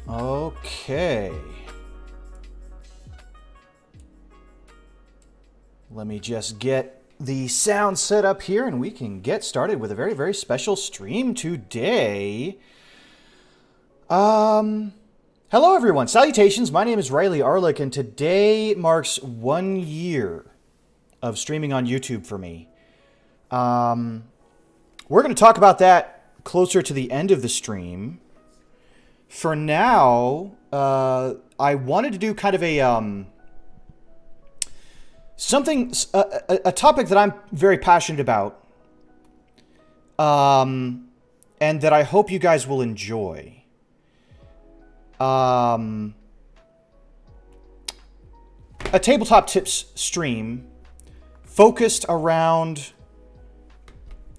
Okay. Let me just get the sound set up here and we can get started with a very, very special stream today. Hello everyone. Salutations. My name is Riley Arlick and today marks 1 year of streaming on YouTube for me. We're going to talk about that closer to the end of the stream. For now, I wanted to do kind of a a topic that I'm very passionate about, and that I hope you guys will enjoy. A tabletop tips stream focused around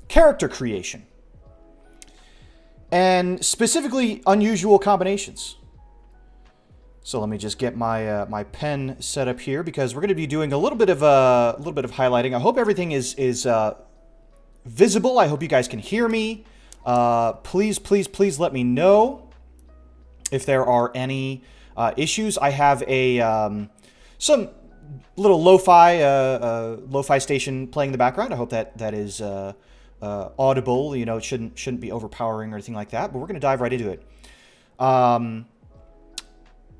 character creation. And specifically, unusual combinations. So let me just get my my pen set up here because we're going to be doing a little bit of highlighting. I hope everything is visible. I hope you guys can hear me. Please let me know if there are any issues. I have a some little lo-fi station playing in the background. I hope that is audible. You know, it shouldn't be overpowering or anything like that, but we're going to dive right into it.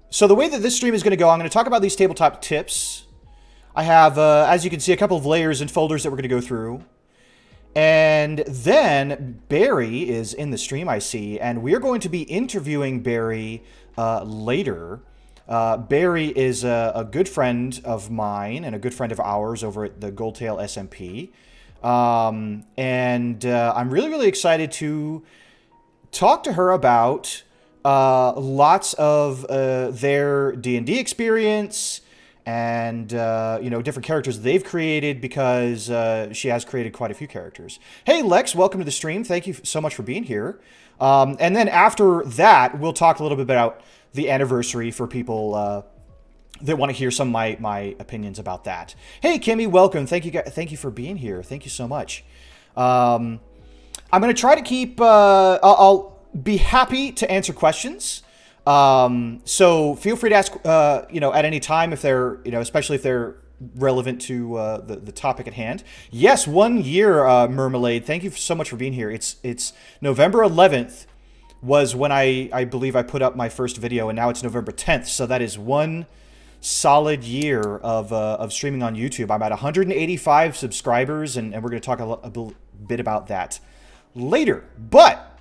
So the way that this stream is going to go, I'm going to talk about these tabletop tips. I have, as you can see, a couple of layers and folders that we're going to go through. And then Barry is in the stream, I see, and we're going to be interviewing Barry later. Barry is a good friend of mine and a good friend of ours over at the Goldtail SMP. And I'm really excited to talk to her about lots of their D&D experience and you know, different characters they've created, because she has created quite a few characters. Hey Lex, welcome to the stream. Thank you so much for being here. And then after that, we'll talk a little bit about the anniversary for people that want to hear some of my opinions about that. Hey Kimmy, welcome. Thank you for being here. Thank you so much. I'm going to try to keep I'll be happy to answer questions. So feel free to ask you know, at any time if they're, you know, especially if they're relevant to the topic at hand. Yes, 1 year, Mermelade. Thank you so much for being here. It's November 11th was when I believe I put up my first video, and now it's November 10th. So that is 1 solid year of streaming on YouTube. I'm at 185 subscribers, and we're going to talk a bit about that later. But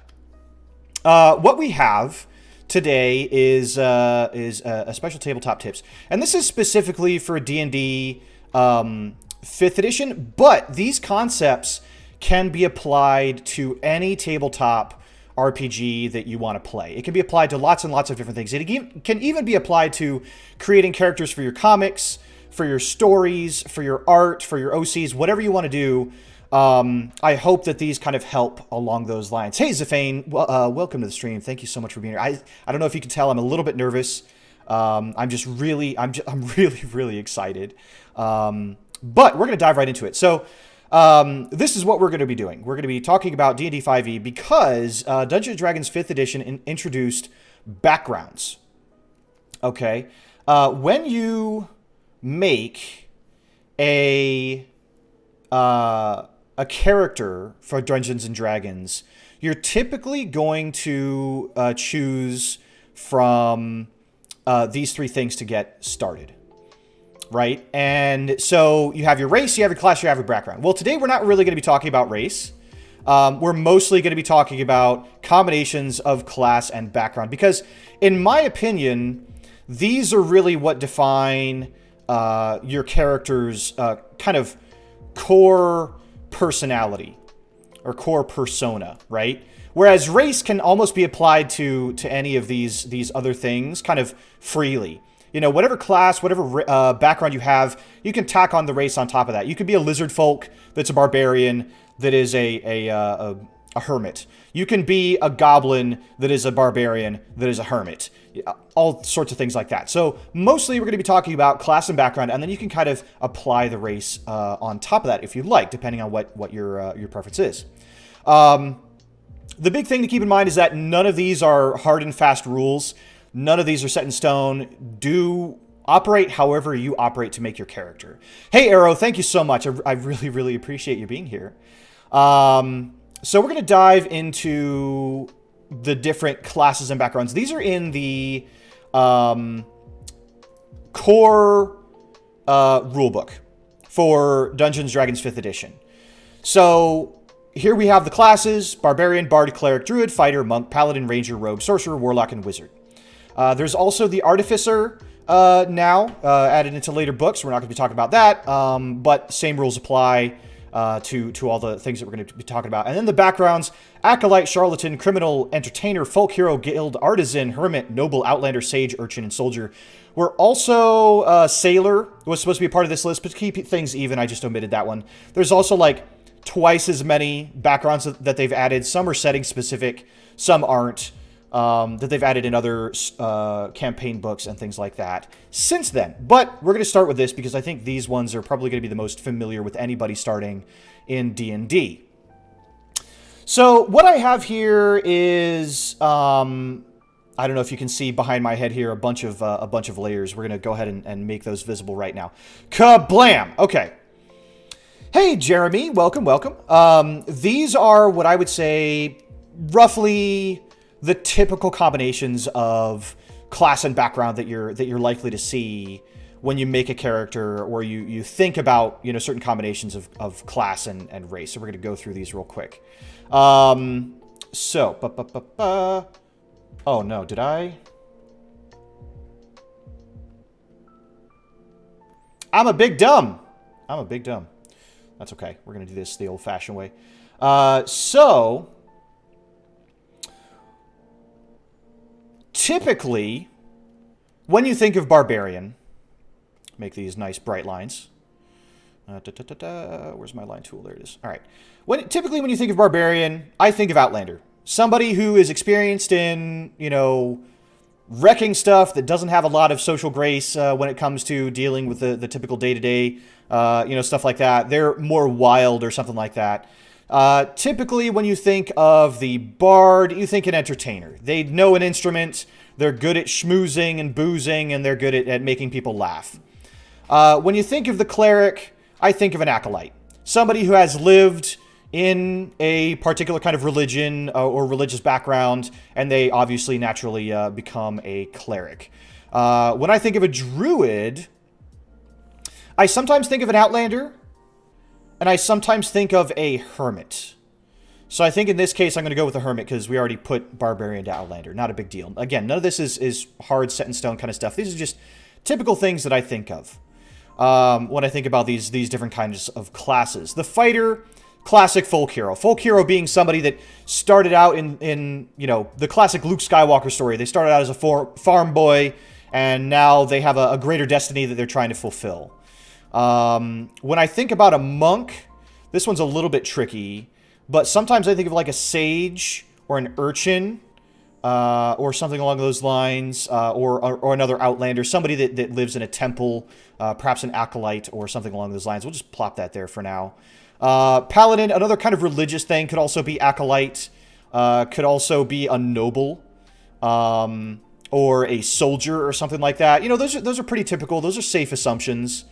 what we have today is a special tabletop tips, and this is specifically for D&D 5th edition. But these concepts can be applied to any tabletop RPG that you want to play. It can be applied to lots and lots of different things. It can even be applied to creating characters for your comics, for your stories, for your art, for your OCs, whatever you want to do. I hope that these kind of help along those lines. Hey Zafane, welcome to the stream. Thank you so much for being here. I don't know if you can tell, I'm a little bit nervous. I'm really excited. But we're going to dive right into it. So this is what we're going to be doing. We're going to be talking about D&D 5e because Dungeons & Dragons 5th edition introduced backgrounds. Okay. When you make a character for Dungeons and Dragons, you're typically going to choose from these 3 things to get started, right? And so you have your race, you have your class, you have your background. Well, today we're not really going to be talking about race. We're mostly going to be talking about combinations of class and background, because in my opinion, these are really what define your character's kind of core personality or core persona, right? Whereas race can almost be applied to any of these other things kind of freely. You know, whatever class, whatever background you have, you can tack on the race on top of that. You could be a lizard folk that's a barbarian that is a hermit. You can be a goblin that is a barbarian that is a hermit. All sorts of things like that. So mostly we're going to be talking about class and background, and then you can kind of apply the race on top of that if you like, depending on what your preference is. The big thing to keep in mind is that none of these are hard and fast rules. None of these are set in stone. Do operate however you operate to make your character. Hey, Arrow, thank you so much. I really, really appreciate you being here. So we're going to dive into the different classes and backgrounds. These are in the core rulebook for Dungeons & Dragons 5th edition. So here we have the classes: Barbarian, Bard, Cleric, Druid, Fighter, Monk, Paladin, Ranger, Rogue, Sorcerer, Warlock, and Wizard. There's also the Artificer now added into later books. We're not going to be talking about that, but same rules apply to all the things that we're going to be talking about. And then the backgrounds: Acolyte, Charlatan, Criminal, Entertainer, Folk Hero, Guild, Artisan, Hermit, Noble, Outlander, Sage, Urchin, and Soldier. We're also Sailor was supposed to be a part of this list, but to keep things even, I just omitted that one. There's also like twice as many backgrounds that they've added. Some are setting specific, some aren't, that they've added in other campaign books and things like that since then. But we're going to start with this because I think these ones are probably going to be the most familiar with anybody starting in D&D. So what I have here is, I don't know if you can see behind my head here, a bunch of layers. We're going to go ahead and make those visible right now. Kablam! Okay. Hey, Jeremy, welcome. These are what I would say roughly the typical combinations of class and background that you're likely to see when you make a character, or you think about, you know, certain combinations of class and race. So we're going to go through these real quick. Oh no, did I? I'm a big dumb. That's okay. We're going to do this the old-fashioned way. So, typically, when you think of Barbarian, make these nice bright lines. Where's my line tool? There it is. All right. Typically, when you think of Barbarian, I think of Outlander. Somebody who is experienced in, you know, wrecking stuff that doesn't have a lot of social grace when it comes to dealing with the typical day-to-day, stuff like that. They're more wild or something like that. Typically, when you think of the Bard, you think an entertainer. They know an instrument, they're good at schmoozing and boozing, and they're good at making people laugh. When you think of the Cleric, I think of an Acolyte. Somebody who has lived in a particular kind of religion or religious background, and they obviously naturally become a Cleric. When I think of a Druid, I sometimes think of an Outlander, and I sometimes think of a Hermit. So I think in this case, I'm going to go with the Hermit because we already put Barbarian to Outlander. Not a big deal. Again, none of this is hard, set in stone kind of stuff. These are just typical things that I think of when I think about these different kinds of classes. The Fighter, classic folk hero. Folk hero being somebody that started out in the classic Luke Skywalker story. They started out as a farm boy, and now they have a greater destiny that they're trying to fulfill. When I think about a monk, this one's a little bit tricky, but sometimes I think of like a sage or an urchin, or something along those lines, or another Outlander, somebody that lives in a temple, perhaps an acolyte or something along those lines. We'll just plop that there for now. Paladin, another kind of religious thing, could also be acolyte, could also be a noble, or a soldier or something like that. You know, those are pretty typical. Those are safe assumptions.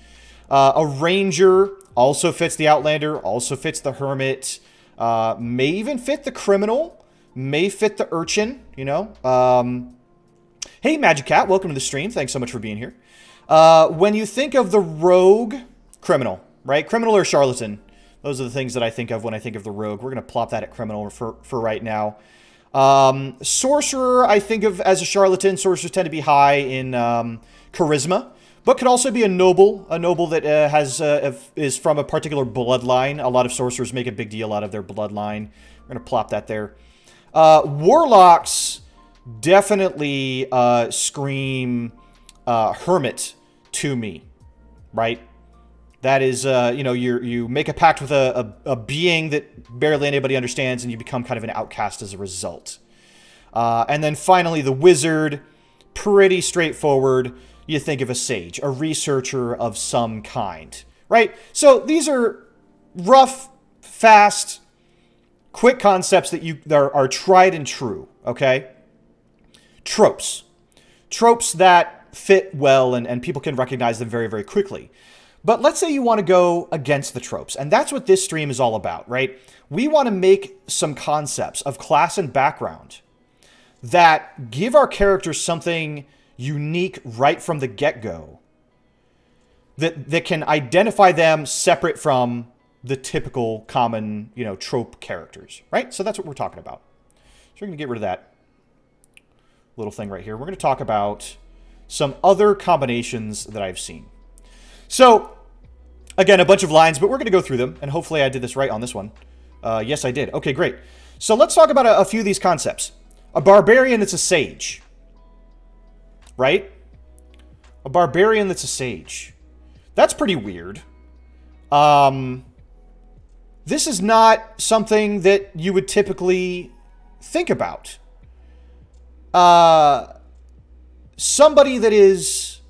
A ranger also fits the Outlander, also fits the Hermit, may even fit the Criminal, may fit the Urchin, you know. Hey, Magic Cat, welcome to the stream. Thanks so much for being here. When you think of the Rogue, Criminal, right? Criminal or Charlatan. Those are the things that I think of when I think of the Rogue. We're going to plop that at Criminal for right now. Sorcerer, I think of as a Charlatan. Sorcerers tend to be high in charisma, but could also be a noble that is from a particular bloodline. A lot of sorcerers make a big deal out of their bloodline. We're going to plop that there. Warlocks definitely scream Hermit to me, right? That is, you make a pact with a being that barely anybody understands, and you become kind of an outcast as a result. And then finally, the Wizard, pretty straightforward. You think of a sage, a researcher of some kind, right? So these are rough, fast, quick concepts that are tried and true, okay? Tropes. tropes that fit well and people can recognize them very, very quickly. But let's say you want to go against the tropes, and that's what this stream is all about, right? We want to make some concepts of class and background that give our characters something unique right from the get-go that can identify them separate from the typical common, trope characters, right? So that's what we're talking about. So we're going to get rid of that little thing right here. We're going to talk about some other combinations that I've seen. So, again, a bunch of lines, but we're going to go through them, and hopefully I did this right on this one. Yes, I did. Okay, great. So let's talk about a few of these concepts. A barbarian that's a sage, right? A barbarian that's a sage. That's pretty weird. This is not something that you would typically think about. Somebody that is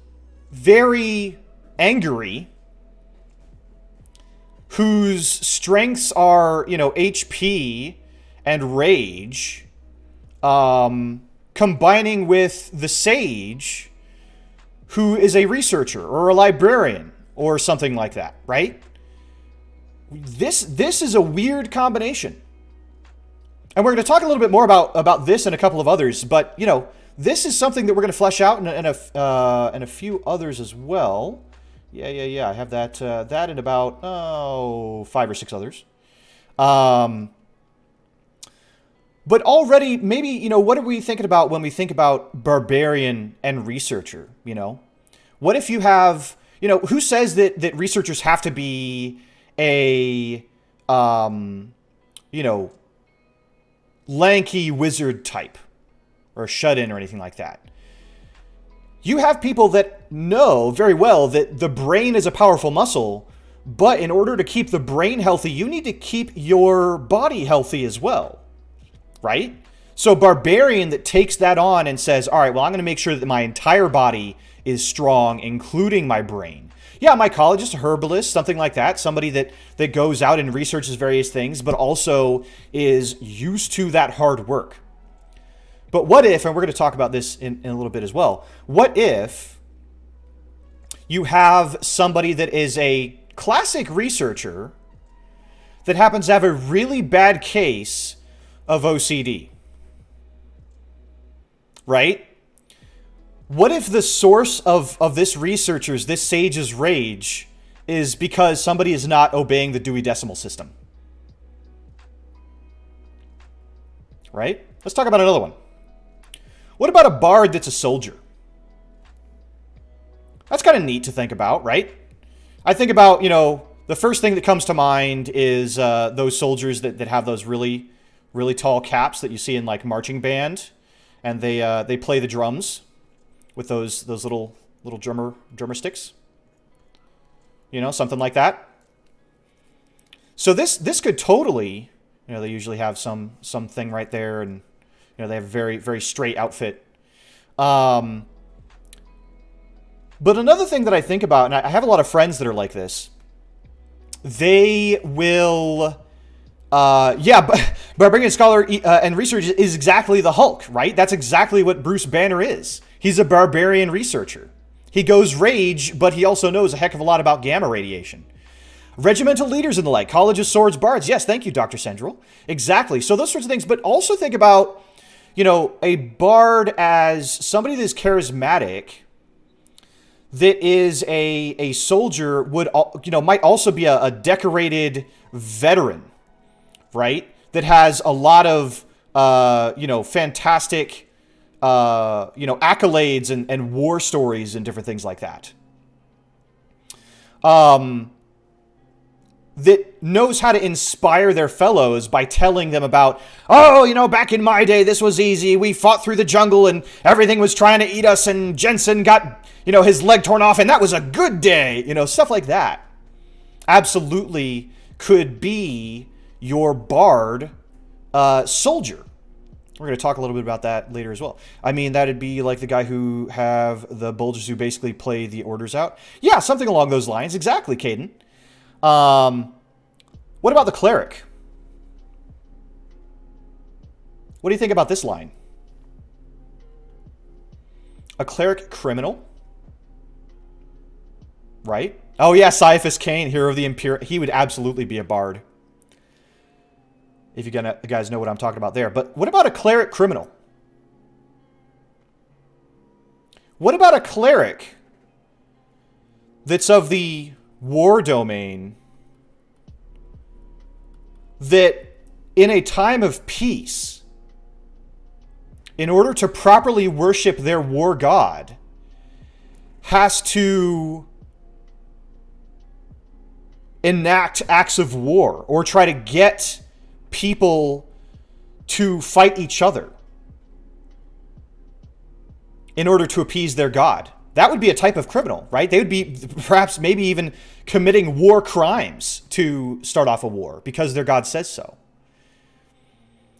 very angry, whose strengths are, HP and rage, combining with the sage, who is a researcher or a librarian or something like that, right? This is a weird combination. And we're going to talk a little bit more about this and a couple of others, but, this is something that we're going to flesh out and a few others as well. Yeah. I have that and about 5 or 6 others. But already, maybe, what are we thinking about when we think about barbarian and researcher? What if you have, who says that researchers have to be a, lanky wizard type or a shut-in or anything like that? You have people that know very well that the brain is a powerful muscle, but in order to keep the brain healthy, you need to keep your body healthy as well, right? So barbarian that takes that on and says, all right, well, I'm going to make sure that my entire body is strong, including my brain. Yeah, mycologist, a herbalist, something like that. Somebody that goes out and researches various things, but also is used to that hard work. But what if, and we're going to talk about this in a little bit as well, what if you have somebody that is a classic researcher that happens to have a really bad case of OCD, right? What if the source of this researcher's, this sage's rage is because somebody is not obeying the Dewey Decimal System? Right? Let's talk about another one. What about a bard that's a soldier? That's kind of neat to think about, right? I think about, the first thing that comes to mind is those soldiers that have those really, really tall caps that you see in like marching band, and they play the drums with those little drummer sticks. Something like that. So this could totally, they usually have something right there, and they have a very, very straight outfit. But another thing that I think about, and I have a lot of friends that are like this, they will, Barbarian Scholar and Researcher is exactly the Hulk, right? That's exactly what Bruce Banner is. He's a barbarian researcher. He goes rage, but he also knows a heck of a lot about gamma radiation. Regimental leaders and the like, College of Swords bards. Yes, thank you, Dr. Sendril. Exactly. So those sorts of things, but also think about, a bard as somebody that's charismatic, that is a soldier, might also be a decorated veteran, right? That has a lot of, fantastic, accolades and war stories and different things like that. That knows how to inspire their fellows by telling them about, back in my day, this was easy. We fought through the jungle and everything was trying to eat us, and Jensen got, his leg torn off, and that was a good day. Stuff like that absolutely could be your bard soldier. We're going to talk a little bit about that later as well. I mean, that'd be like the guy who have the bulges who basically play the orders out. Yeah, something along those lines. Exactly, Caden. What about the Cleric? What do you think about this line? A Cleric Criminal. Right? Oh yeah, Caiaphas Cain, Hero of the Imperial. He would absolutely be a bard. If you guys know what I'm talking about there. But what about a Cleric Criminal? What about a Cleric that's of the war domain that in a time of peace, in order to properly worship their war god, has to enact acts of war or try to get people to fight each other in order to appease their god? That would be a type of criminal, right? They would be perhaps maybe even committing war crimes to start off a war because their god says so.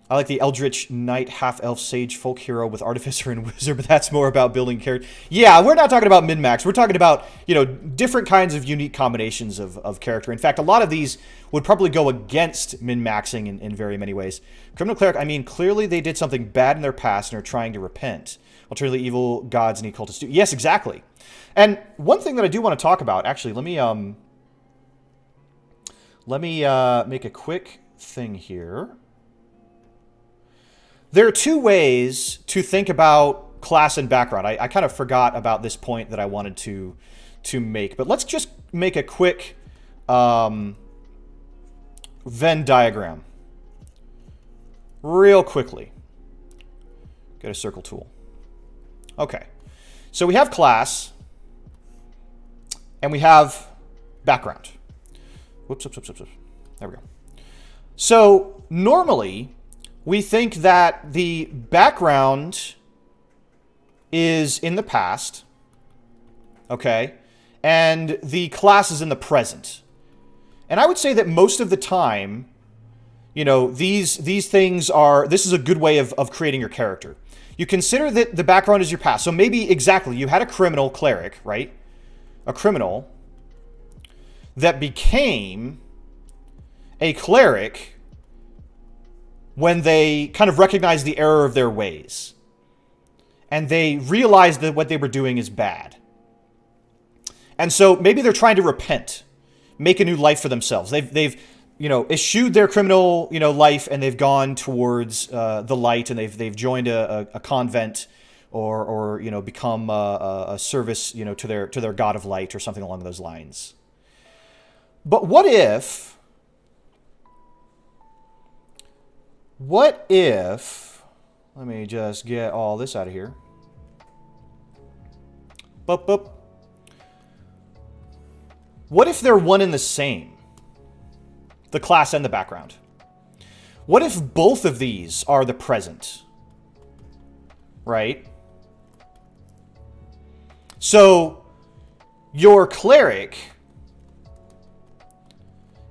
I like the Eldritch Knight, Half-Elf, Sage, Folk Hero with Artificer and Wizard, but that's more about building character. Yeah, we're not talking about min-max. We're talking about, you know, different kinds of unique combinations of character. In fact, a lot of these would probably go against min-maxing in very many ways. Criminal Cleric, I mean, clearly they did something bad in their past and are trying to repent. Alternatively, evil gods and occultists do. Yes, exactly. And one thing that I do want to talk about, actually, let me make a quick thing here. There are two ways to think about class and background. I kind of forgot about this point that I wanted to make, but let's just make a quick Venn diagram real quickly. Get a circle tool. Okay, so we have class and we have background. Whoops. There we go. So normally we think that the background is in the past, okay, and the class is in the present. And I would say that most of the time, you know, these things are, this is a good way of creating your character. You consider that the background is your past. So maybe, exactly, you had a criminal cleric, right? A criminal that became a cleric when they kind of recognized the error of their ways. And they realized that what they were doing is bad. And so maybe they're trying to repent, make a new life for themselves. They've you know, eschewed their criminal, you know, life, and they've gone towards the light, and they've joined a convent, or you know, become a service, you know, to their god of light or something along those lines. But what if let me just get all this out of here. Boop. What if they're one and the same? The class and the background. What if both of these are the present? Right? So, your cleric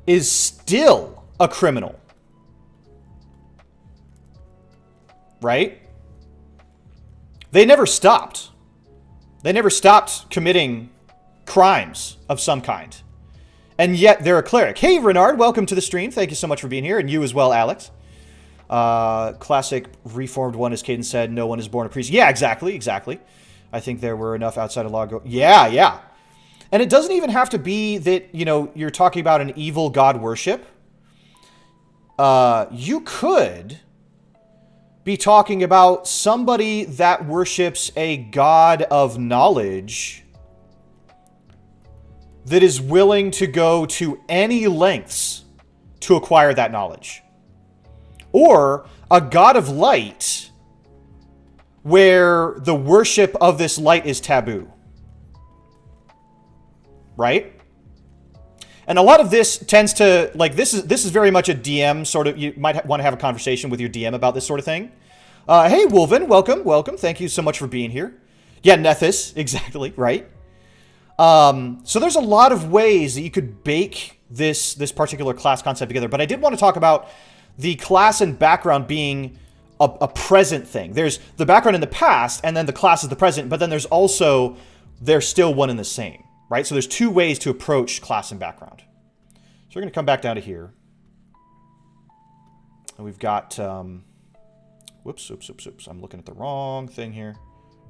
is still a criminal. Right? They never stopped. They never stopped committing crimes of some kind. And yet they're a cleric. Hey, Renard, welcome to the stream. Thank you so much for being here. And you as well, Alex. Classic Reformed one, as Caden said, no one is born a priest. Yeah, exactly. I think there were enough outside of law. Yeah. And it doesn't even have to be that, you know, you're talking about an evil god worship. You could be talking about somebody that worships a god of knowledge that is willing to go to any lengths to acquire that knowledge. Or a god of light where the worship of this light is taboo. Right? And a lot of this tends to, like, this is very much a DM sort of, you might want to have a conversation with your DM about this sort of thing. Hey, Wolven, welcome. Thank you so much for being here. Yeah, Nethys, exactly, right? So there's a lot of ways that you could bake this particular class concept together, but I did want to talk about the class and background being a present thing. There's the background in the past, and then the class is the present, but then there's also, they're still one and the same, right? So there's two ways to approach class and background. So we're going to come back down to here. And we've got, whoops. I'm looking at the wrong thing here.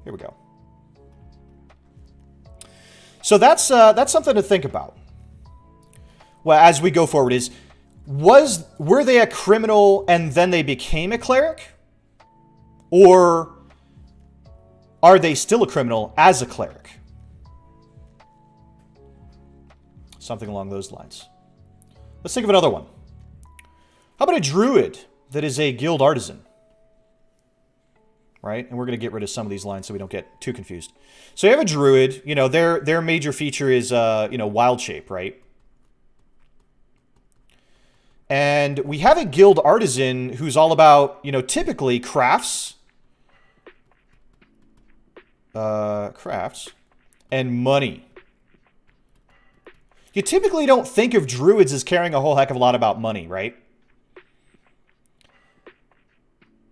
Here we go. So that's something to think about. Well, as we go forward, were they a criminal and then they became a cleric? Or are they still a criminal as a cleric? Something along those lines. Let's think of another one. How about a druid that is a guild artisan? Right? And we're going to get rid of some of these lines so we don't get too confused. So you have a druid, you know, their major feature is, you know, wild shape, right? And we have a guild artisan who's all about, you know, typically crafts, and money. You typically don't think of druids as caring a whole heck of a lot about money, right?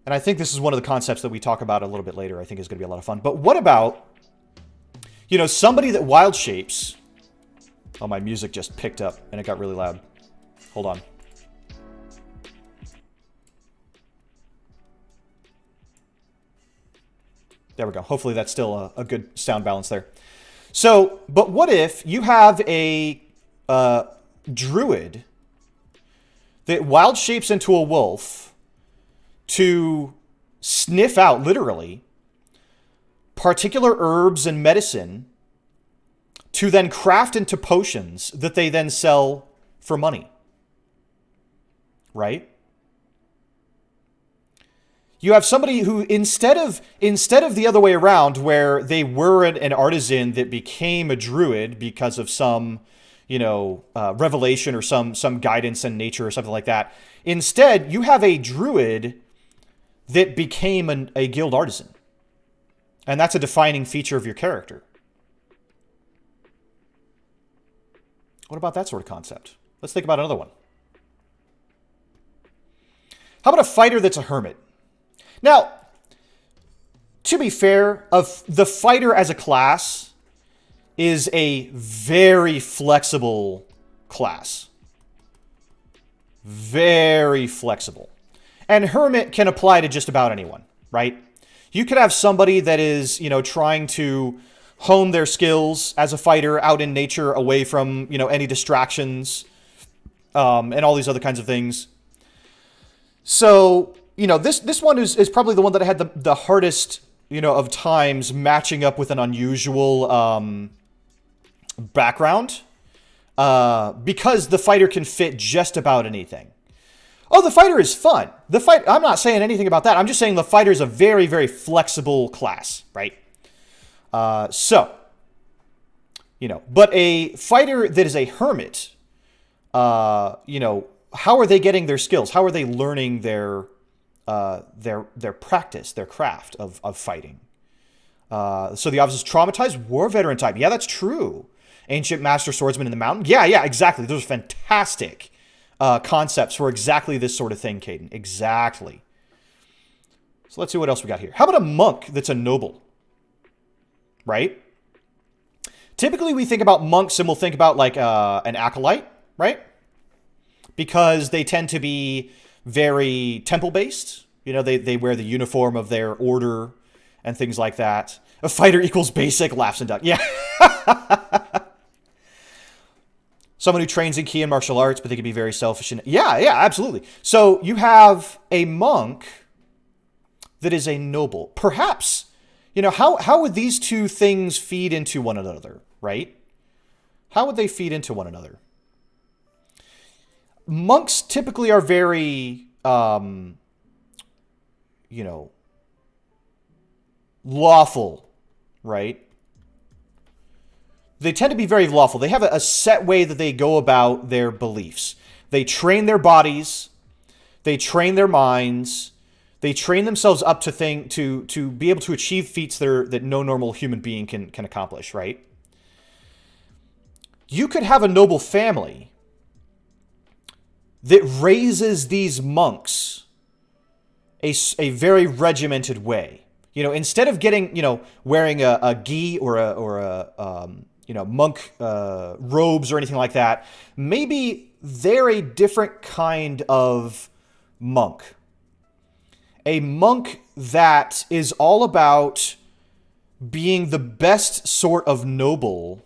And I think this is one of the concepts that we talk about a little bit later. I think is going to be a lot of fun. But what about, you know, somebody that wild shapes? Oh, my music just picked up and it got really loud. Hold on. There we go. Hopefully that's still a good sound balance there. So, but what if you have a druid that wild shapes into a wolf to sniff out, literally, particular herbs and medicine to then craft into potions that they then sell for money? Right? You have somebody who, instead of the other way around, where they were an artisan that became a druid because of some, you know, revelation or some guidance in nature or something like that. Instead, you have a druid that became a guild artisan. And that's a defining feature of your character. What about that sort of concept? Let's think about another one. How about a fighter that's a hermit? Now, to be fair, the fighter as a class is a very flexible class. Very flexible. And hermit can apply to just about anyone, right? You could have somebody that is, you know, trying to hone their skills as a fighter out in nature, away from, you know, any distractions, and all these other kinds of things. So, you know, this one is probably the one that I had the hardest, you know, of times matching up with an unusual background, because the fighter can fit just about anything. Oh, the fighter is fun. I'm not saying anything about that. I'm just saying the fighter is a very, very flexible class, right? So, you know, but a fighter that is a hermit, you know, how are they getting their skills? How are they learning their practice, their craft of fighting? So the obvious is traumatized war veteran type. Yeah, that's true. Ancient master swordsman in the mountain. Yeah, exactly. Those are fantastic concepts for exactly this sort of thing, Caden. Exactly. So let's see what else we got here. How about a monk that's a noble? Right? Typically we think about monks and we'll think about like an acolyte, right? Because they tend to be very temple-based. You know, they wear the uniform of their order and things like that. A fighter equals basic, laughs and ducks. Yeah. Someone who trains in key and martial arts, but they can be very selfish. And yeah, absolutely. So you have a monk that is a noble. Perhaps, you know, how would these two things feed into one another, right? How would they feed into one another? Monks typically are very, you know, lawful, right? They tend to be very lawful. They have a set way that they go about their beliefs. They train their bodies. They train their minds. They train themselves up to be able to achieve feats that no normal human being can accomplish, right? You could have a noble family that raises these monks a very regimented way. You know, instead of getting, you know, wearing a gi or a you know, monk robes or anything like that, maybe they're a different kind of monk. A monk that is all about being the best sort of noble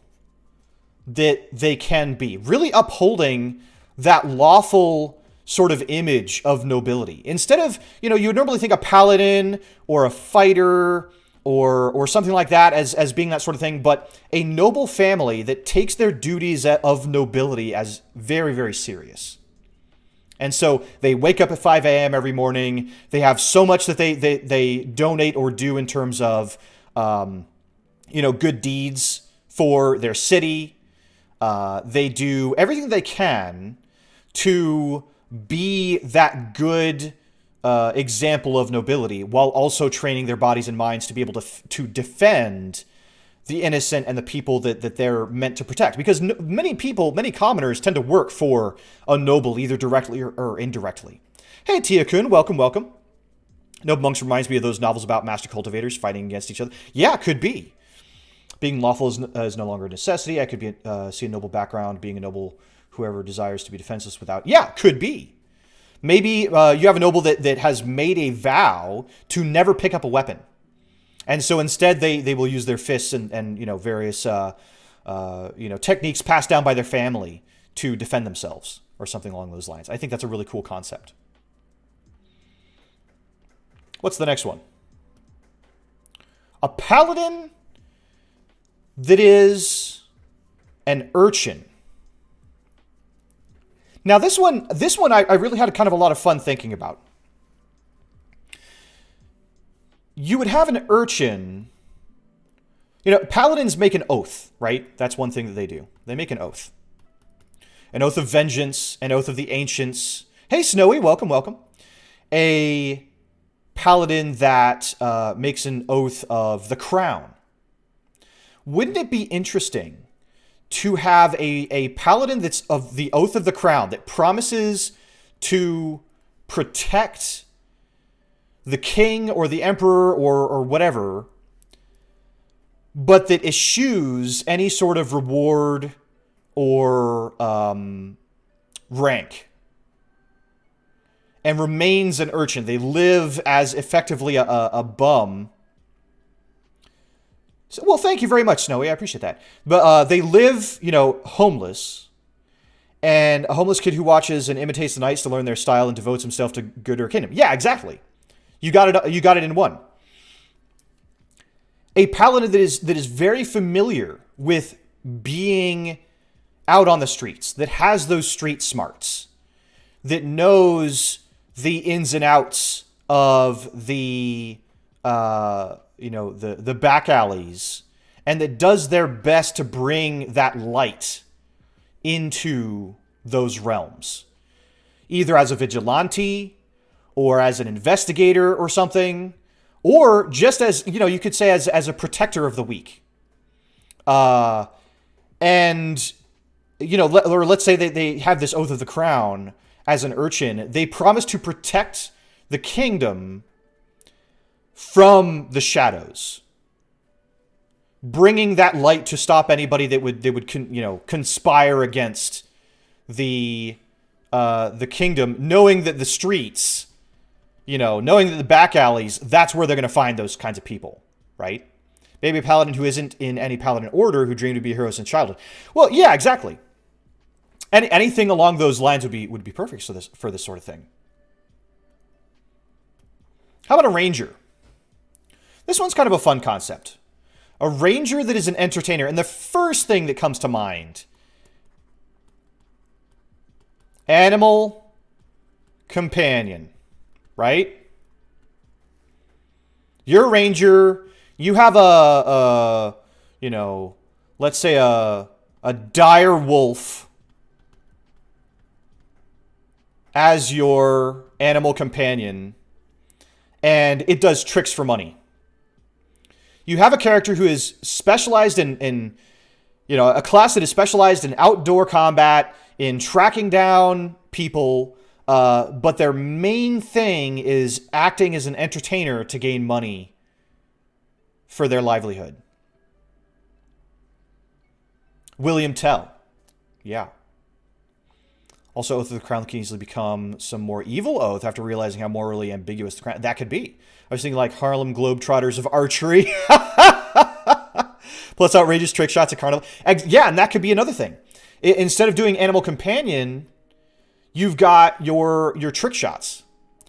that they can be, really upholding that lawful sort of image of nobility. Instead of, you know, you would normally think a paladin or a fighter or something like that as being that sort of thing, but a noble family that takes their duties of nobility as very, very serious. And so they wake up at 5 a.m. every morning. They have so much that they donate or do in terms of, you know, good deeds for their city. They do everything they can to be that good example of nobility while also training their bodies and minds to be able to defend the innocent and the people that they're meant to protect. Because many commoners tend to work for a noble, either directly or indirectly. Hey, Tia-kun, welcome, welcome. Noble Monks reminds me of those novels about master cultivators fighting against each other. Yeah, could be. Being lawful is no longer a necessity. I could see a noble background, being a noble whoever desires to be defenseless without. Yeah, could be. Maybe you have a noble that has made a vow to never pick up a weapon. And so instead they will use their fists and you know, various techniques passed down by their family to defend themselves or something along those lines. I think that's a really cool concept. What's the next one? A paladin that is an urchin. Now this one I really had kind of a lot of fun thinking about. You would have an urchin. You know, paladins make an oath, right? That's one thing that they do. They make an oath. An oath of vengeance, an oath of the ancients. Hey, Snowy, welcome, welcome. A paladin that makes an oath of the crown. Wouldn't it be interesting to have a paladin that's of the oath of the crown that promises to protect the king or the emperor or whatever, but that eschews any sort of reward or rank and remains an urchin? They live as effectively a bum. So, well, thank you very much, Snowy. I appreciate that. But they live, you know, homeless. And a homeless kid who watches and imitates the knights to learn their style and devotes himself to good or kingdom. Yeah, exactly. You got it. You got it in one. A paladin that is very familiar with being out on the streets, that has those street smarts, that knows the ins and outs of the the back alleys, and that does their best to bring that light into those realms, either as a vigilante or as an investigator or something, or just as, you know, you could say as a protector of the weak. And, you know, let's say they have this oath of the crown as an urchin. They promise to protect the kingdom from the shadows, bringing that light to stop anybody that would conspire against the kingdom, knowing that the streets, knowing that the back alleys, that's where they're going to find those kinds of people, right? Maybe a paladin who isn't in any paladin order who dreamed to be heroes in childhood. Well, yeah, exactly. Anything along those lines would be perfect for this sort of thing. How about a ranger? This one's kind of a fun concept. A ranger that is an entertainer. And the first thing that comes to mind, animal companion, right? You're a ranger. You have let's say a dire wolf as your animal companion, and it does tricks for money. You have a character who is specialized in a class that is specialized in outdoor combat, in tracking down people, but their main thing is acting as an entertainer to gain money for their livelihood. William Tell. Yeah. Also, Oath of the Crown can easily become some more evil oath after realizing how morally ambiguous the crown... That could be. I was thinking like Harlem Globetrotters of archery. Plus outrageous trick shots at carnival. Yeah, and that could be another thing. Instead of doing animal companion, you've got your trick shots,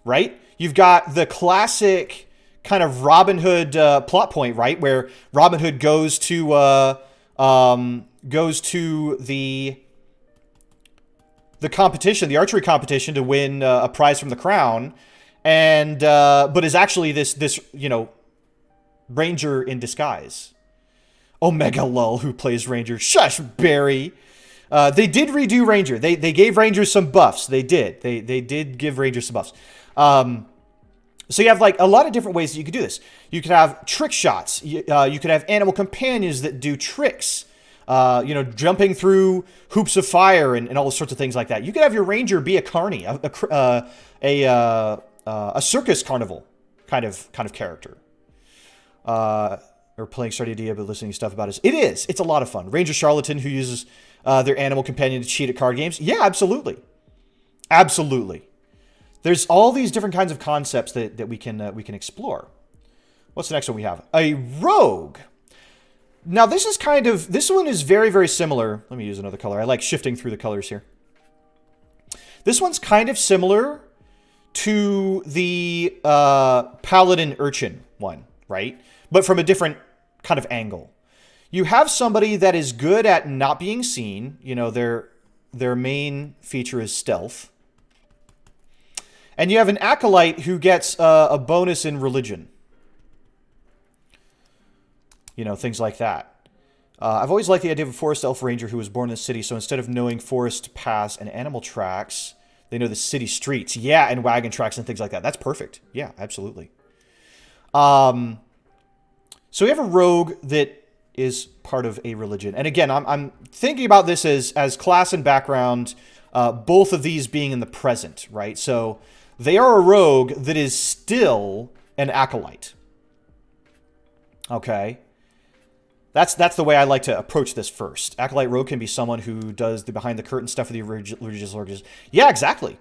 right? You've got the classic kind of Robin Hood plot point, right, where Robin Hood goes to the competition, the archery competition, to win a prize from the crown, and but is actually this ranger in disguise. Omega Lull, who plays Ranger. Shush, Barry. They did redo Ranger. They gave Rangers some buffs. They did. They did give Rangers some buffs. So you have like a lot of different ways that you could do this. You could have trick shots. You could have animal companions that do tricks. Jumping through hoops of fire and all sorts of things like that. You could have your ranger be a carny, a circus carnival kind of character. Or playing Stardew but listening to stuff about it. It's a lot of fun. Ranger Charlatan who uses their animal companion to cheat at card games. Yeah, absolutely. Absolutely. There's all these different kinds of concepts that we can explore. What's the next one we have? A rogue. Now, this one is very, very similar. Let me use another color. I like shifting through the colors here. This one's kind of similar to the Paladin Urchin one, right? But from a different kind of angle. You have somebody that is good at not being seen. Their main feature is stealth. And you have an Acolyte who gets a bonus in religion. Things like that. I've always liked the idea of a forest elf ranger who was born in the city, so instead of knowing forest paths and animal tracks, they know the city streets. Yeah, and wagon tracks and things like that. That's perfect. Yeah, absolutely. So we have a rogue that is part of a religion. And again, I'm thinking about this as class and background, both of these being in the present, right? So they are a rogue that is still an acolyte. Okay? That's the way I like to approach this first. Acolyte rogue can be someone who does the behind-the-curtain stuff of the religious organs. Yeah, exactly.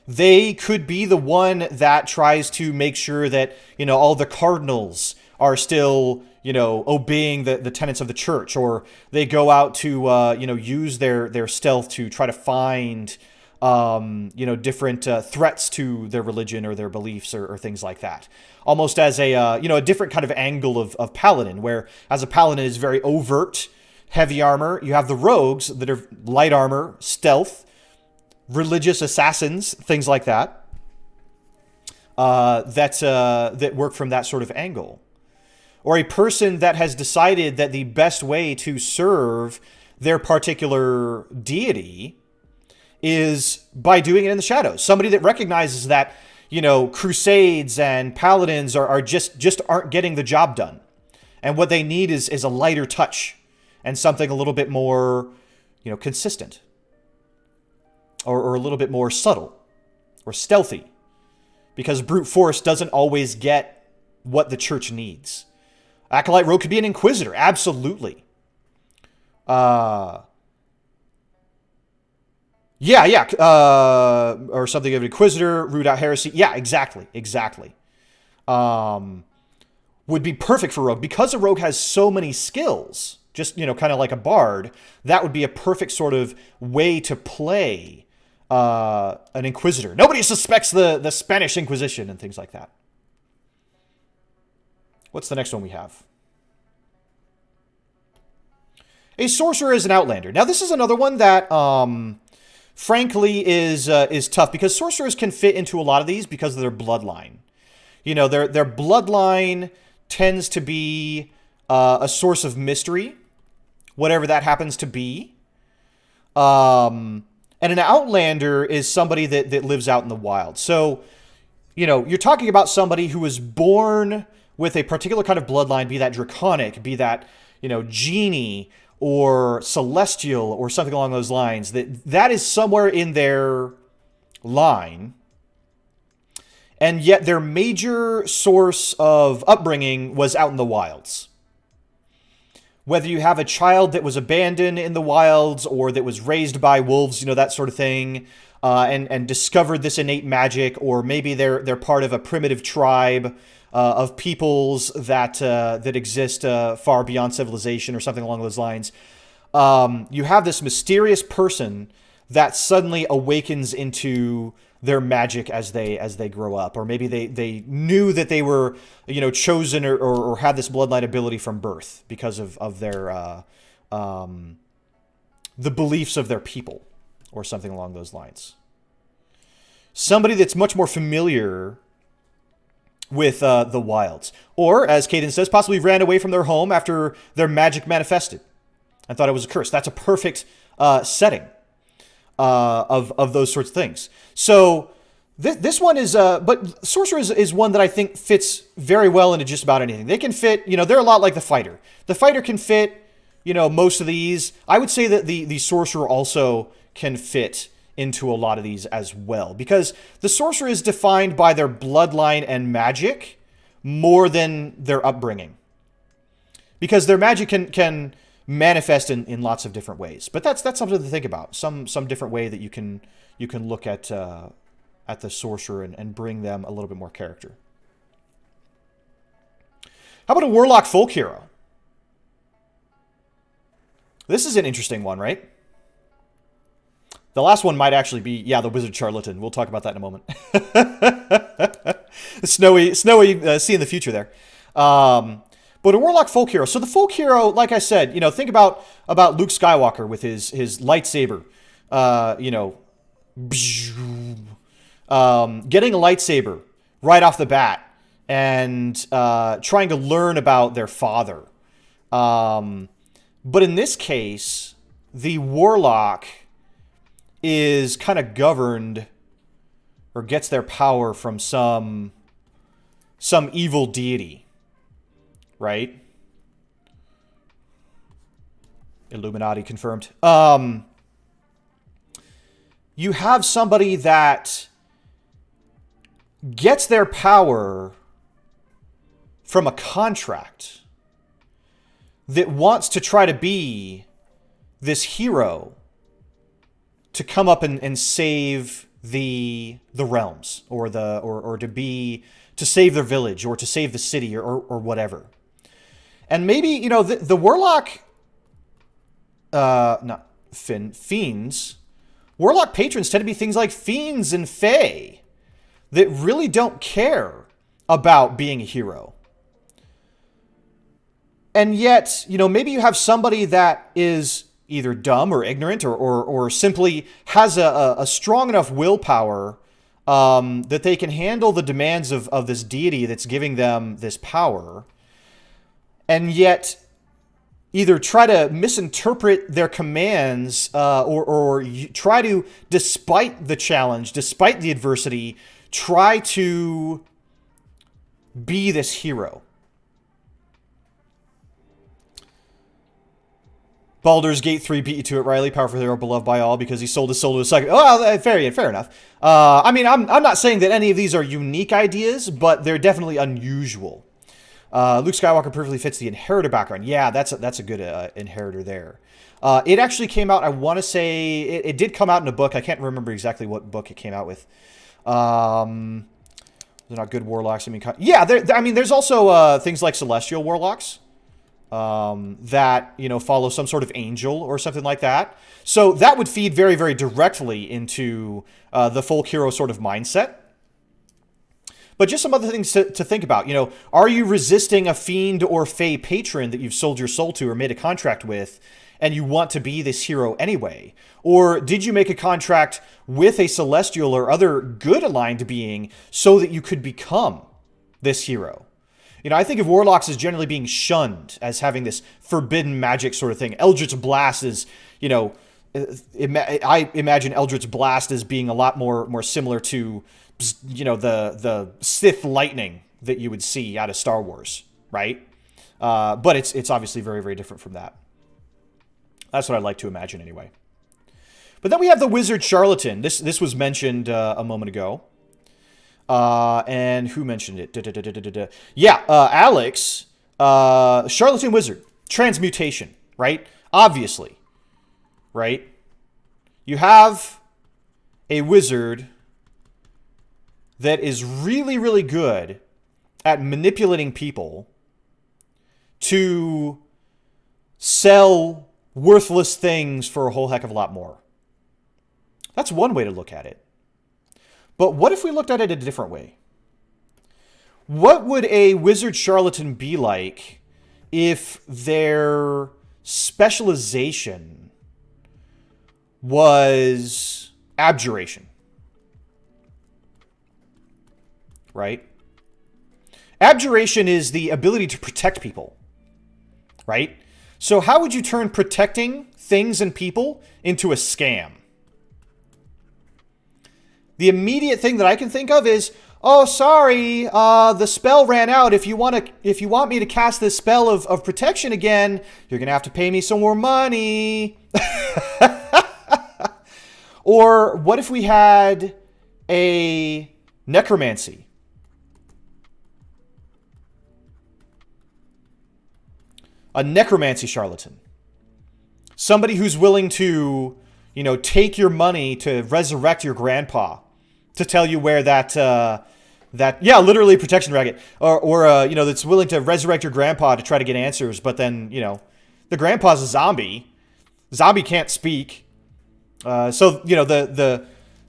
They could be the one that tries to make sure that, all the cardinals are still, obeying the tenets of the church. Or they go out to, use their stealth to try to find, different threats to their religion or their beliefs or things like that. Almost as a different kind of angle of Paladin, where as a Paladin is very overt, heavy armor. You have the rogues that are light armor, stealth, religious assassins, things like that. That work from that sort of angle. Or a person that has decided that the best way to serve their particular deity is by doing it in the shadows. Somebody that recognizes that, crusades and paladins are just aren't getting the job done. And what they need is a lighter touch and something a little bit more, consistent. Or a little bit more subtle or stealthy. Because brute force doesn't always get what the church needs. Acolyte rogue could be an inquisitor, absolutely. Or something of an inquisitor, root out heresy. Yeah, exactly. Would be perfect for rogue. Because a rogue has so many skills, just, kind of like a bard, that would be a perfect sort of way to play an inquisitor. Nobody suspects the Spanish Inquisition and things like that. What's the next one we have? A sorcerer is an outlander. Now, this is another one that, frankly, is tough because sorcerers can fit into a lot of these because of their bloodline. Their bloodline tends to be a source of mystery, whatever that happens to be. And an outlander is somebody that lives out in the wild. So, you're talking about somebody who was born with a particular kind of bloodline, be that draconic, be that, genie or celestial or something along those lines, that is somewhere in their line. And yet their major source of upbringing was out in the wilds. whether you have a child that was abandoned in the wilds or that was raised by wolves, you know, that sort of thing, and discovered this innate magic, or maybe they're part of a primitive tribe of peoples that exist far beyond civilization or something along those lines. You have this mysterious person that suddenly awakens into their magic as they grow up, or maybe they knew that they were, you know, chosen or had this bloodline ability from birth because of their the beliefs of their people or something along those lines. Somebody that's much more familiar with the wilds, or as Caden says, possibly ran away from their home after their magic manifested and thought it was a curse. That's a perfect setting of those sorts of things. So this one is, but Sorcerer is one that I think fits very well into just about anything. They can fit, you know, they're a lot like the Fighter. The Fighter can fit, you know, most of these. I would say that the Sorcerer also can fit into a lot of these as well, because the Sorcerer is defined by their bloodline and magic more than their upbringing, because their magic can manifest in lots of different ways. But that's something to think about. Some different way that you can look at the Sorcerer and bring them a little bit more character. How about a Warlock folk hero? This is an interesting one, right? The last one might actually be, yeah, the Wizard Charlatan. We'll talk about that in a moment. Snowy see in the future there. But a Warlock folk hero. So the folk hero, like I said, you know, think about Luke Skywalker with his lightsaber. You know, getting a lightsaber right off the bat and trying to learn about their father. But in this case, the Warlock is kind of governed or gets their power from some evil deity, right? Illuminati confirmed. You have somebody that gets their power from a contract that wants to try to be this hero to come up and save the realms, or to save their village, or to save the city, or whatever. And maybe, you know, the Warlock, not fiends, Warlock patrons tend to be things like fiends and fae that really don't care about being a hero. And yet, you know, maybe you have somebody that is either dumb or ignorant or simply has a strong enough willpower that they can handle the demands of this deity that's giving them this power, and yet either try to misinterpret their commands or try to, despite the challenge, despite the adversity, try to be this hero. Baldur's Gate 3 beat you to it, Riley. Powerful hero, beloved by all because he sold his soul to a second. Oh, well, fair enough. I mean, I'm not saying that any of these are unique ideas, but they're definitely unusual. Luke Skywalker perfectly fits the inheritor background. Yeah, that's a good inheritor there. It actually came out, I want to say, it did come out in a book. I can't remember exactly what book it came out with. They're not good warlocks. I mean, yeah, there's also things like celestial warlocks. That, you know, follow some sort of angel or something like that. So that would feed very, very directly into the folk hero sort of mindset. But just some other things to think about. You know, are you resisting a fiend or fae patron that you've sold your soul to or made a contract with, and you want to be this hero anyway? Or did you make a contract with a celestial or other good aligned being so that you could become this hero? You know, I think of warlocks as generally being shunned, as having this forbidden magic sort of thing. Eldritch Blast is, you know, I imagine Eldritch Blast as being a lot more similar to, you know, the Sith lightning that you would see out of Star Wars, right? But it's obviously very, very different from that. That's what I like to imagine anyway. But then we have the Wizard Charlatan. This was mentioned a moment ago. And who mentioned it? Yeah, Alex. Charlatan Wizard. transmutation, right? Obviously, right? You have a wizard that is really, really good at manipulating people to sell worthless things for a whole heck of a lot more. That's one way to look at it. But what if we looked at it a different way? What would a wizard charlatan be like if their specialization was abjuration? Right? Abjuration is the ability to protect people. Right? So how would you turn protecting things and people into a scam? The immediate thing that I can think of is, oh, sorry, the spell ran out. If you want me to cast this spell of protection again, you're gonna have to pay me some more money. Or what if we had a necromancy? A necromancy charlatan. Somebody who's willing to, take your money to resurrect your grandpa, to tell you where literally protection racket, or that's willing to resurrect your grandpa to try to get answers, but then, the grandpa's a zombie. Zombie can't speak. So, the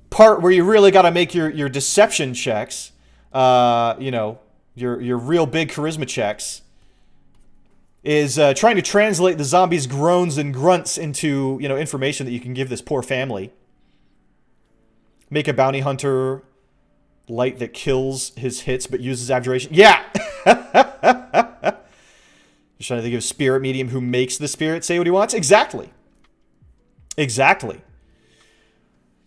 part where you really got to make your deception checks, your real big charisma checks, is trying to translate the zombie's groans and grunts into, information that you can give this poor family. Make a bounty hunter light that kills his hits but uses abjuration. Yeah! Just trying to think of a spirit medium who makes the spirit say what he wants. Exactly. Exactly.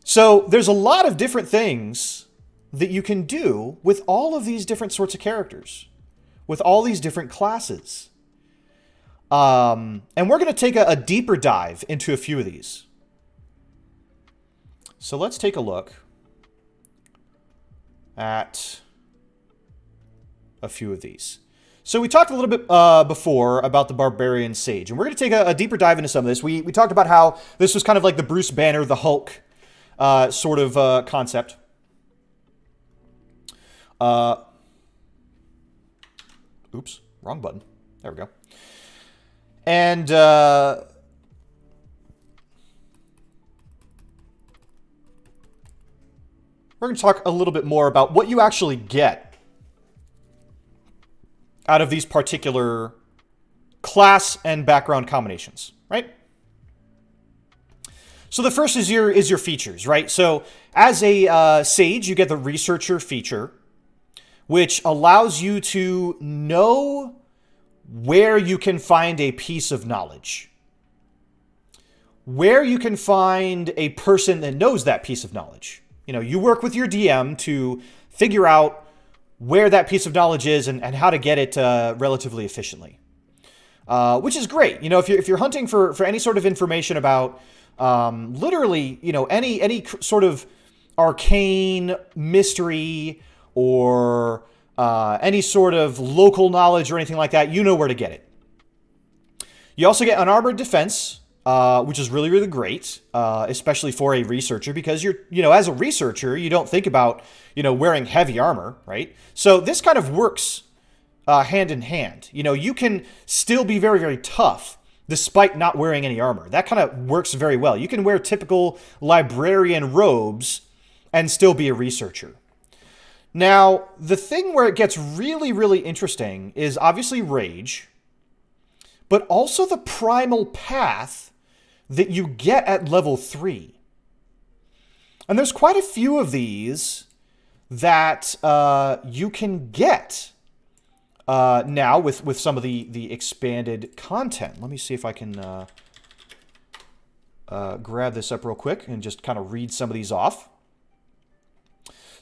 So there's a lot of different things that you can do with all of these different sorts of characters, with all these different classes. And we're going to take a deeper dive into a few of these. So let's take a look at a few of these. So we talked a little bit before about the Barbarian Sage, and we're going to take a deeper dive into some of this. We talked about how this was kind of like the Bruce Banner, the Hulk sort of concept. Oops, wrong button. There we go. And we're going to talk a little bit more about what you actually get out of these particular class and background combinations, right? So the first is your features, right? So as a sage, you get the researcher feature, which allows you to know where you can find a piece of knowledge, where you can find a person that knows that piece of knowledge. You work with your DM to figure out where that piece of knowledge is and how to get it relatively efficiently, which is great. If you're hunting for any sort of information about literally, any sort of arcane mystery or any sort of local knowledge or anything like that, you know where to get it. You also get an Arbor Defense, which is really, really great, especially for a researcher, because as a researcher, you don't think about, wearing heavy armor, right? So this kind of works hand in hand. You can still be very, very tough despite not wearing any armor. That kind of works very well. You can wear typical librarian robes and still be a researcher. Now, the thing where it gets really, really interesting is obviously Rage, but also the Primal Path that you get at level 3. And there's quite a few of these that you can get now with some of the expanded content. Let me see if I can grab this up real quick and just kind of read some of these off.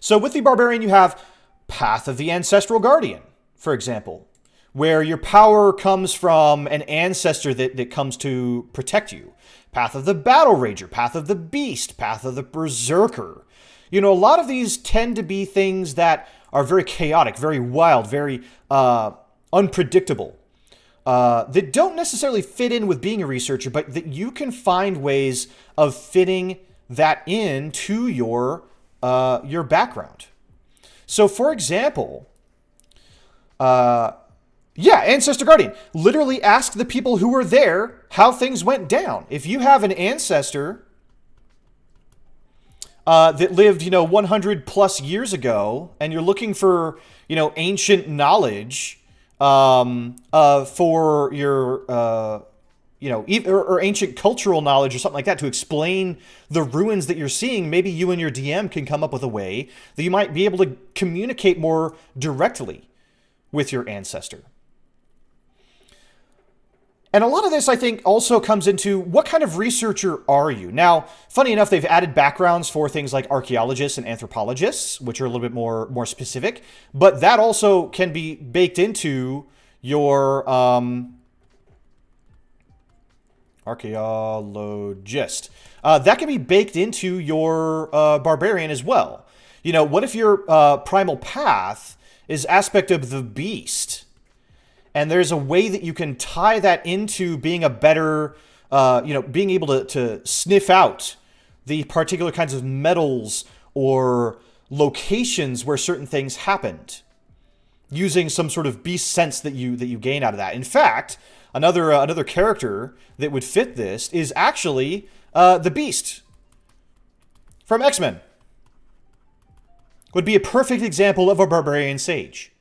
So with the Barbarian, you have Path of the Ancestral Guardian, for example, where your power comes from an ancestor that comes to protect you. Path of the Battle Rager, Path of the Beast, Path of the Berserker. A lot of these tend to be things that are very chaotic, very wild, very unpredictable. that don't necessarily fit in with being a researcher, but that you can find ways of fitting that into your background. So, for example, Ancestor Guardian. Literally ask the people who were there how things went down. If you have an ancestor that lived, 100 plus years ago, and you're looking for, ancient knowledge for your, or ancient cultural knowledge or something like that to explain the ruins that you're seeing, maybe you and your DM can come up with a way that you might be able to communicate more directly with your ancestor. And a lot of this, I think, also comes into what kind of researcher are you? Now, funny enough, they've added backgrounds for things like archaeologists and anthropologists, which are a little bit more specific. But that also can be baked into your archaeologist. That can be baked into your barbarian as well. What if your Primal Path is aspect of the beast? And there's a way that you can tie that into being a better, being able to sniff out the particular kinds of metals or locations where certain things happened, using some sort of beast sense that you gain out of that. In fact, another character that would fit this is actually the Beast from X-Men. Would be a perfect example of a Barbarian Sage.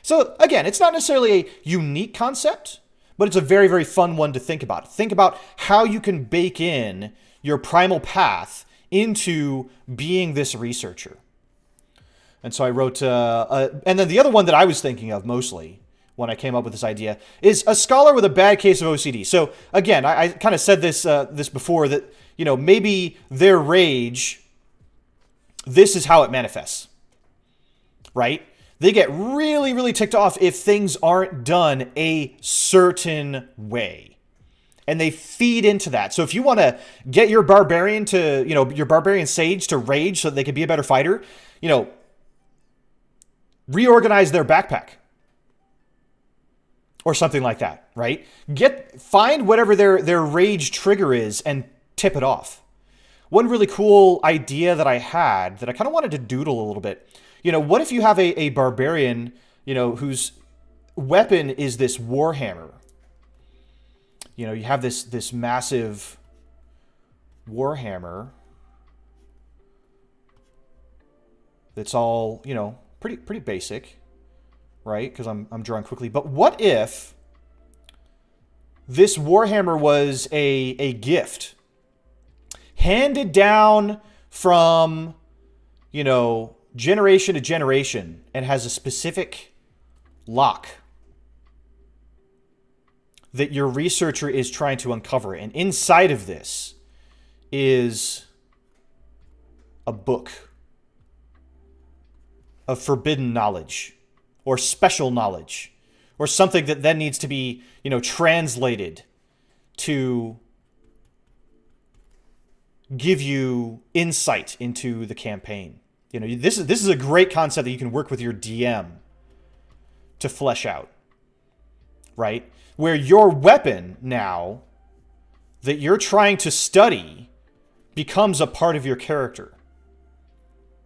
So again, it's not necessarily a unique concept, but it's a very, very fun one to think about. Think about how you can bake in your Primal Path into being this researcher. And so I wrote, and then the other one that I was thinking of mostly when I came up with this idea is a scholar with a bad case of OCD. So again, I kind of said this before that, maybe their rage, this is how it manifests, right? They get really, really ticked off if things aren't done a certain way. And they feed into that. So if you want to get your barbarian to, your barbarian sage to rage so that they can be a better fighter, reorganize their backpack. Or something like that, right? Find whatever their rage trigger is and tip it off. One really cool idea that I had that I kind of wanted to doodle a little bit. What if you have a barbarian, whose weapon is this warhammer? You have this massive warhammer that's all, pretty basic, right? Because I'm drawing quickly. But what if this warhammer was a gift handed down from, generation to generation and has a specific lock that your researcher is trying to uncover. And inside of this is a book of forbidden knowledge or special knowledge or something that then needs to be, translated to give you insight into the campaign. This is a great concept that you can work with your DM to flesh out, right? Where your weapon now that you're trying to study becomes a part of your character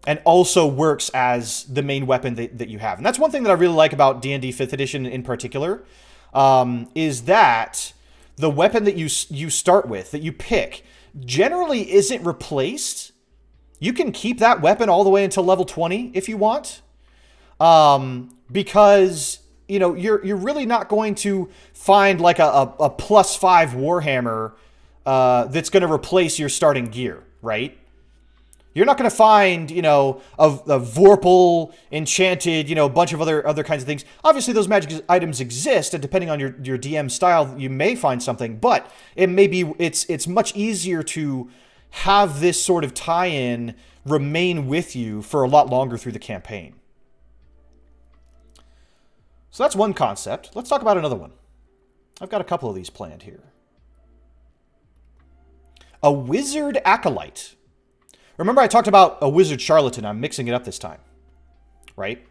and also works as the main weapon that you have. And that's one thing that I really like about D&D 5th edition in particular, is that the weapon that you start with, that you pick, generally isn't replaced. You can keep that weapon all the way until level 20 if you want, because you're really not going to find like a +5 warhammer that's going to replace your starting gear, right? You're not going to find a Vorpal enchanted bunch of other kinds of things. Obviously, those magic items exist, and depending on your DM style, you may find something. But it's much easier to have this sort of tie-in remain with you for a lot longer through the campaign. So that's one concept. Let's talk about another one. I've got a couple of these planned here. A wizard acolyte. Remember I talked about a wizard charlatan. I'm mixing it up this time, right?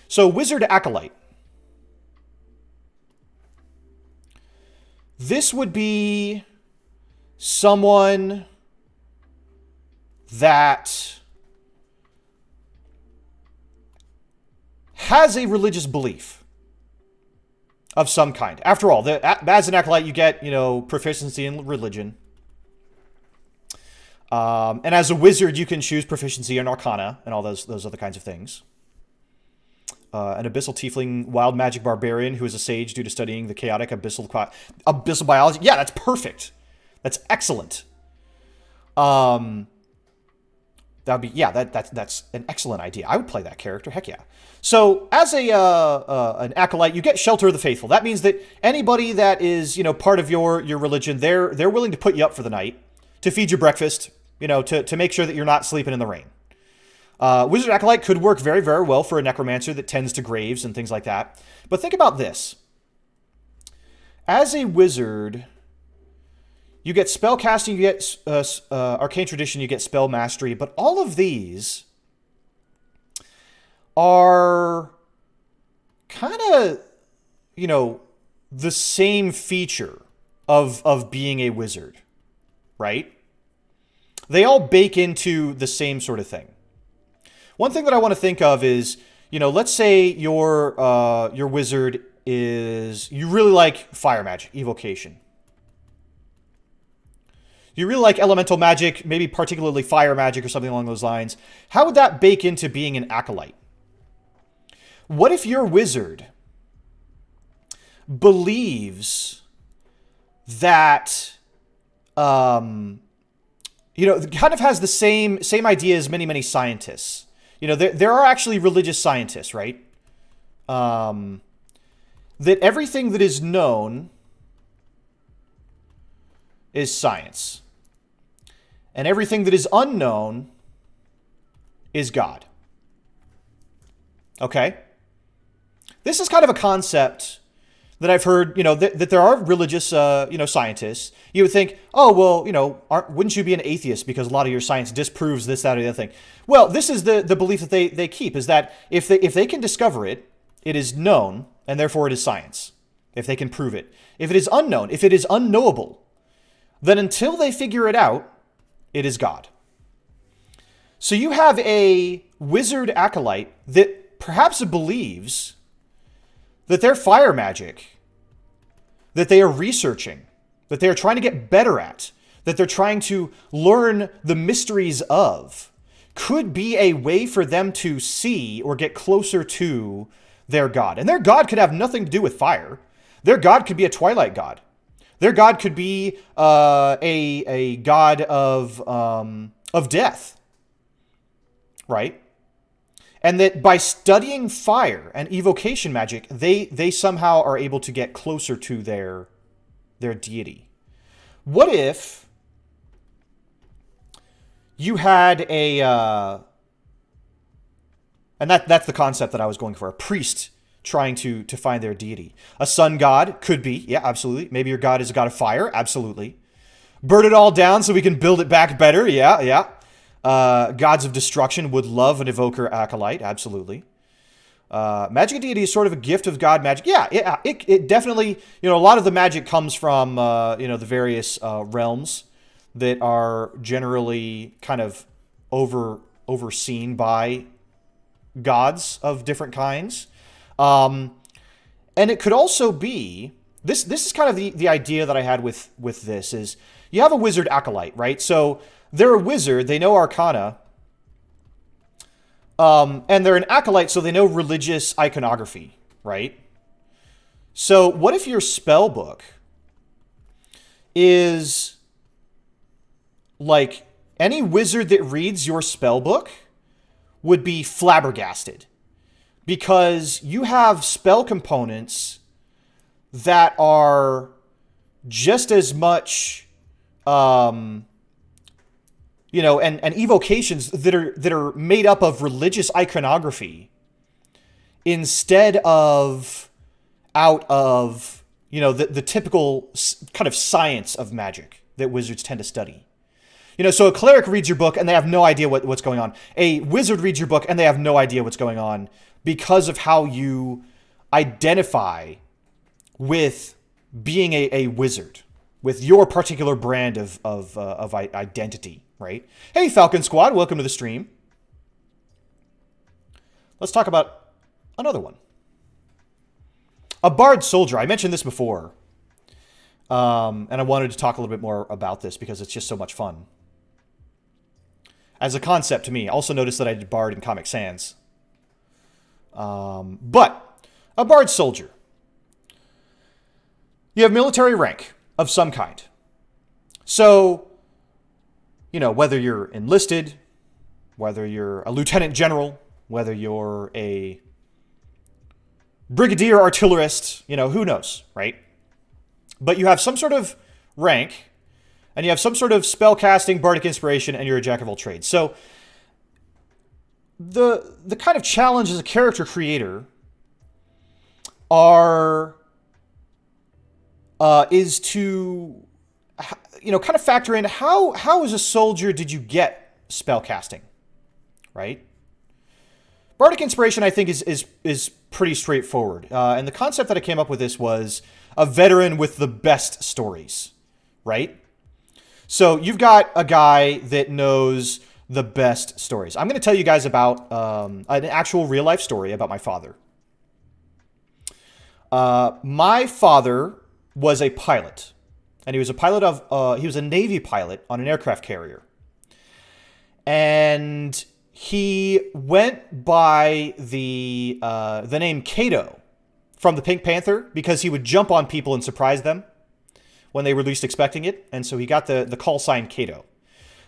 So wizard acolyte. this would be someone that has a religious belief of some kind. After all, as an acolyte, you get, proficiency in religion. And as a wizard, you can choose proficiency in arcana and all those other kinds of things. An abyssal tiefling wild magic barbarian who is a sage due to studying the chaotic abyssal biology. Yeah, that's perfect. That's excellent. That'd be, that's an excellent idea. I would play that character. Heck yeah. So as an acolyte, you get shelter of the faithful. That means that anybody that is, part of your religion, they're willing to put you up for the night, to feed you breakfast, to make sure that you're not sleeping in the rain. Wizard Acolyte could work very, very well for a necromancer that tends to graves and things like that. But think about this. As a wizard, you get spell casting, you get arcane tradition, you get spell mastery, but all of these are kind of, the same feature of being a wizard, right? They all bake into the same sort of thing. One thing that I want to think of is, let's say your wizard is, you really like fire magic, evocation. You really like elemental magic, maybe particularly fire magic or something along those lines. How would that bake into being an acolyte? What if your wizard believes that, kind of has the same idea as many scientists? There are actually religious scientists, right? That everything that is known is science. And everything that is unknown is God. Okay? This is kind of a concept that I've heard, that there are religious, scientists. You would think, oh, well, wouldn't you be an atheist because a lot of your science disproves this, that, or the other thing? Well, this is the belief that they keep, is that if they can discover it, it is known, and therefore it is science. If they can prove it. If it is unknown, if it is unknowable, then until they figure it out, it is God. So you have a wizard acolyte that perhaps believes that their fire magic, that they are researching, that they are trying to get better at, that they're trying to learn the mysteries of, could be a way for them to see or get closer to their god. And their god could have nothing to do with fire. Their god could be a twilight god. Their god could be a god of death, right? And that by studying fire and evocation magic, they somehow are able to get closer to their deity. What if you had and that's the concept that I was going for, a priest trying to find their deity. A sun god could be, yeah, absolutely. Maybe your god is a god of fire, absolutely. Burn it all down so we can build it back better, yeah. Gods of destruction would love an evoker acolyte, absolutely. Magic deity is sort of a gift of god magic. Yeah, it definitely, a lot of the magic comes from, the various realms that are generally kind of overseen by gods of different kinds. And it could also be, this is kind of the idea that I had with this, is you have a wizard acolyte, right? So they're a wizard, they know arcana, and they're an acolyte, so they know religious iconography, right? So what if your spell book is like any wizard that reads your spell book would be flabbergasted, because you have spell components that are just as much, and evocations that are made up of religious iconography instead of out of, the typical kind of science of magic that wizards tend to study. So a cleric reads your book and they have no idea what's going on. A wizard reads your book and they have no idea what's going on because of how you identify with being a wizard with your particular brand of identity, right? Hey, Falcon Squad, welcome to the stream. Let's talk about another one. A bard soldier. I mentioned this before. And I wanted to talk a little bit more about this because it's just so much fun. As a concept to me. Also notice that I did bard in Comic Sans. But a bard soldier. You have military rank of some kind. So, you know, whether you're enlisted, whether you're a lieutenant general, whether you're a brigadier artillerist, you know, who knows, right? But you have some sort of rank, and you have some sort of spellcasting, bardic inspiration, and you're a jack of all trades. So the kind of challenge as a character creator is to, you know, kind of factor in how as a soldier did you get spellcasting, right? Bardic Inspiration, I think, is pretty straightforward. And the concept that I came up with this was a veteran with the best stories, right? So you've got a guy that knows the best stories. I'm going to tell you guys about an actual real-life story about my father. My father was a pilot. And he was a pilot he was a Navy pilot on an aircraft carrier. And he went by the name Kato from the Pink Panther because he would jump on people and surprise them when they were least expecting it. And so he got the call sign Kato.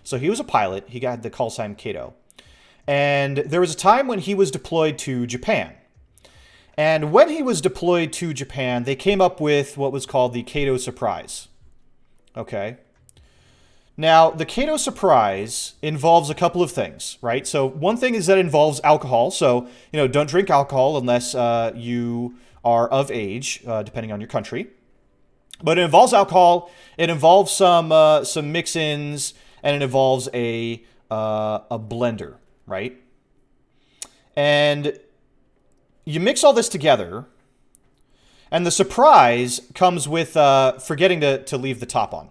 So he was a pilot. He got the call sign Kato. And there was a time when he was deployed to Japan. And when he was deployed to Japan, they came up with what was called the Kato Surprise. Okay. Now, the Kato Surprise involves a couple of things, right? So one thing is that it involves alcohol. So, you know, don't drink alcohol unless you are of age, depending on your country. But it involves alcohol. It involves some mix-ins, and it involves a blender, right? And you mix all this together, and the surprise comes with forgetting to leave the top on.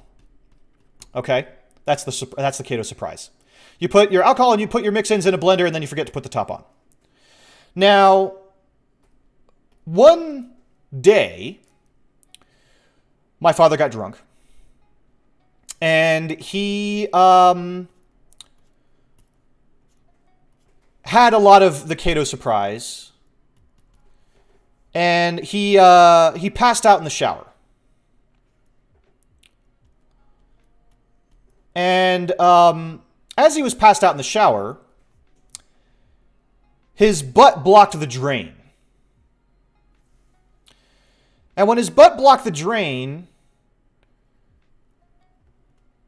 Okay? That's the Kato Surprise. You put your alcohol and you put your mix-ins in a blender, and then you forget to put the top on. Now, one day, my father got drunk, and he had a lot of the Kato Surprise, and he passed out in the shower. And as he was passed out in the shower, his butt blocked the drain. And when his butt blocked the drain,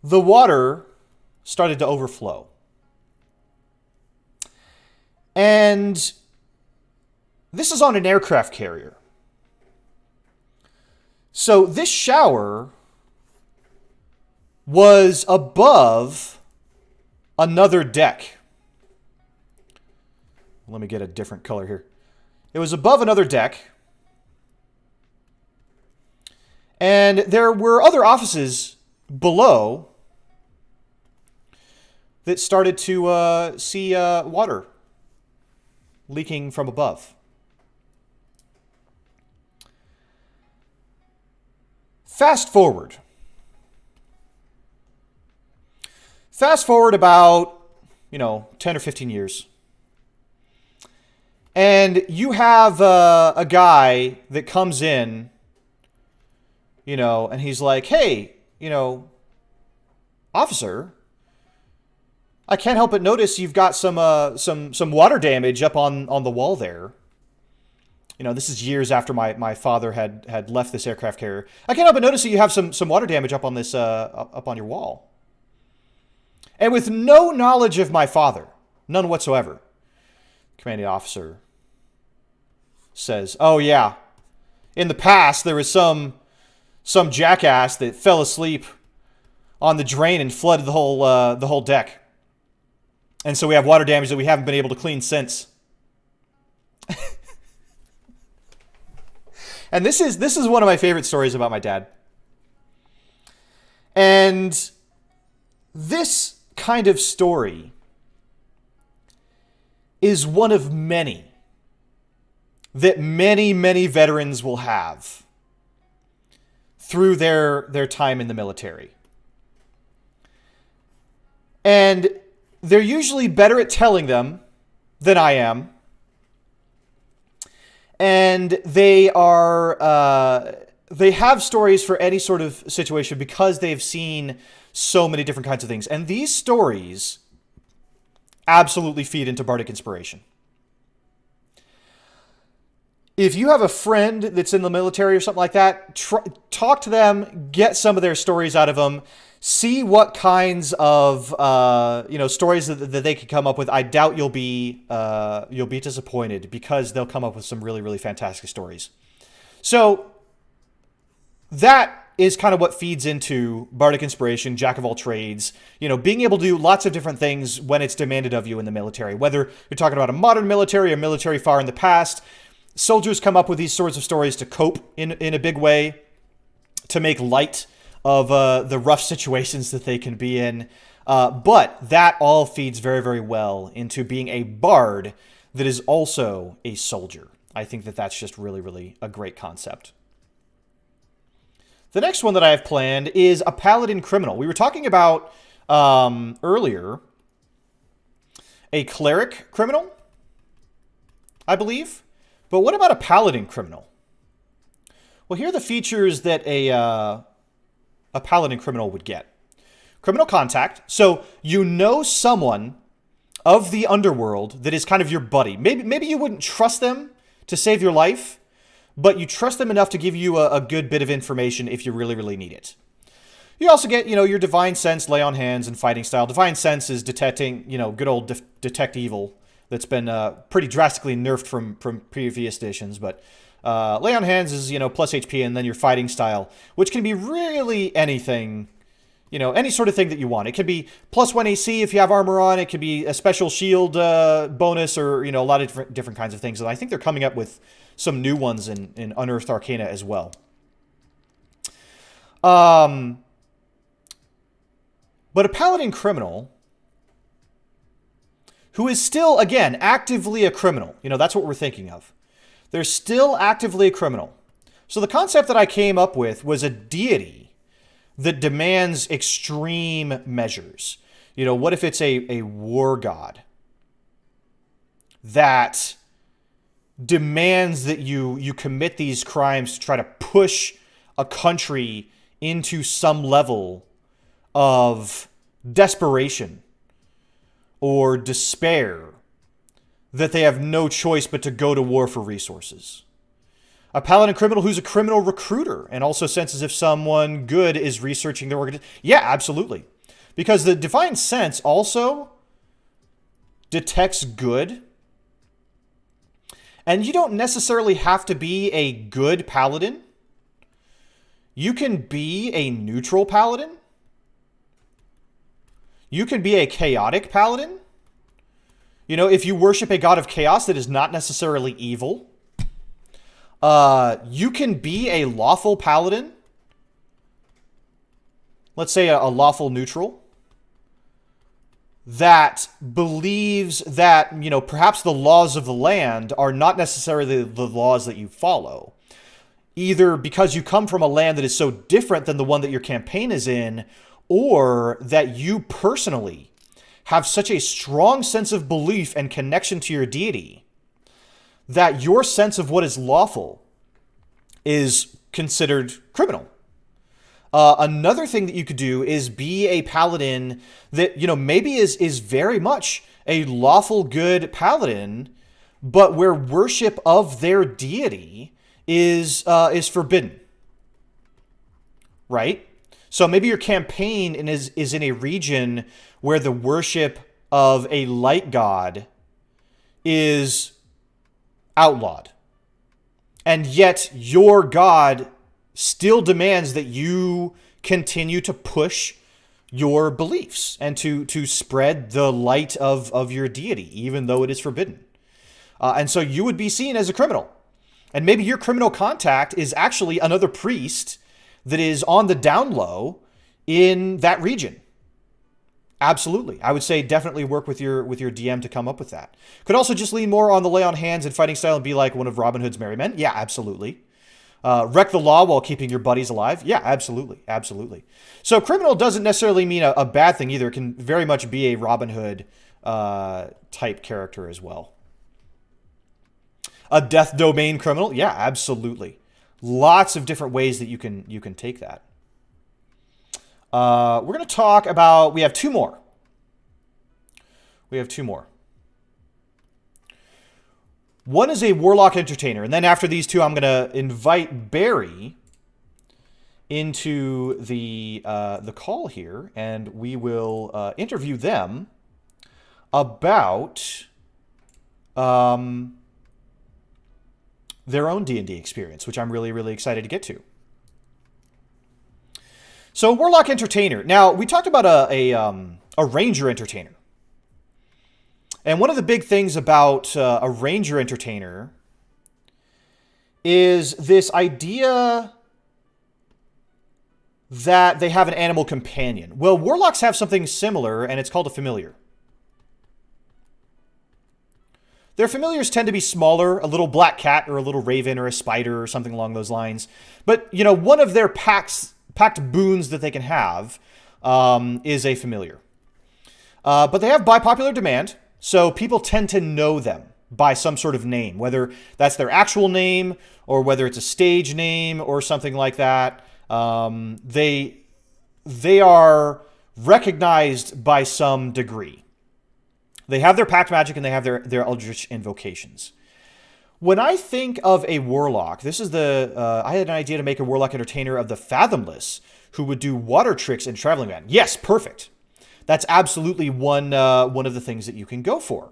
the water started to overflow. And this is on an aircraft carrier. So this shower was above another deck. Let me get a different color here. It was above another deck. And there were other offices below that started to see water leaking from above. Fast forward. Fast forward about, 10 or 15 years. And you have a guy that comes in, and he's like, hey, officer, I can't help but notice you've got some water damage up on the wall there. This is years after my father had left this aircraft carrier. I can't help but notice that you have some water damage up on this up on your wall. And with no knowledge of my father, none whatsoever, the commanding officer says, "Oh yeah, in the past there was some jackass that fell asleep on the drain and flooded the whole deck, and so we have water damage that we haven't been able to clean since." And this is one of my favorite stories about my dad. And this kind of story is one of many that many veterans will have through their time in the military. And they're usually better at telling them than I am. And they have stories for any sort of situation because they've seen so many different kinds of things. And these stories absolutely feed into Bardic Inspiration. If you have a friend that's in the military or something like that, talk to them, get some of their stories out of them, see what kinds of stories that they could come up with. I doubt you'll be disappointed because they'll come up with some really fantastic stories. So that is kind of what feeds into Bardic Inspiration, Jack of all trades, being able to do lots of different things when it's demanded of you in the military. Whether you're talking about a modern military, a military far in the past, soldiers come up with these sorts of stories to cope in a big way, to make light of the rough situations that they can be in. But that all feeds very well into being a bard that is also a soldier. I think that that's just really a great concept. The next one that I have planned is a Paladin Criminal. We were talking about earlier a Cleric Criminal, I believe. But what about a Paladin Criminal? Well, here are the features that a Paladin Criminal would get. Criminal contact. So you know someone of the underworld that is kind of your buddy. Maybe you wouldn't trust them to save your life, but you trust them enough to give you a good bit of information if you really need it. You also get, your Divine Sense, Lay on Hands, and Fighting Style. Divine Sense is detecting, good old detect evil that's been pretty drastically nerfed from previous editions, but Lay on Hands is, plus HP, and then your Fighting Style, which can be really anything, any sort of thing that you want. It could be +1 AC if you have armor on. It could be a special shield bonus, or, a lot of different kinds of things. And I think they're coming up with some new ones in Unearthed Arcana as well. But a Paladin Criminal who is still, again, actively a criminal. That's what we're thinking of. They're still actively a criminal. So the concept that I came up with was a deity that demands extreme measures. What if it's a war god that demands that you commit these crimes to try to push a country into some level of desperation or despair, that they have no choice but to go to war for resources. A Paladin Criminal who's a criminal recruiter and also senses if someone good is researching their organization. Yeah, absolutely. Because the Divine Sense also detects good. And you don't necessarily have to be a good Paladin. You can be a neutral Paladin. You can be a chaotic Paladin. If you worship a god of chaos that is not necessarily evil. You can be a lawful Paladin. Let's say a lawful neutral that believes that, perhaps the laws of the land are not necessarily the laws that you follow. Either because you come from a land that is so different than the one that your campaign is in, or that you personally have such a strong sense of belief and connection to your deity that your sense of what is lawful is considered criminal. Another thing that you could do is be a Paladin that, maybe is very much a lawful good Paladin, but where worship of their deity is forbidden. Right? So maybe your campaign is in a region where the worship of a light god is outlawed. And yet your god still demands that you continue to push your beliefs and to spread the light of your deity, even though it is forbidden. And so you would be seen as a criminal. And maybe your criminal contact is actually another priest that is on the down low in that region. Absolutely. I would say definitely work with your DM to come up with that. Could also just lean more on the lay on hands and fighting style and be like one of Robin Hood's merry men. Yeah, absolutely. Wreck the law while keeping your buddies alive. Yeah, absolutely. Absolutely. So criminal doesn't necessarily mean a bad thing either. It can very much be a Robin Hood type character as well. A death domain criminal. Yeah, absolutely. Lots of different ways that you can take that. We're going to talk about, we have two more. One is a Warlock Entertainer. And then after these two, I'm going to invite Barry into the call here. And we will interview them about their own D&D experience, which I'm really, really excited to get to. So, Warlock Entertainer. Now, we talked about a Ranger Entertainer. And one of the big things about a Ranger Entertainer is this idea that they have an animal companion. Well, Warlocks have something similar, and it's called a familiar. Their familiars tend to be smaller, a little black cat or a little raven or a spider or something along those lines. But, you know, one of their packed boons that they can have is a familiar. But they have by popular demand, so people tend to know them by some sort of name, whether that's their actual name or whether it's a stage name or something like that. They are recognized by some degree. They have their pact magic and they have their eldritch invocations. When I think of a warlock, this is I had an idea to make a Warlock Entertainer of the Fathomless who would do water tricks in Traveling Man. Yes, perfect. That's absolutely one of the things that you can go for.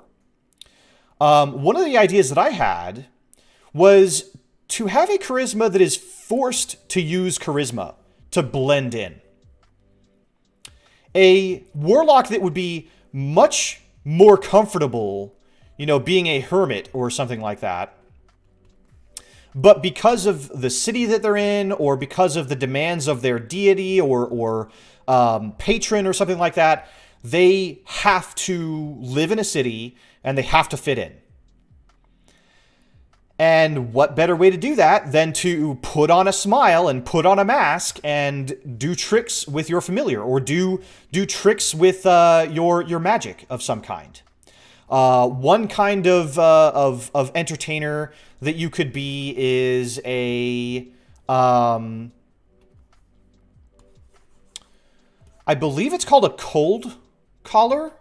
One of the ideas that I had was to have a charisma that is forced to use charisma to blend in. A warlock that would be much more comfortable, you know, being a hermit or something like that. But because of the city that they're in, or because of the demands of their deity or patron or something like that, they have to live in a city and they have to fit in. And what better way to do that than to put on a smile and put on a mask and do tricks with your familiar, or do tricks with your magic of some kind. One kind of entertainer that you could be is I believe it's called a cold caller.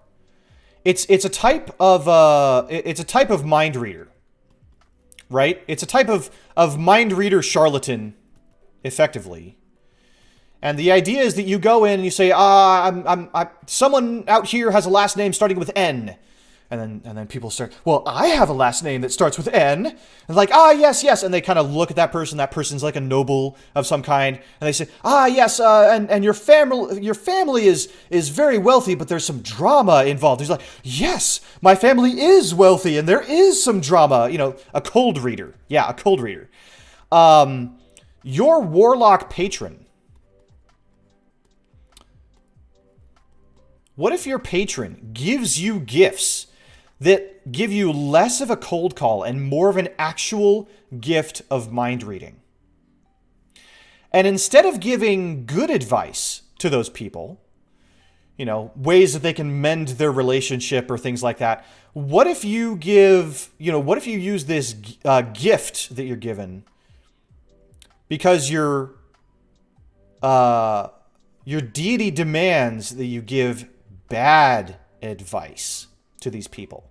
It's a type of mind reader. Right? It's a type of mind reader charlatan, effectively. And the idea is that you go in and you say, someone out here has a last name starting with N. And then people start, well, I have a last name that starts with N. And like, yes. And they kind of look at that person. That person's like a noble of some kind. And they say, yes, and your family is very wealthy, but there's some drama involved. He's like, yes, my family is wealthy, and there is some drama. You know, a cold reader. Yeah, a cold reader. Your warlock patron. What if your patron gives you gifts that give you less of a cold call and more of an actual gift of mind reading? And instead of giving good advice to those people, you know, ways that they can mend their relationship or things like that, what if you use this gift that you're given because your deity demands that you give bad advice to these people?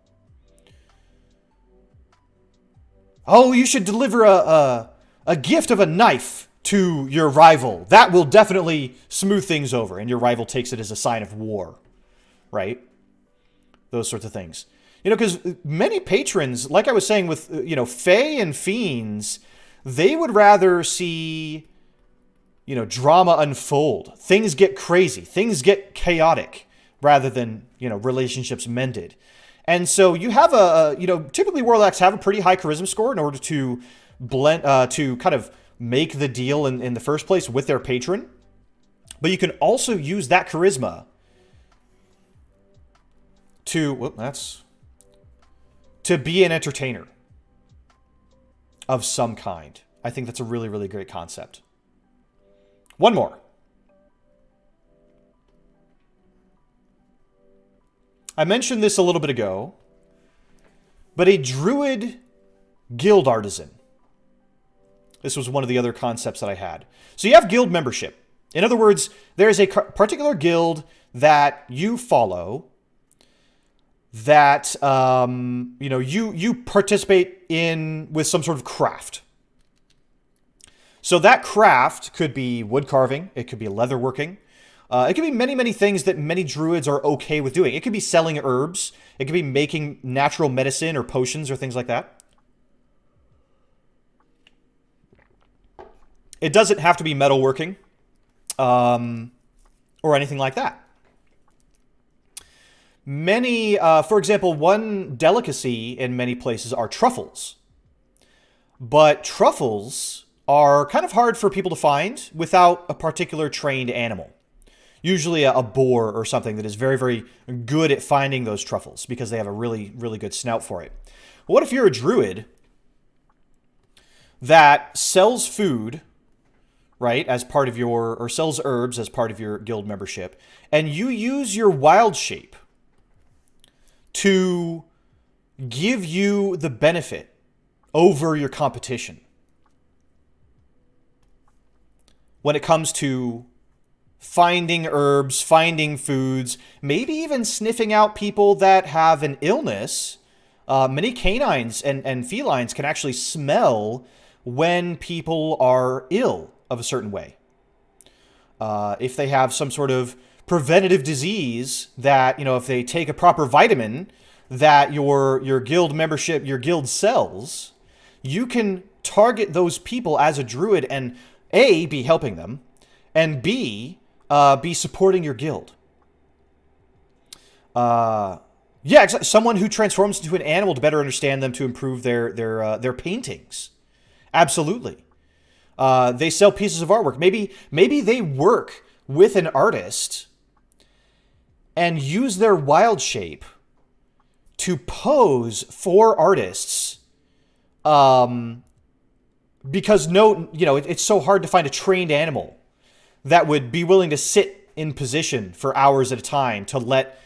Oh, you should deliver a gift of a knife to your rival. That will definitely smooth things over, and your rival takes it as a sign of war, right? Those sorts of things. You know, because many patrons, like I was saying with, Fae and Fiends, they would rather see, drama unfold. Things get crazy. Things get chaotic rather than, relationships mended. And so you have typically warlocks have a pretty high charisma score in order to blend to kind of make the deal in the first place with their patron. But you can also use that charisma to be an entertainer of some kind. I think that's a really, really great concept. One more. I mentioned this a little bit ago, but a Druid guild artisan. This was one of the other concepts that I had. So you have guild membership. In other words, there is a particular guild that you follow that you participate in with some sort of craft. So that craft could be wood carving, it could be leatherworking, it could be many, many things that many druids are okay with doing. It could be selling herbs, it could be making natural medicine or potions or things like that. It doesn't have to be metalworking or anything like that. Many, for example, one delicacy in many places are truffles. But truffles are kind of hard for people to find without a particular trained animal. Usually a boar or something that is very, very good at finding those truffles because they have a really, really good snout for it. What if you're a druid that sells food, right, as part of your, or sells herbs as part of your guild membership, and you use your wild shape to give you the benefit over your competition when it comes to finding herbs, finding foods, maybe even sniffing out people that have an illness. Many canines and felines can actually smell when people are ill of a certain way. If they have some sort of preventative disease that, if they take a proper vitamin that your guild membership, your guild sells, you can target those people as a druid and A, be helping them, and B, be supporting your guild. Someone who transforms into an animal to better understand them, to improve their paintings. Absolutely. They sell pieces of artwork. Maybe they work with an artist and use their wild shape to pose for artists. Because it's so hard to find a trained animal that would be willing to sit in position for hours at a time to let,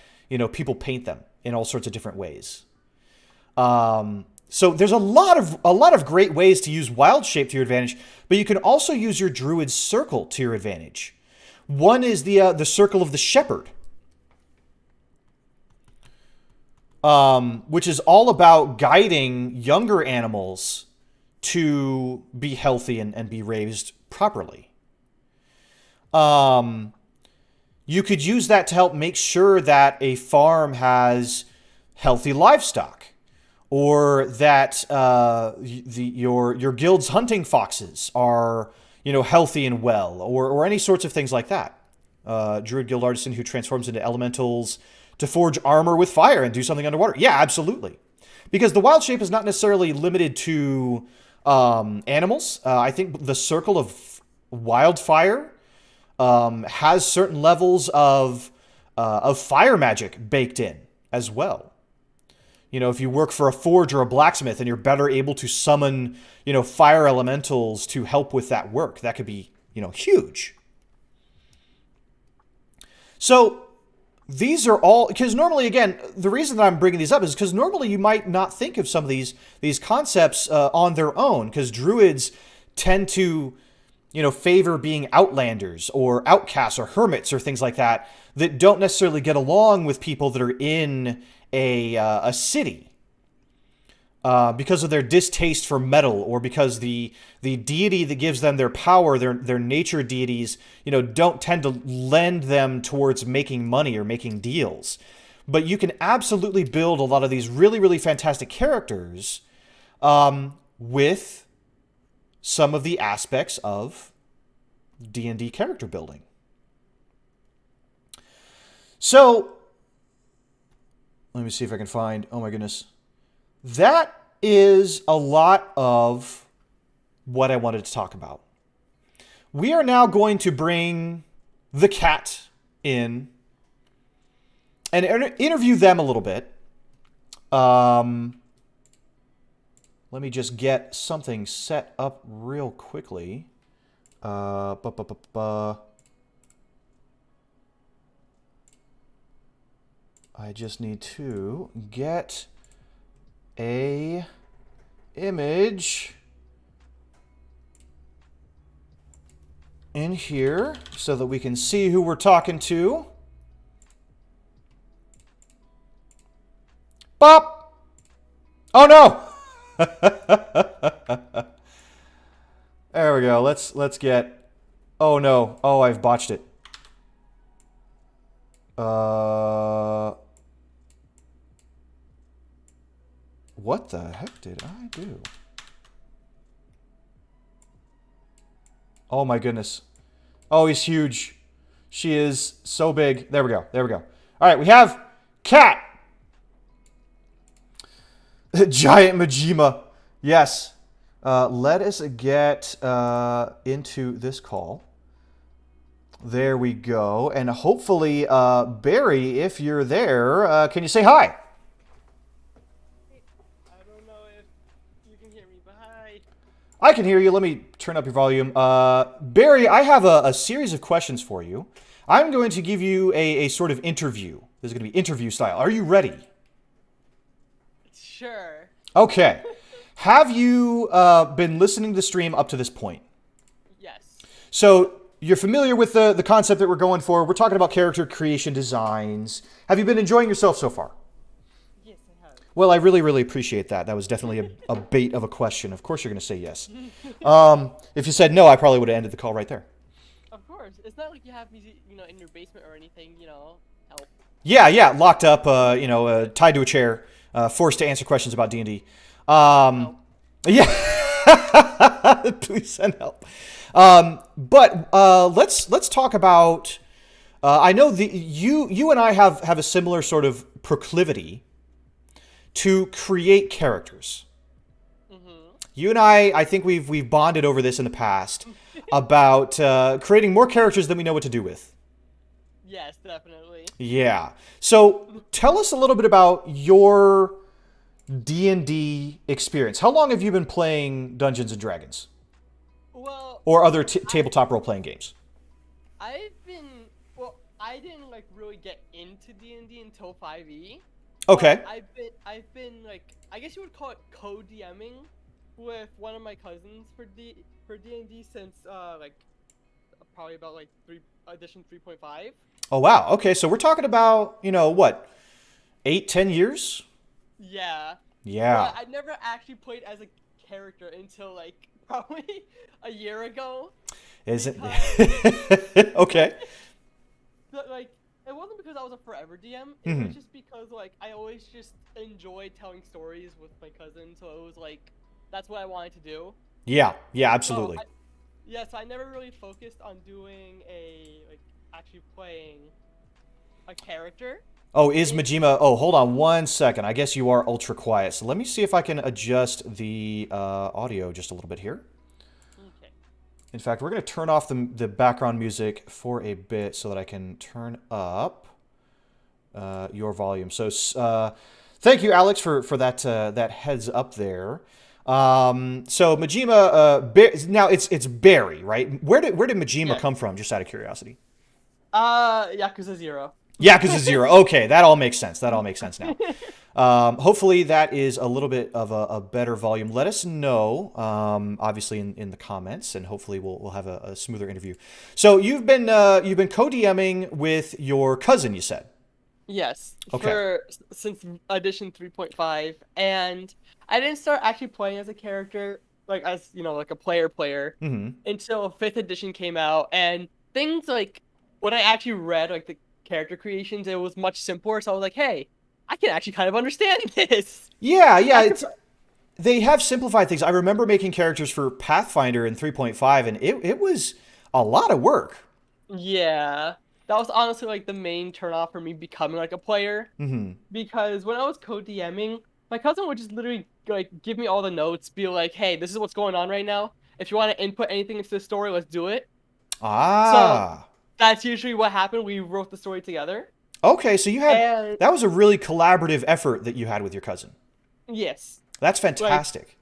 people paint them in all sorts of different ways. So there's a lot of great ways to use wild shape to your advantage, but you can also use your druid circle to your advantage. One is the circle of the shepherd, which is all about guiding younger animals to be healthy and be raised properly. You could use that to help make sure that a farm has healthy livestock, or that your guild's hunting foxes are healthy and well, or any sorts of things like that. Druid guild artisan who transforms into elementals to forge armor with fire and do something underwater. Yeah, absolutely. Because the wild shape is not necessarily limited to animals. I think the circle of wildfire has certain levels of fire magic baked in as well. If you work for a forge or a blacksmith and you're better able to summon, fire elementals to help with that work, that could be, huge. So these are all, because normally, again, the reason that I'm bringing these up is because normally you might not think of some of these concepts on their own, because druids tend to, favor being outlanders or outcasts or hermits or things like that don't necessarily get along with people that are in a city because of their distaste for metal, or because the deity that gives them their power, their nature deities, don't tend to lend them towards making money or making deals. But you can absolutely build a lot of these really, really fantastic characters with some of the aspects of D&D character building. So let me see if I can find, oh my goodness. That is a lot of what I wanted to talk about. We are now going to bring the cat in and interview them a little bit. Let me just get something set up real quickly. I just need to get a image in here so that we can see who we're talking to. Bop! Oh no! There we go. Let's get. Oh no! Oh, I've botched it. What the heck did I do? Oh my goodness. Oh, he's huge. She is so big. There we go. There we go. All right, we have Cat. Giant Majima. Yes. Let us get into this call. There we go. And hopefully, Barry, if you're there, can you say hi? I don't know if you can hear me, but hi. I can hear you. Let me turn up your volume. Barry, I have a series of questions for you. I'm going to give you a sort of interview. This is going to be interview style. Are you ready? Sure. Okay. Have you been listening to the stream up to this point? Yes. So you're familiar with the concept that we're going for. We're talking about character creation designs. Have you been enjoying yourself so far? Yes, I have. Well, I really, really appreciate that. That was definitely a bait of a question. Of course you're going to say yes. If you said no, I probably would have ended the call right there. Of course. It's not like you have me, in your basement or anything, help. Yeah, locked up, tied to a chair, forced to answer questions about D&D. Yeah, please send help. But let's talk about. I know you and I have a similar sort of proclivity to create characters. Mm-hmm. You and I think we've bonded over this in the past about creating more characters than we know what to do with. Yes, definitely. Yeah. So tell us a little bit about your D&D experience. How long have you been playing Dungeons and Dragons? Well, Or other tabletop role-playing games? I didn't really get into D&D until 5e. Okay. I've been I guess you would call it co-DMing with one of my cousins for D&D since probably about edition 3.5. Oh, wow. Okay, so we're talking about, what, 8-10 years? Yeah. Yeah. But I never actually played as a character until probably a year ago. Is it? Because- Okay. But, it wasn't because I was a forever DM. It was just because I always just enjoyed telling stories with my cousin, so it was that's what I wanted to do. Yeah, absolutely. So I never really focused on doing actually playing a character. Oh, is Majima... Oh, hold on one second. I guess you are ultra quiet. So let me see if I can adjust the audio just a little bit here. Okay. In fact, we're going to turn off the background music for a bit so that I can turn up your volume. So thank you, Alex, for that heads up there. So Majima... now, it's Barry, right? Where did Majima come from, just out of curiosity? Yakuza 0. Yakuza 0. Okay, that all makes sense. That all makes sense now. Hopefully that is a little bit of a better volume. Let us know, obviously in the comments, and hopefully we'll have a smoother interview. So you've been co-DMing with your cousin, you said. Yes. Okay. Since edition 3.5, and I didn't start actually playing as a character, as a player, until 5th edition came out, and things when I actually read the character creations, it was much simpler. So I was like, hey, I can actually kind of understand this. Yeah. They have simplified things. I remember making characters for Pathfinder in 3.5, and it was a lot of work. Yeah. That was honestly the main turnoff for me becoming a player. Mm-hmm. Because when I was co-DMing, my cousin would just literally give me all the notes, be like, hey, this is what's going on right now. if you want to input anything into the story, let's do it. Ah. So that's usually what happened. We wrote the story together. Okay, so that was a really collaborative effort that you had with your cousin. Yes. That's fantastic.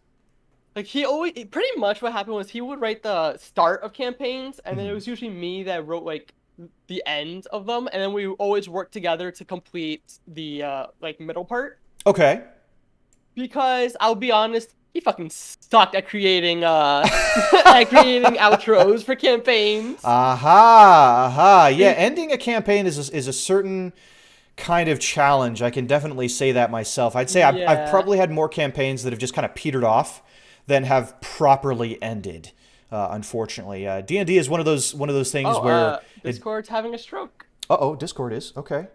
Like he always, pretty much what happened was he would write the start of campaigns, and then it was usually me that wrote like the end of them, and then we always worked together to complete the like middle part. Okay. Because I'll be honest, he fucking sucked at creating at creating outros for campaigns. Yeah, ending a campaign is a certain kind of challenge. I can definitely say that myself. I'd say I've probably had more campaigns that have just kind of petered off than have properly ended. Unfortunately, D&D is one of those things where Discord's having a stroke. Uh-oh, Discord is okay.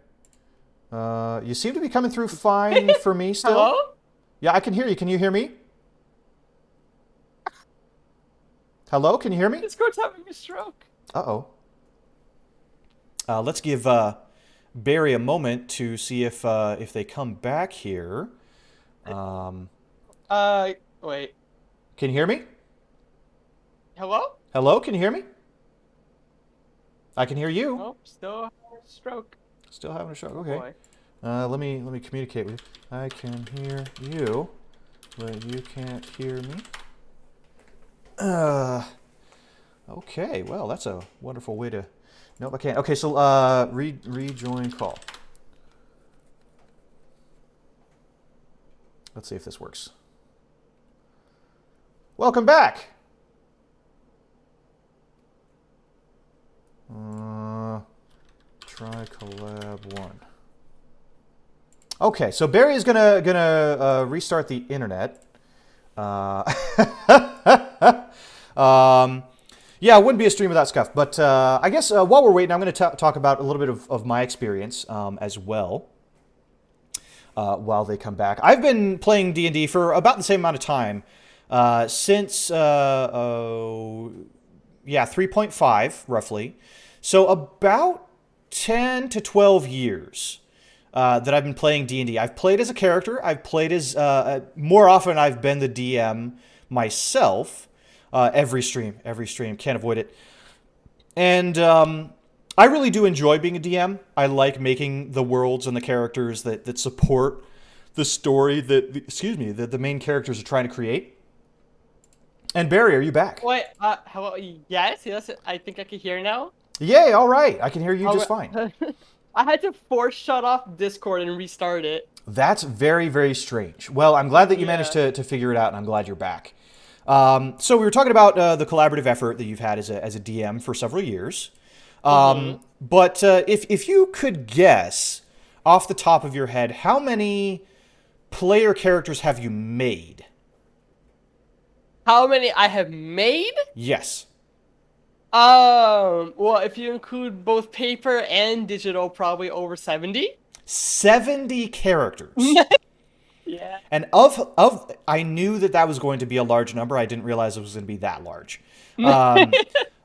You seem to be coming through fine for me still. Hello? Yeah, I can hear you. Can you hear me? Hello, can you hear me? Discord's having a stroke. Uh-oh. Let's give Barry a moment to see if they come back here. Wait. Can you hear me? Hello? Hello, can you hear me? I can hear you. Nope, still having a stroke. Still having a stroke. Okay. Let me communicate with you. I can hear you, but you can't hear me. Okay. Well, that's a wonderful way to. Nope, I can't. Okay, so rejoin call. Let's see if this works. Welcome back. Try collab 1. Okay, so Barry is gonna restart the internet. Yeah, it wouldn't be a stream without scuff. But I guess while we're waiting, I'm going to talk about a little bit of my experience as well. While they come back, I've been playing D&D for about the same amount of time since 3.5 roughly. So about 10 to 12 years. That I've been playing D&D. I've played as a character. I've played as more often. I've been the DM myself. Every stream, can't avoid it. And I really do enjoy being a DM. I like making the worlds and the characters that support the story that the main characters are trying to create. And Barry, are you back? Wait, hello? Yes, I think I can hear now. Yay! All right, I can hear you just fine. I had to force shut off Discord and restart it. That's very, very strange. Well, I'm glad that you managed to figure it out, and I'm glad you're back. So we were talking about the collaborative effort that you've had as a DM for several years. But if you could guess off the top of your head, how many player characters have you made? How many I have made? Yes. Well, if you include both paper and digital, probably over 70. 70 characters. Yeah. And I knew that was going to be a large number. I didn't realize it was going to be that large.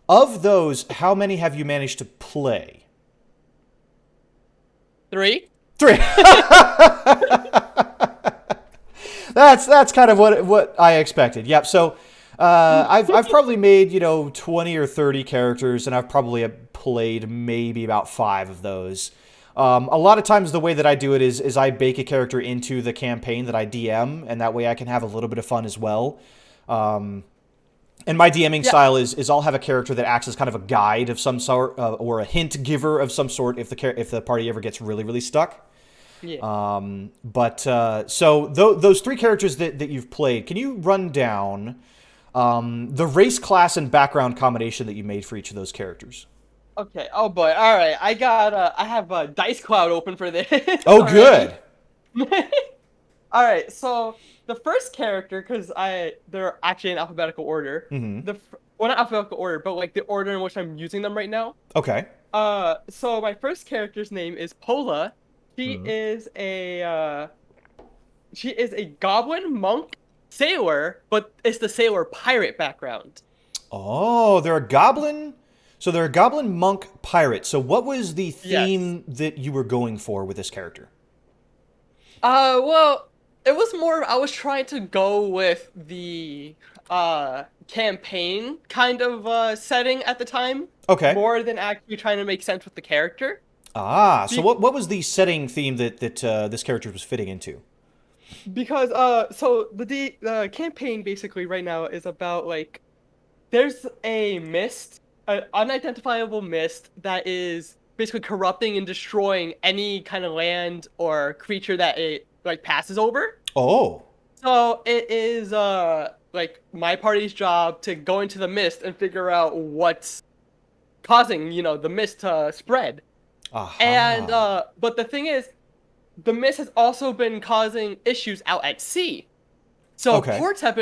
Of those, how many have you managed to play? 3. That's kind of what I expected. Yep. So I've probably made 20 or 30 characters, and I've probably played maybe about 5 of those. A lot of times the way that I do it is I bake a character into the campaign that I DM, and that way I can have a little bit of fun as well. And my DMing style is I'll have a character that acts as kind of a guide of some sort, or a hint giver of some sort if the party ever gets really, really stuck. Yeah. So those 3 characters that you've played, can you run down the race, class, and background combination that you made for each of those characters? Okay. Oh boy. All right. I have a Dice Cloud open for this. Oh, good. All right. So the first character, because they're actually in alphabetical order. Mm-hmm. Well, not alphabetical order, but like the order in which I'm using them right now. Okay. So my first character's name is Pola. She is a goblin monk sailor, but it's the sailor pirate background. Oh, they're a goblin. So they're a goblin monk pirate. So what was the theme that you were going for with this character? Well, It was more I was trying to go with the campaign kind of setting at the time Okay. more than actually trying to make sense with the character. Ah, so Be- what was the setting theme that this character was fitting into? because so the campaign basically right now is about like there's a mist, an unidentifiable mist that is basically corrupting and destroying any kind of land or creature that it like passes over. Oh. So it is like my party's job to go into the mist and figure out what's causing, the mist to spread. And Aha. but the thing is, the mist has also been causing issues out at sea. So Okay. ports have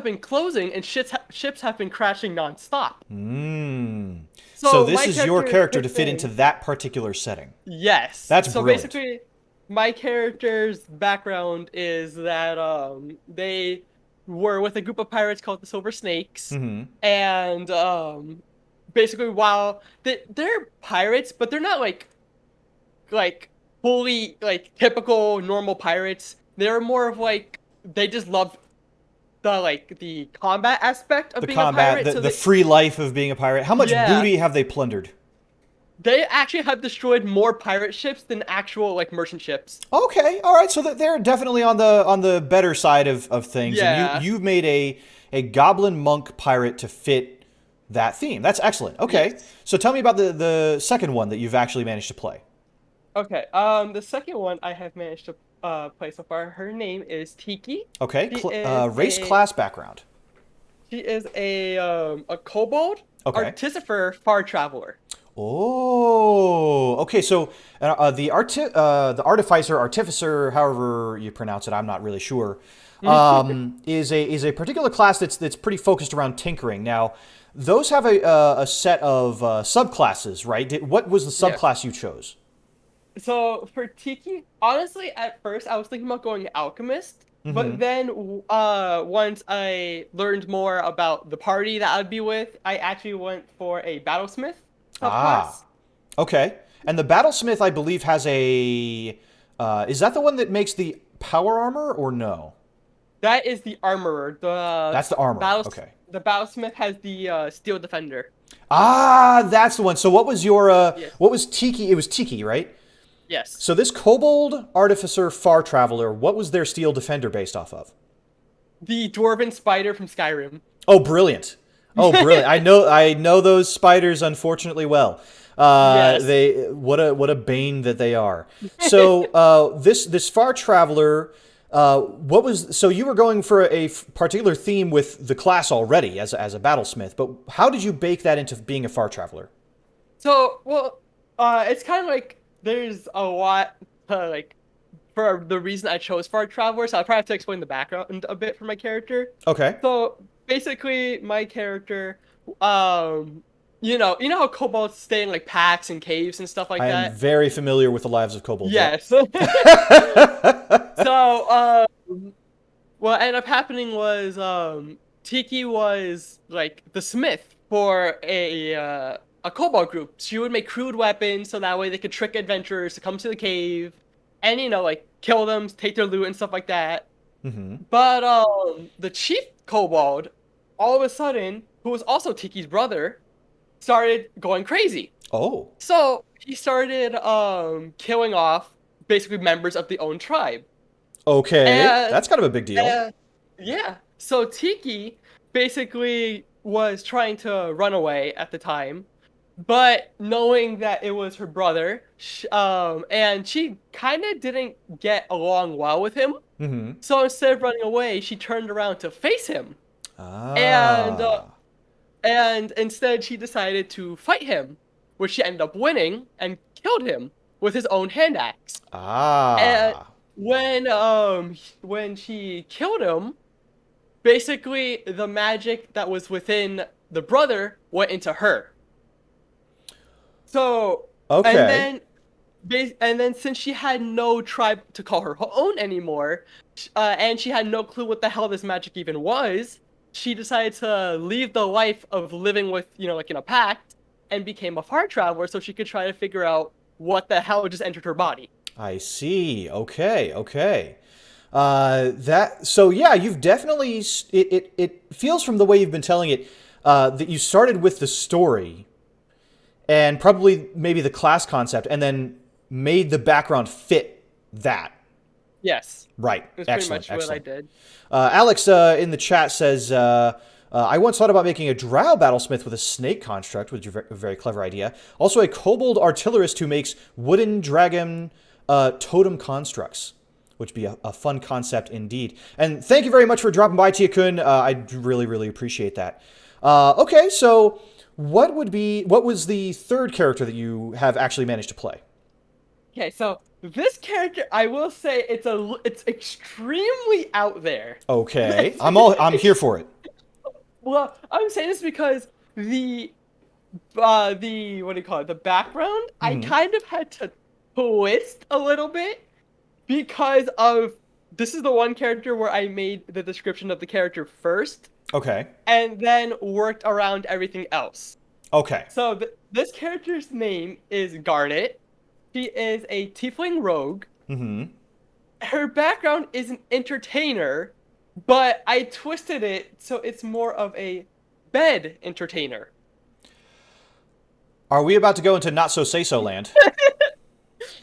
been closing and ships have been crashing nonstop. Hmm. So So this my is your character is character to fit into fixing. that particular setting. Yes. That's So brilliant. basically, my character's background is that they were with a group of pirates called the Silver Snakes, Mm-hmm. and basically while they're pirates, but they're not like fully like typical normal pirates. They're more of like they just love the combat aspect of The being a combat, pirate. the, So the free life of being a pirate. How much yeah, booty have they plundered? they actually have destroyed more pirate ships than actual like merchant ships. Okay, all right. So that they're definitely on the better side of things, and Yeah. you've made a goblin monk pirate to fit that theme. That's excellent. Okay, Yes. so tell me about the second one that you've actually managed to play. Okay. The second one I have managed to play so far. Her name is Tiki. Okay, She is race, a class, background. she is a kobold Okay. artificer far traveler. Oh, okay. So the artificer, artificer, however you pronounce it, I'm not really sure. Is a particular class that's pretty focused around tinkering. Now, those have a set of subclasses, right? What was the Yes. subclass you chose? So for Tiki, honestly, at first I was thinking about going alchemist, but Mm-hmm. then once I learned more about the party that I'd be with, I actually went for a battlesmith Ah, subclass. okay. And the battlesmith, I believe, has a. Is that the one that makes the power armor or no? That is the armorer. That's the armorer. Okay. The battlesmith has the steel defender. Ah, that's the one. So Yes. what was Tiki? It was Tiki, right? Yes. So this kobold artificer far traveler, what was their steel defender based off of? The dwarven spider from Skyrim. Oh, brilliant. Oh, brilliant. I know those spiders unfortunately well. Yes. They what a bane that they are. So this far traveler, what was so you were going for a particular theme with the class already as a battlesmith, but how did you bake that into being a far traveler? So, well, it's kind of like there's a lot like for the reason I chose Far Traveler, so I probably have to explain the background a bit for my character. Okay. So basically, my character, you know how kobolds stay in like packs and caves and stuff like I am that. very familiar with the lives of kobolds. Yep. Yes. So, what ended up happening was Tiki was like the smith for a kobold group. She would make crude weapons so that way they could trick adventurers to come to the cave and like kill them, take their loot and stuff like that. Mm-hmm. But the chief kobold, all of a sudden, who was also Tiki's brother, started going crazy. Oh. So he started killing off basically members of the own tribe. Okay. And That's kind of a big deal. yeah. So Tiki basically was trying to run away at the time, but knowing that it was her brother, and she kind of didn't get along well with him. Mm-hmm. So instead of running away, she turned around to face him, and Ah. instead she decided to fight him, which she ended up winning and killed him with his own hand axe. And Ah. when she killed him, basically the magic that was within the brother went into her. So and Okay. then since she had no tribe to call her own anymore, and she had no clue what the hell this magic even was, she decided to leave the life of living with like in a pact and became a far traveler so she could try to figure out what the hell just entered her body. I see. Okay. Okay. So yeah, you've definitely it feels from the way you've been telling it that you started with the story and probably maybe the class concept, and then made the background fit that. Yes. Right. That's pretty Excellent. much what I Excellent. did. Alex in the chat says, I once thought about making a drow battlesmith with a snake construct, which is a very clever idea. Also, a kobold artillerist who makes wooden dragon totem constructs, which would be a fun concept indeed. And thank you very much for dropping by, Tia-kun. I really, really appreciate that. Okay, so what was the third character that you have actually managed to play? Okay, so this character, I will say, it's extremely out there. Okay, I'm here for it. Well, I'm saying this because what do you call it? The background, I kind of had to twist a little bit because of this is the one character where I made the description of the character first. Okay. And then worked around everything else. Okay. So this character's name is Garnet. She is a tiefling rogue. Her background is an entertainer, but I twisted it so it's more of a bed entertainer. Are we about to go into not so say so land?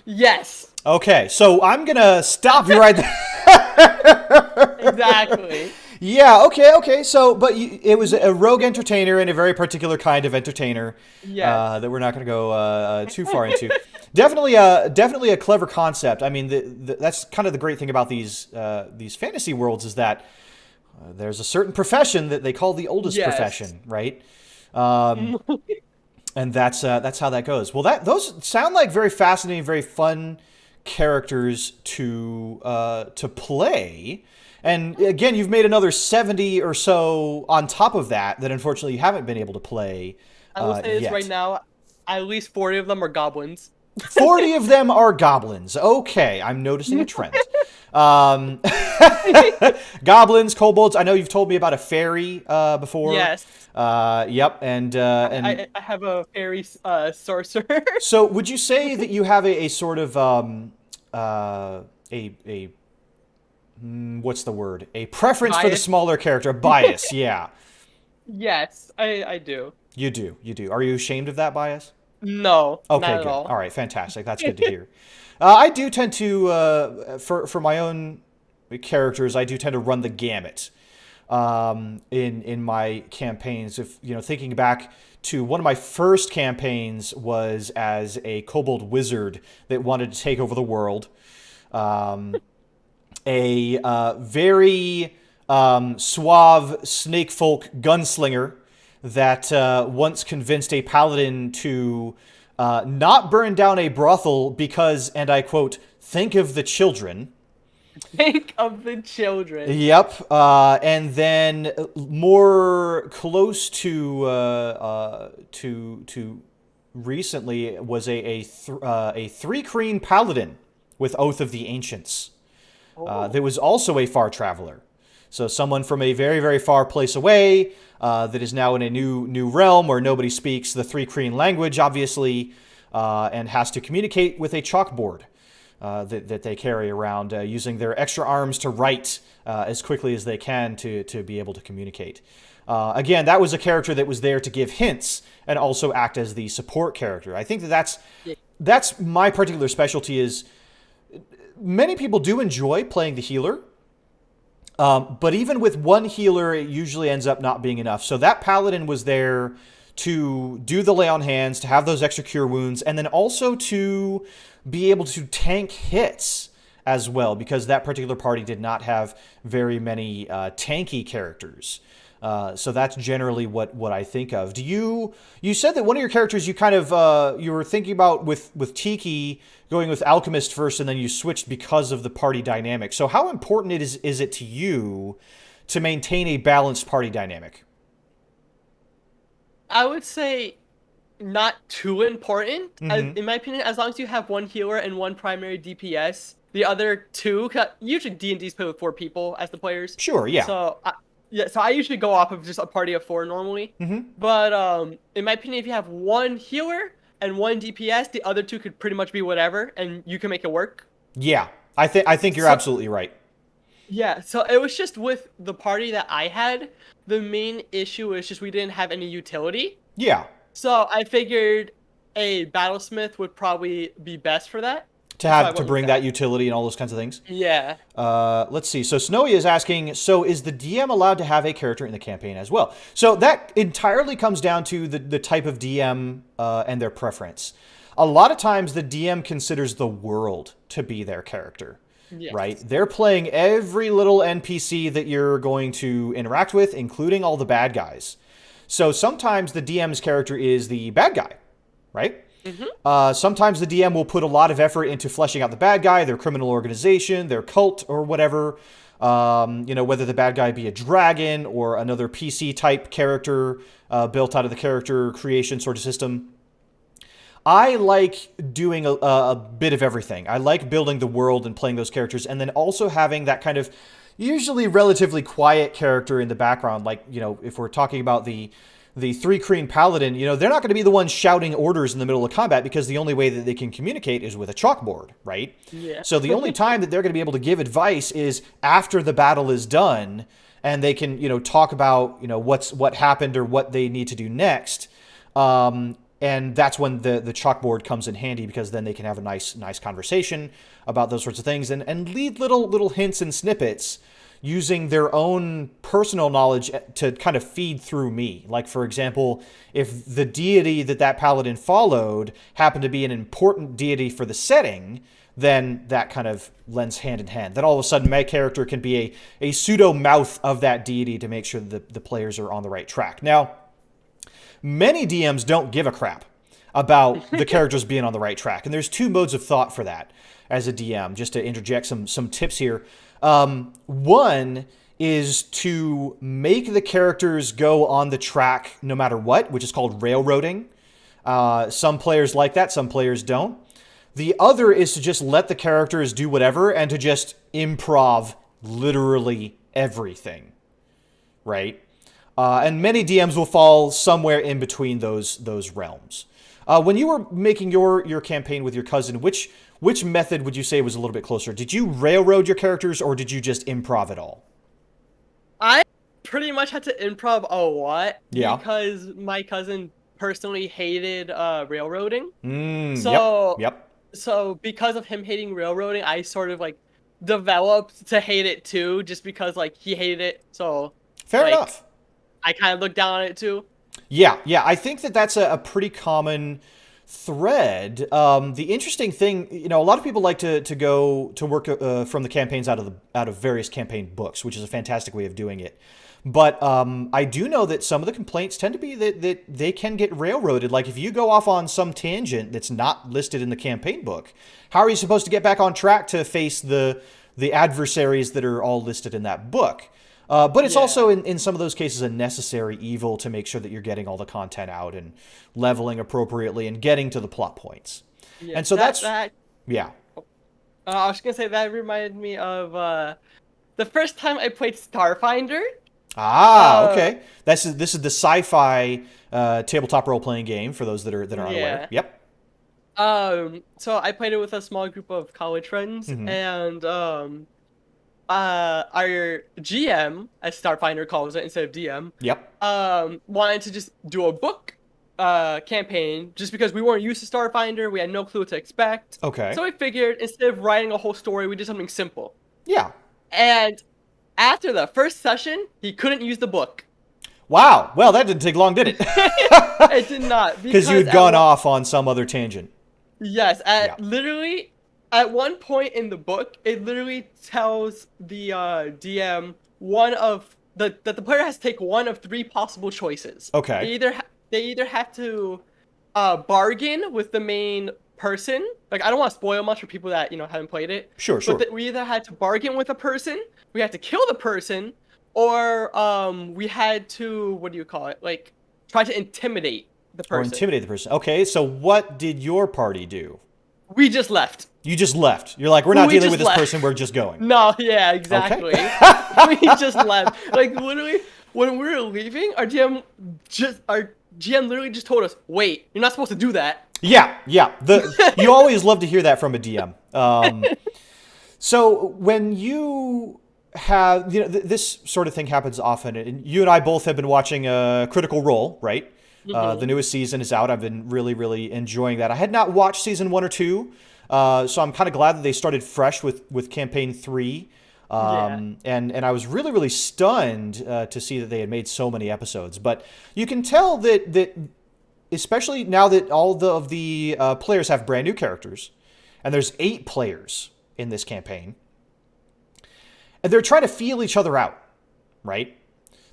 Yes. Okay, so I'm gonna stop you right there. Exactly. Yeah. Okay. So, but it was a rogue entertainer and a very particular kind of entertainer. Yes. That we're not going to go too far into. Definitely a clever concept. I mean, that's kind of the great thing about these fantasy worlds is that there's a certain profession that they call the oldest profession, right? And that's how that goes. Well, those sound like very fascinating, very fun characters to play. And again, you've made another 70 or so on top of that unfortunately you haven't been able to play. I will say this right now, at least 40 of them are goblins. 40 of them are goblins. Okay, I'm noticing a trend. Goblins, kobolds. I know you've told me about a fairy before. Yes. Yep. And I have a fairy sorcerer. So would you say that you have a sort of what's the word? A preference for the smaller character, a bias, yeah. Yes, I do. You do. Are you ashamed of that bias? No, okay, not at good. all right, fantastic. That's good to hear. I do tend to, for my own characters, I do tend to run the gamut in my campaigns. If thinking back to one of my first campaigns was as a kobold wizard that wanted to take over the world. A very suave snake folk gunslinger that once convinced a paladin to not burn down a brothel because, and I quote, think of the children. Think of the children. Yep. And then more close to recently was a 3-creen paladin with Oath of the Ancients. There was also a far traveler. So someone from a very, very far place away that is now in a new realm where nobody speaks the 3-creen language, obviously, and has to communicate with a chalkboard that they carry around, using their extra arms to write as quickly as they can to be able to communicate. Again, that was a character that was there to give hints and also act as the support character. I think that's my particular specialty is... Many people do enjoy playing the healer, but even with one healer, it usually ends up not being enough. So that paladin was there to do the lay on hands, to have those extra cure wounds, and then also to be able to tank hits as well, because that particular party did not have very many tanky characters. So that's generally what I think of. You said that one of your characters you kind of you were thinking about with Tiki going with Alchemist first, and then you switched because of the party dynamic. So how important is it to you to maintain a balanced party dynamic? I would say not too important. In my opinion, as long as you have one healer and one primary DPS, the other two, usually D&D's played with 4 people as the players. Sure, yeah. So I usually go off of just a party of 4 normally. But in my opinion, if you have one healer and one DPS, the other 2 could pretty much be whatever, and you can make it work. Yeah, I think you're absolutely right. Yeah, so it was just with the party that I had, the main issue is just we didn't have any utility. Yeah. So I figured a battlesmith would probably be best for that. So I To went with bring that utility and all those kinds of things. Yeah. Let's see. So Snowy is asking, so is the DM allowed to have a character in the campaign as well? So that entirely comes down to the type of DM and their preference. A lot of times the DM considers the world to be their character. Yes. Right? They're playing every little NPC that you're going to interact with, including all the bad guys. So sometimes the DM's character is the bad guy, right? Sometimes the DM will put a lot of effort into fleshing out the bad guy, their criminal organization, their cult, or whatever. Whether the bad guy be a dragon or another PC type character built out of the character creation sort of system. I like doing a bit of everything. I like building the world and playing those characters, and then also having that kind of usually relatively quiet character in the background. Like, if we're talking about the 3 Paladin, they're not going to be the ones shouting orders in the middle of combat, because the only way that they can communicate is with a chalkboard, right? Yeah. So the only time that they're going to be able to give advice is after the battle is done, and they can, talk about, what happened or what they need to do next. And that's when the chalkboard comes in handy, because then they can have a nice conversation about those sorts of things and lead little hints and snippets using their own personal knowledge to kind of feed through me. Like, for example, if the deity that paladin followed happened to be an important deity for the setting, then that kind of lends hand in hand. Then all of a sudden my character can be a pseudo mouth of that deity to make sure that the players are on the right track. Now, many DMs don't give a crap about the characters being on the right track. And there's 2 modes of thought for that as a DM, just to interject some tips here. One is to make the characters go on the track no matter what, which is called railroading. Some players like that, some players don't. The other is to just let the characters do whatever and to just improv literally everything, right? And many DMs will fall somewhere in between those realms. When you were making your campaign with your cousin, which method would you say was a little bit closer? Did you railroad your characters, or did you just improv it all? I pretty much had to improv a lot. Yeah. Because my cousin personally hated railroading. Yep. So because of him hating railroading, I sort of like developed to hate it too, just because like he hated it. So fair enough. I kind of looked down on it too. Yeah. I think that's a pretty common thread. The interesting thing, a lot of people like to go to work from the campaigns out of various campaign books, which is a fantastic way of doing it. But I do know that some of the complaints tend to be that they can get railroaded. Like, if you go off on some tangent that's not listed in the campaign book, how are you supposed to get back on track to face the adversaries that are all listed in that book? But it's also, in some of those cases, a necessary evil to make sure that you're getting all the content out and leveling appropriately and getting to the plot points. Yeah, and so yeah. I was going to say, that reminded me of the first time I played Starfinder. Okay. This is the sci-fi tabletop role-playing game, for those that are unaware. Yep. So I played it with a small group of college friends, and our GM, as Starfinder calls it instead of DM, wanted to just do a book campaign, just because we weren't used to Starfinder. We had no clue what to expect. Okay. So I figured, instead of writing a whole story, we did something simple. Yeah. And after the first session, he couldn't use the book. Wow. Well, that didn't take long, did it? It did not. Because you had gone off on some other tangent. Yes. Literally, at one point in the book, it literally tells the DM that the player has to take one of 3 possible choices. Okay. They either have to bargain with the main person. Like, I don't want to spoil much for people that haven't played it. Sure. But we either had to bargain with a person, we had to kill the person, or we had to, what do you call it? Like, try to intimidate the person. Or intimidate the person. Okay. So what did your party do? We just left. You just left. You're like, we're not dealing with this person. We're just going. No, yeah, exactly. Okay. We just left. Like, literally, when we were leaving, our GM literally just told us, "Wait, you're not supposed to do that." Yeah. You always love to hear that from a DM. So when you have, this sort of thing happens often. And you and I both have been watching Critical Role, right? The newest season is out. I've been really, really enjoying that. I had not watched season 1 or 2, so I'm kind of glad that they started fresh with campaign 3. And I was really, really stunned to see that they had made so many episodes. But you can tell that especially now that all of the players have brand new characters, and there's 8 players in this campaign, and they're trying to feel each other out, right?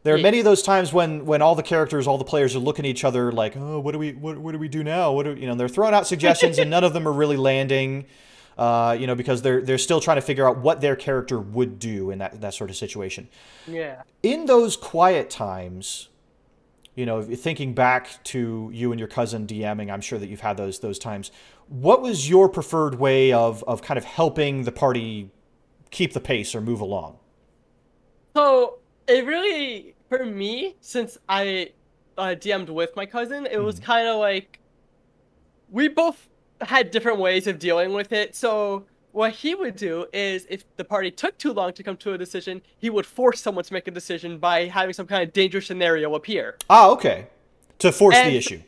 There are many of those times when all the characters, all the players are looking at each other like, oh, what do we do now? They're throwing out suggestions and none of them are really landing, because they're still trying to figure out what their character would do in that sort of situation. Yeah. In those quiet times, thinking back to you and your cousin DMing, I'm sure that you've had those times. What was your preferred way of kind of helping the party keep the pace or move along? So it really, for me, since I DM'd with my cousin, it was kind of like we both had different ways of dealing with it. So what he would do is if the party took too long to come to a decision, he would force someone to make a decision by having some kind of dangerous scenario appear. Ah, okay. To force the issue.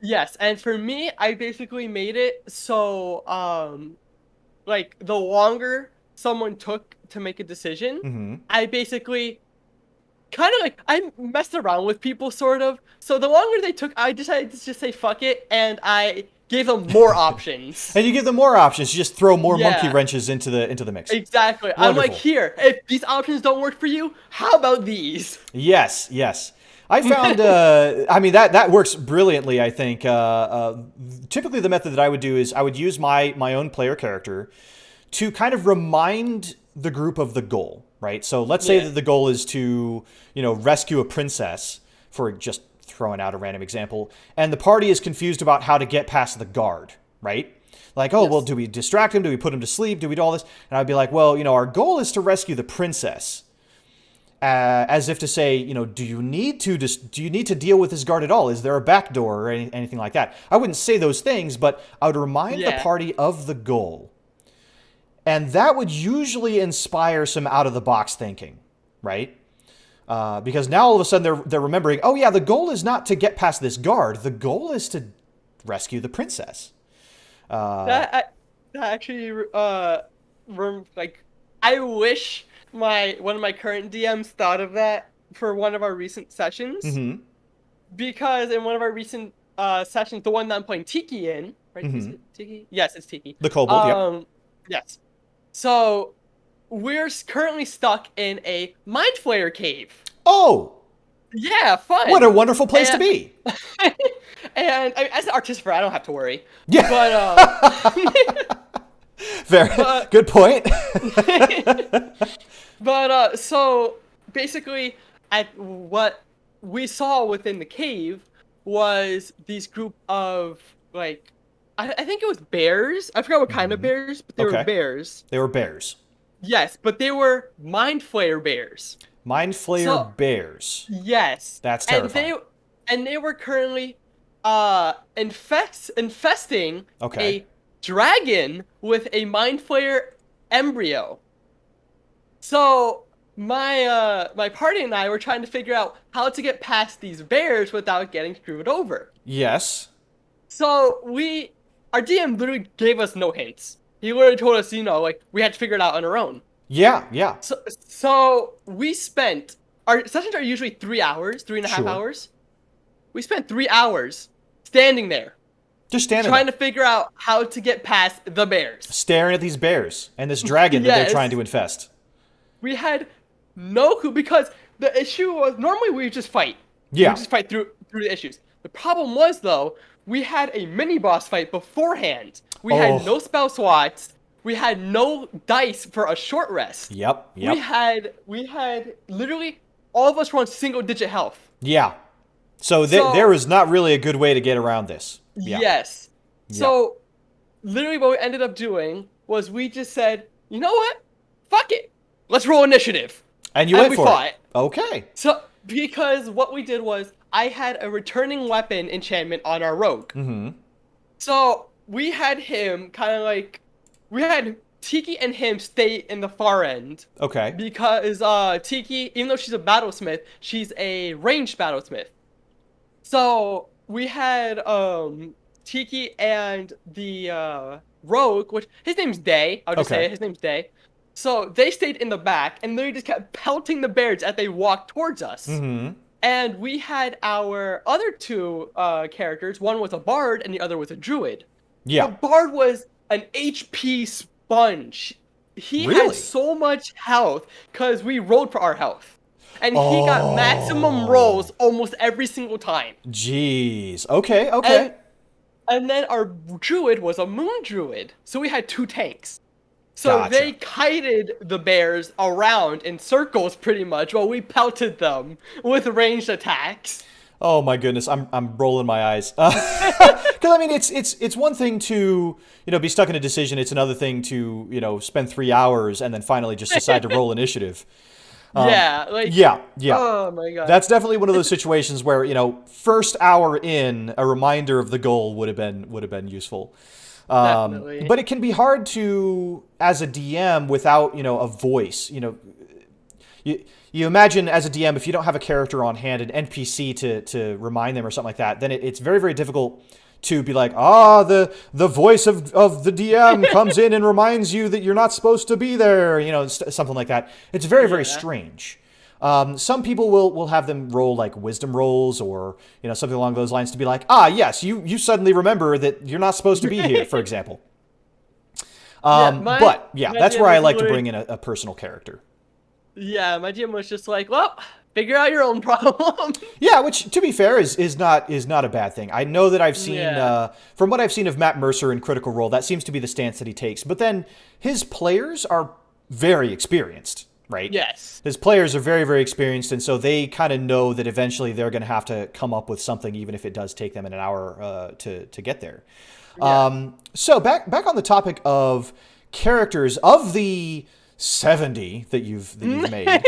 Yes, and for me, I basically made it so, like, the longer someone took to make a decision, I basically kind of like, I messed around with people, sort of. So the longer they took, I decided to just say fuck it, and I gave them more options. And you give them more options. You just throw more monkey wrenches into the mix. Exactly. Wonderful. I'm like, here, if these options don't work for you, how about these? Yes. I found, that works brilliantly, I think. Typically the method that I would do is I would use my own player character to kind of remind the group of the goal, right? So let's say that the goal is to, rescue a princess, for just throwing out a random example, and the party is confused about how to get past the guard, right? Like, well, do we distract him? Do we put him to sleep? Do we do all this? And I'd be like, well, our goal is to rescue the princess. As if to say, do you need to deal with this guard at all? Is there a back door or anything like that? I wouldn't say those things, but I would remind the party of the goal. And that would usually inspire some out-of-the-box thinking, right? Because now all of a sudden they're remembering, oh yeah, the goal is not to get past this guard. The goal is to rescue the princess. That actually, like, I wish one of my current DMs thought of that for one of our recent sessions. Because in one of our recent sessions, the one that I'm playing Tiki in, right? Is it Tiki? Yes, it's Tiki. The kobold, Yes. So we're currently stuck in a Mind Flayer cave. Oh! Yeah, fun. What a wonderful place to be. And as an artificer, I don't have to worry. Yeah. But very good point. But so basically, what we saw within the cave was these group of, like, I think it was bears. I forgot what kind of bears, but they were bears. They were bears. Yes, but they were Mind Flayer bears. Mind Flayer bears. Yes. That's terrifying. And they were currently infesting a dragon with a Mind Flayer embryo. So my party and I were trying to figure out how to get past these bears without getting screwed over. Yes. So our DM literally gave us no hints. He literally told us, like, we had to figure it out on our own. Yeah. So we spent, our sessions are usually 3 hours, 3.5 hours. We spent 3 hours standing there. Just standing trying to figure out how to get past the bears. Staring at these bears and this dragon that they're trying to infest. We had no clue, because the issue was, normally we would just fight. Yeah. We would just fight through the issues. The problem was, though, we had a mini boss fight beforehand. We had no spell slots. We had no dice for a short rest. Yep. We had literally, all of us were on single-digit health. Yeah. So there was not really a good way to get around this. Yeah. Yes. So literally what we ended up doing was we just said, you know what? Fuck it. Let's roll initiative. And you went for fought. it. Okay. So, because what we did was, I had a returning weapon enchantment on our rogue. So we had him kind of like, we had Tiki and him stay in the far end. Okay. Because Tiki, even though she's a battlesmith, she's a ranged battlesmith. So we had Tiki and the rogue, which his name's Day. I'll just say it. His name's Day. So they stayed in the back and literally just kept pelting the bears as they walked towards us. Mm-hmm. And we had our other two characters. One was a bard and the other was a druid. Yeah. The bard was an HP sponge. He Really? had so much health because we rolled for our health. And he got maximum rolls almost every single time. Jeez. Okay. And then our druid was a moon druid. So we had 2 tanks. So they kited the bears around in circles pretty much while we pelted them with ranged attacks. Oh my goodness, I'm rolling my eyes. Because I mean, it's one thing to be stuck in a decision. It's another thing to spend 3 hours and then finally just decide to roll initiative. Yeah. Oh my god. That's definitely one of those situations where first hour in, a reminder of the goal would have been useful. Definitely. But it can be hard to, as a DM, without a voice. You imagine as a DM, if you don't have a character on hand, an NPC to remind them or something like that, then it's very, very difficult to be like, the voice of the DM comes in and reminds you that you're not supposed to be there, something like that. It's very, very strange. Some people will have them roll like wisdom rolls or something along those lines to be like, yes, you suddenly remember that you're not supposed to be here, for example. That's where I like to bring in a personal character. Yeah, my GM was just like, well, figure out your own problem. Yeah, which to be fair is not a bad thing. I know that I've seen from what I've seen of Matt Mercer in Critical Role, that seems to be the stance that he takes. But then his players are very experienced, right? Yes. His players are very, very experienced, and so they kind of know that eventually they're going to have to come up with something, even if it does take them an hour to get there. Yeah. So back on the topic of characters of the 70 that you've made.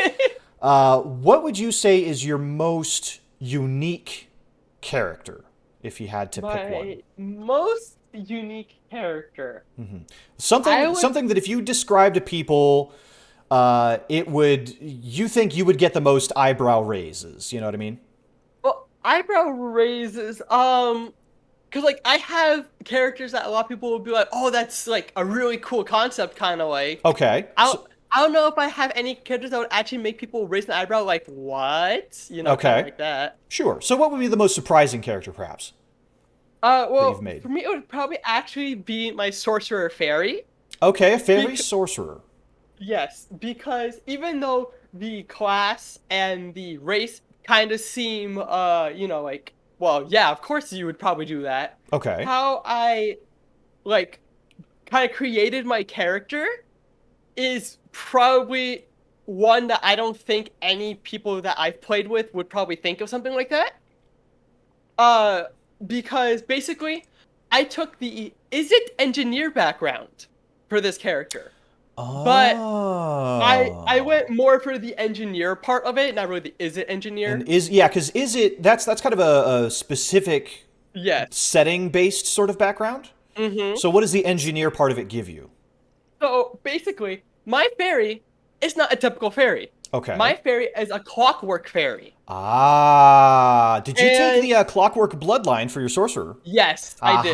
What would you say is your most unique character, if you had to pick one? Most unique character. Mm-hmm. Something that if you describe to people, you think you would get the most eyebrow raises. You know what I mean? Well, eyebrow raises. Because like I have characters that a lot of people will be like, oh, that's like a really cool concept, kind of like. Okay. I don't know if I have any characters that would actually make people raise an eyebrow, like, what? Okay. Like that. Sure. So what would be the most surprising character, perhaps? Well, for me, it would probably actually be my Sorcerer Fairy. Okay, a fairy sorcerer. Yes, because even though the class and the race kind of seem, like, well, yeah, of course you would probably do that. Okay. How I, like, kind of created my character is probably one that I don't think any people that I've played with would probably think of something like that. Because basically, I took the Is It Engineer background for this character. Oh. But I went more for the engineer part of it, not really the Is It Engineer. And because Is It, that's kind of a specific setting-based sort of background? Mm-hmm. So what does the engineer part of it give you? So basically, my fairy is not a typical fairy. Okay. My fairy is a clockwork fairy. Did you take the clockwork bloodline for your sorcerer? Yes, I did.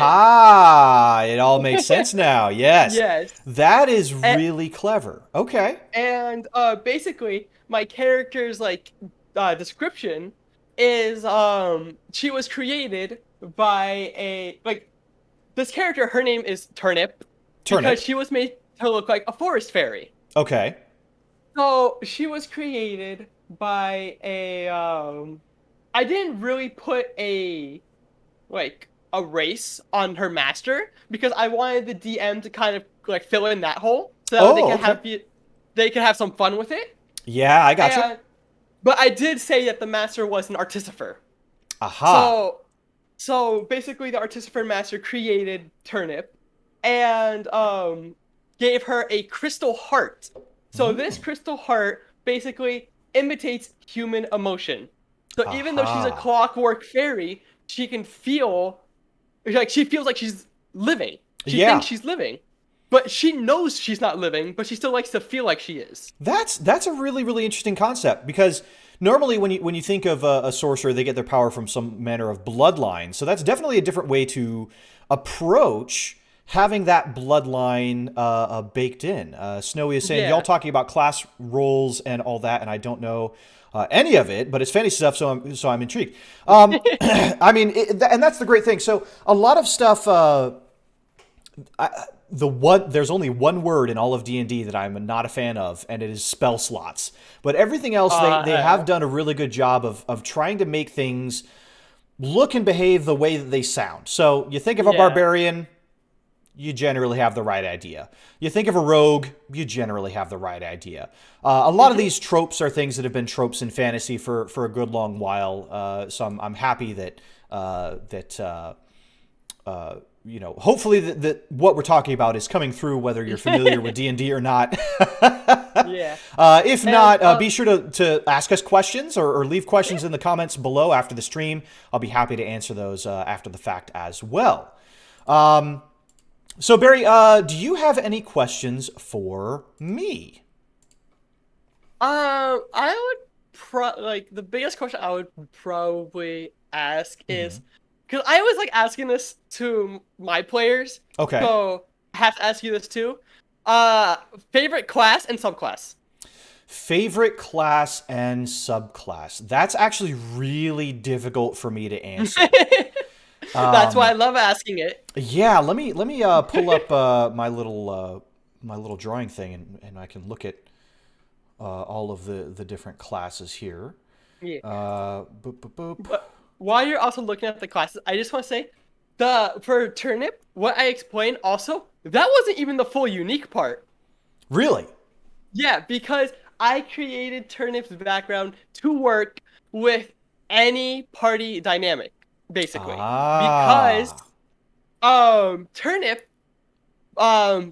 It all makes sense now. Yes. Yes. That is really clever. Okay. And basically, my character's description is she was created by this character. Her name is Turnip. Because she was made to look like a forest fairy. Okay. So she was created by a I didn't really put a race on her master because I wanted the DM to kind of fill in that hole so that they can have some fun with it. Yeah, I gotcha. But I did say that the master was an artificer. Aha. So basically the artificer master created Turnip and gave her a crystal heart. So this crystal heart basically imitates human emotion. So even though she's a clockwork fairy, she can feel she feels like she's living. She thinks she's living. but she knows she's not living, but she still likes to feel like she is. That's a really, really interesting concept, because normally when you think of a sorcerer, they get their power from some manner of bloodline. So that's definitely a different way to approach having that bloodline baked in. Snowy is saying, y'all talking about class roles and all that, and I don't know any of it, but it's fantasy stuff, so I'm intrigued. I mean, and that's the great thing. So a lot of stuff. There's only one word in all of D&D that I'm not a fan of, and it is spell slots. But everything else, they have done a really good job of trying to make things look and behave the way that they sound. So you think of a barbarian, you generally have the right idea. You think of a rogue, you generally have the right idea. A lot of these tropes are things that have been tropes in fantasy for a good long while. So I'm happy that hopefully that what we're talking about is coming through, whether you're familiar with D&D or not. If not, be sure to ask us questions or leave questions in the comments below after the stream. I'll be happy to answer those after the fact as well. So Barry, do you have any questions for me? I would the biggest question I would probably ask is, because I always like asking this to my players. Okay. So I have to ask you this too. Favorite class and subclass. Favorite class and subclass. That's actually really difficult for me to answer. That's why I love asking it. Yeah, let me pull up my little drawing thing, and I can look at all of the different classes here. Yeah. Boop, boop, boop. But while you're also looking at the classes, I just want to say, for turnip, what I explained also, that wasn't even the full unique part. Really? Yeah, because I created turnip's background to work with any party dynamic, basically. Because turnip,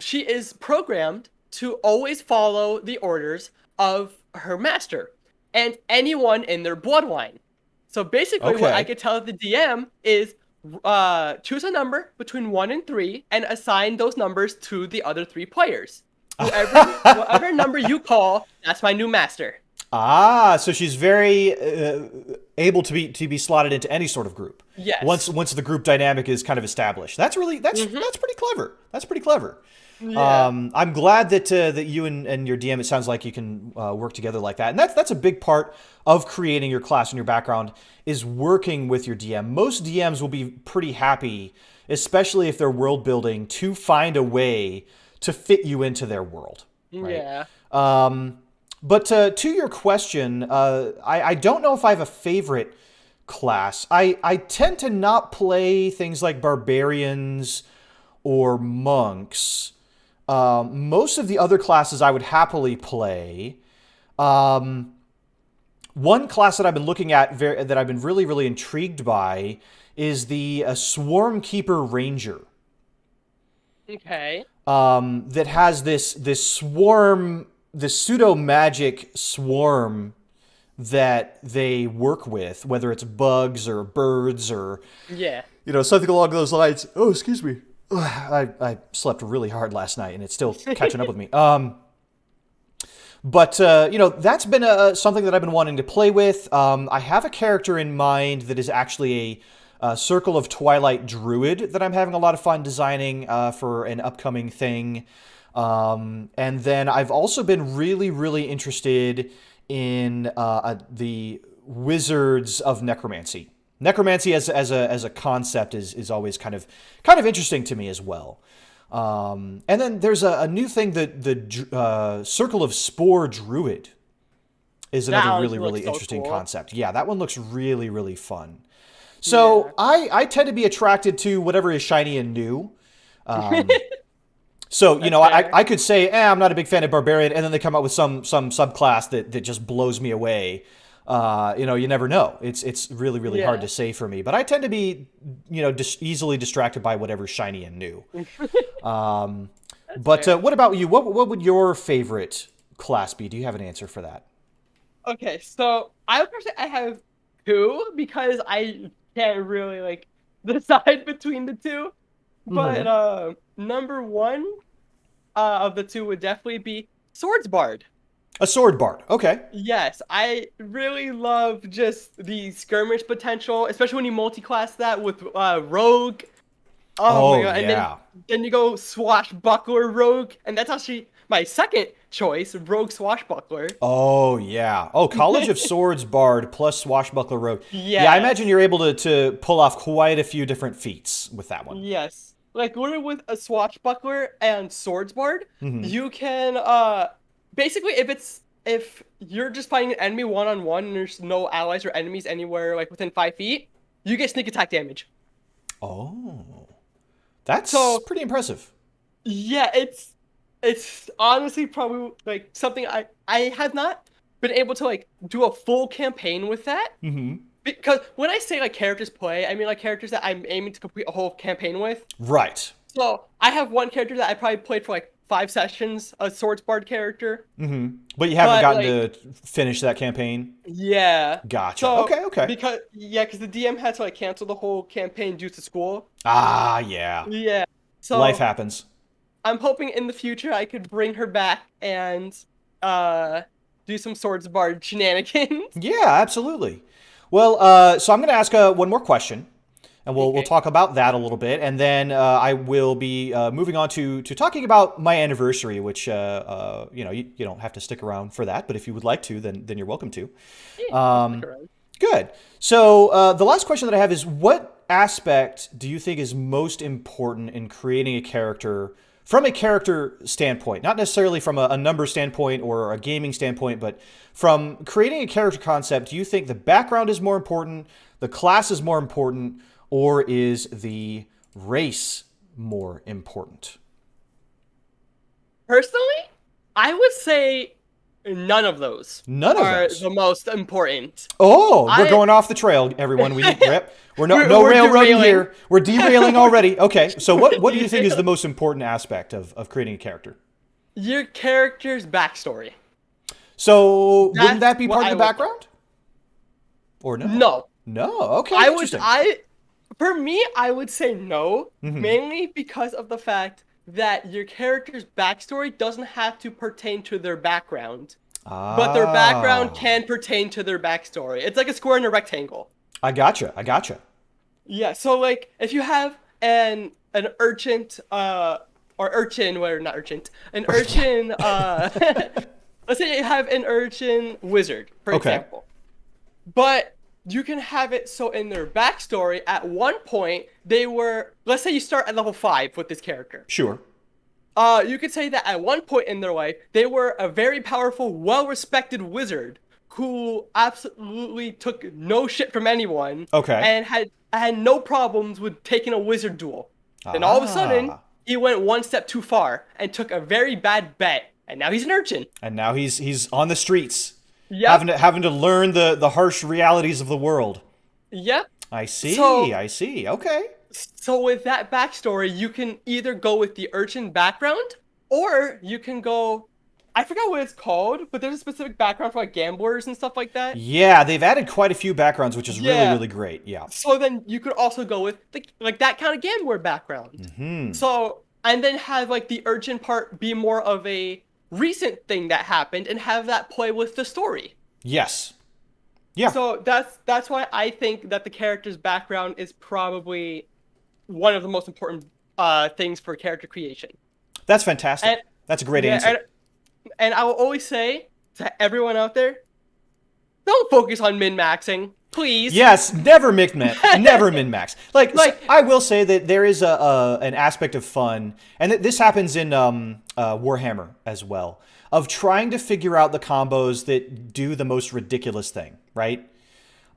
she is programmed to always follow the orders of her master and anyone in their bloodline. So basically, what I could tell the DM is choose a number between 1 and 3 and assign those numbers to the other 3 players. Whatever number you call, that's my new master. So she's very able to be slotted into any sort of group. Yes. Once the group dynamic is kind of established. That's pretty clever. That's pretty clever. Yeah. I'm glad that you and your DM, it sounds like you can work together like that. And that's a big part of creating your class and your background, is working with your DM. Most DMs will be pretty happy, especially if they're world building, to find a way to fit you into their world. Right? Yeah. But to your question, I don't know if I have a favorite class. I tend to not play things like barbarians or monks. Most of the other classes I would happily play. One class that I've been looking at that I've been really, really intrigued by is the Swarmkeeper Ranger. Okay. That has this swarm, this pseudo magic swarm that they work with, whether it's bugs or birds or something along those lines. Oh, excuse me. I slept really hard last night, and it's still catching up with me. But that's been something that I've been wanting to play with. I have a character in mind that is actually a Circle of Twilight Druid that I'm having a lot of fun designing for an upcoming thing. And then I've also been really, really interested in the Wizards of Necromancy. Necromancy as a concept is always kind of interesting to me as well. And then there's a new thing that the Circle of Spore Druid is another really, really interesting concept. Yeah, that one looks really, really fun. So I tend to be attracted to whatever is shiny and new. So, I could say, I'm not a big fan of Barbarian, and then they come out with some subclass that just blows me away. You never know. It's really, really hard to say for me. But I tend to be, easily distracted by whatever's shiny and new. But what about you? What would your favorite class be? Do you have an answer for that? Okay, so I have 2 because I can't really decide between the 2. But number 1 of the two would definitely be Swords Bard. A sword bard. Okay. Yes, I really love just the skirmish potential, especially when you multi-class that with Rogue. Oh my Oh god! And yeah. then you go Swashbuckler Rogue, and that's actually my second choice, Rogue Swashbuckler. Oh yeah. Oh, College of Swords bard plus swashbuckler rogue. Yeah, I imagine Yes, you're able to pull off quite a few different feats with that one. yes. Like literally with a Swashbuckler and Swords Bard, Hmm. you can basically if you're just fighting an enemy one-on-one and there's no allies or enemies anywhere like within 5 feet, you get sneak attack damage. Oh, that's So pretty impressive. yeah, it's honestly probably like something I have not been able to like do a full campaign with that, Hmm. because when I say like characters play, I mean like characters that I'm aiming to complete a whole campaign with. Right. So I have one character that I probably played for like 5 sessions, a Swords Bard character. Hmm. But you haven't But gotten like to finish that campaign. yeah. Gotcha. So Okay. Okay. because the DM had to like cancel the whole campaign due to school. Ah, yeah. Yeah. Life So happens. I'm hoping in the future I could bring her back and uh do some Swords Bard shenanigans. Yeah, absolutely. Well, so I'm going to ask one more question, and we'll Okay. talk about that a little bit, and then I will be moving on to talking about my anniversary, which you don't have to stick around for that, but if you would like to, then you're welcome to. Yeah, I'll stick Um, around. Good. So the last question that I have is, what aspect do you think is most important in creating a character from a character standpoint, not necessarily from a number standpoint or a gaming standpoint, but from creating a character concept? Do you think the background is more important, the class is more important, or is the race more important? Personally, I would say none of those None of are those. the most important. Oh, we're I going off the trail, everyone. We need rip. We're no we're railroading derailing. here. We're derailing already. Okay, so what do you think is the Derail. most important aspect of creating a character? Your character's backstory. So wouldn't That's that be what part of I the would. background? Or no? No, No. Okay, I would. interesting. For me, I would say no, Hmm. mainly because of the fact that your character's backstory doesn't have to pertain to their background, but their background Ah, can pertain to their backstory. It's like a square and a rectangle. I gotcha. I gotcha. Yeah, so like if you have an urchin or urchin, where not urchin, an Yeah. urchin let's say you have an urchin wizard, for Okay. example. But you can have it so in their backstory, at one point they were, let's say you start at level 5 with this character. Sure. You could say that at one point in their life, they were a very powerful, well-respected wizard who absolutely took no shit from anyone Okay. and had no problems with taking a wizard duel. Then all of a sudden, Ah. he went one step too far and took a very bad bet, and now he's an urchin. And now he's on the streets, Yep, having to learn the harsh realities of the world. yep. I see. So I see. Okay. So with that backstory, you can either go with the urchin background, or you can go. I forgot what it's called, but there's a specific background for like gamblers and stuff like that. Yeah, they've added quite a few backgrounds, which is really, Yeah. really great. Yeah. So then you could also go with like that kind of gambler background. Hmm. So and then have like the urchin part be more of a recent thing that happened and have that play with the story. Yes. Yeah. So that's why I think that the character's background is probably one of the most important things for character creation. That's fantastic. And That's a great yeah, answer. and I will always say to everyone out there, don't focus on min-maxing, please. Yes, never never min max. Like I will say that there is an aspect of fun, and this happens in Warhammer as well, of trying to figure out the combos that do the most ridiculous thing, right?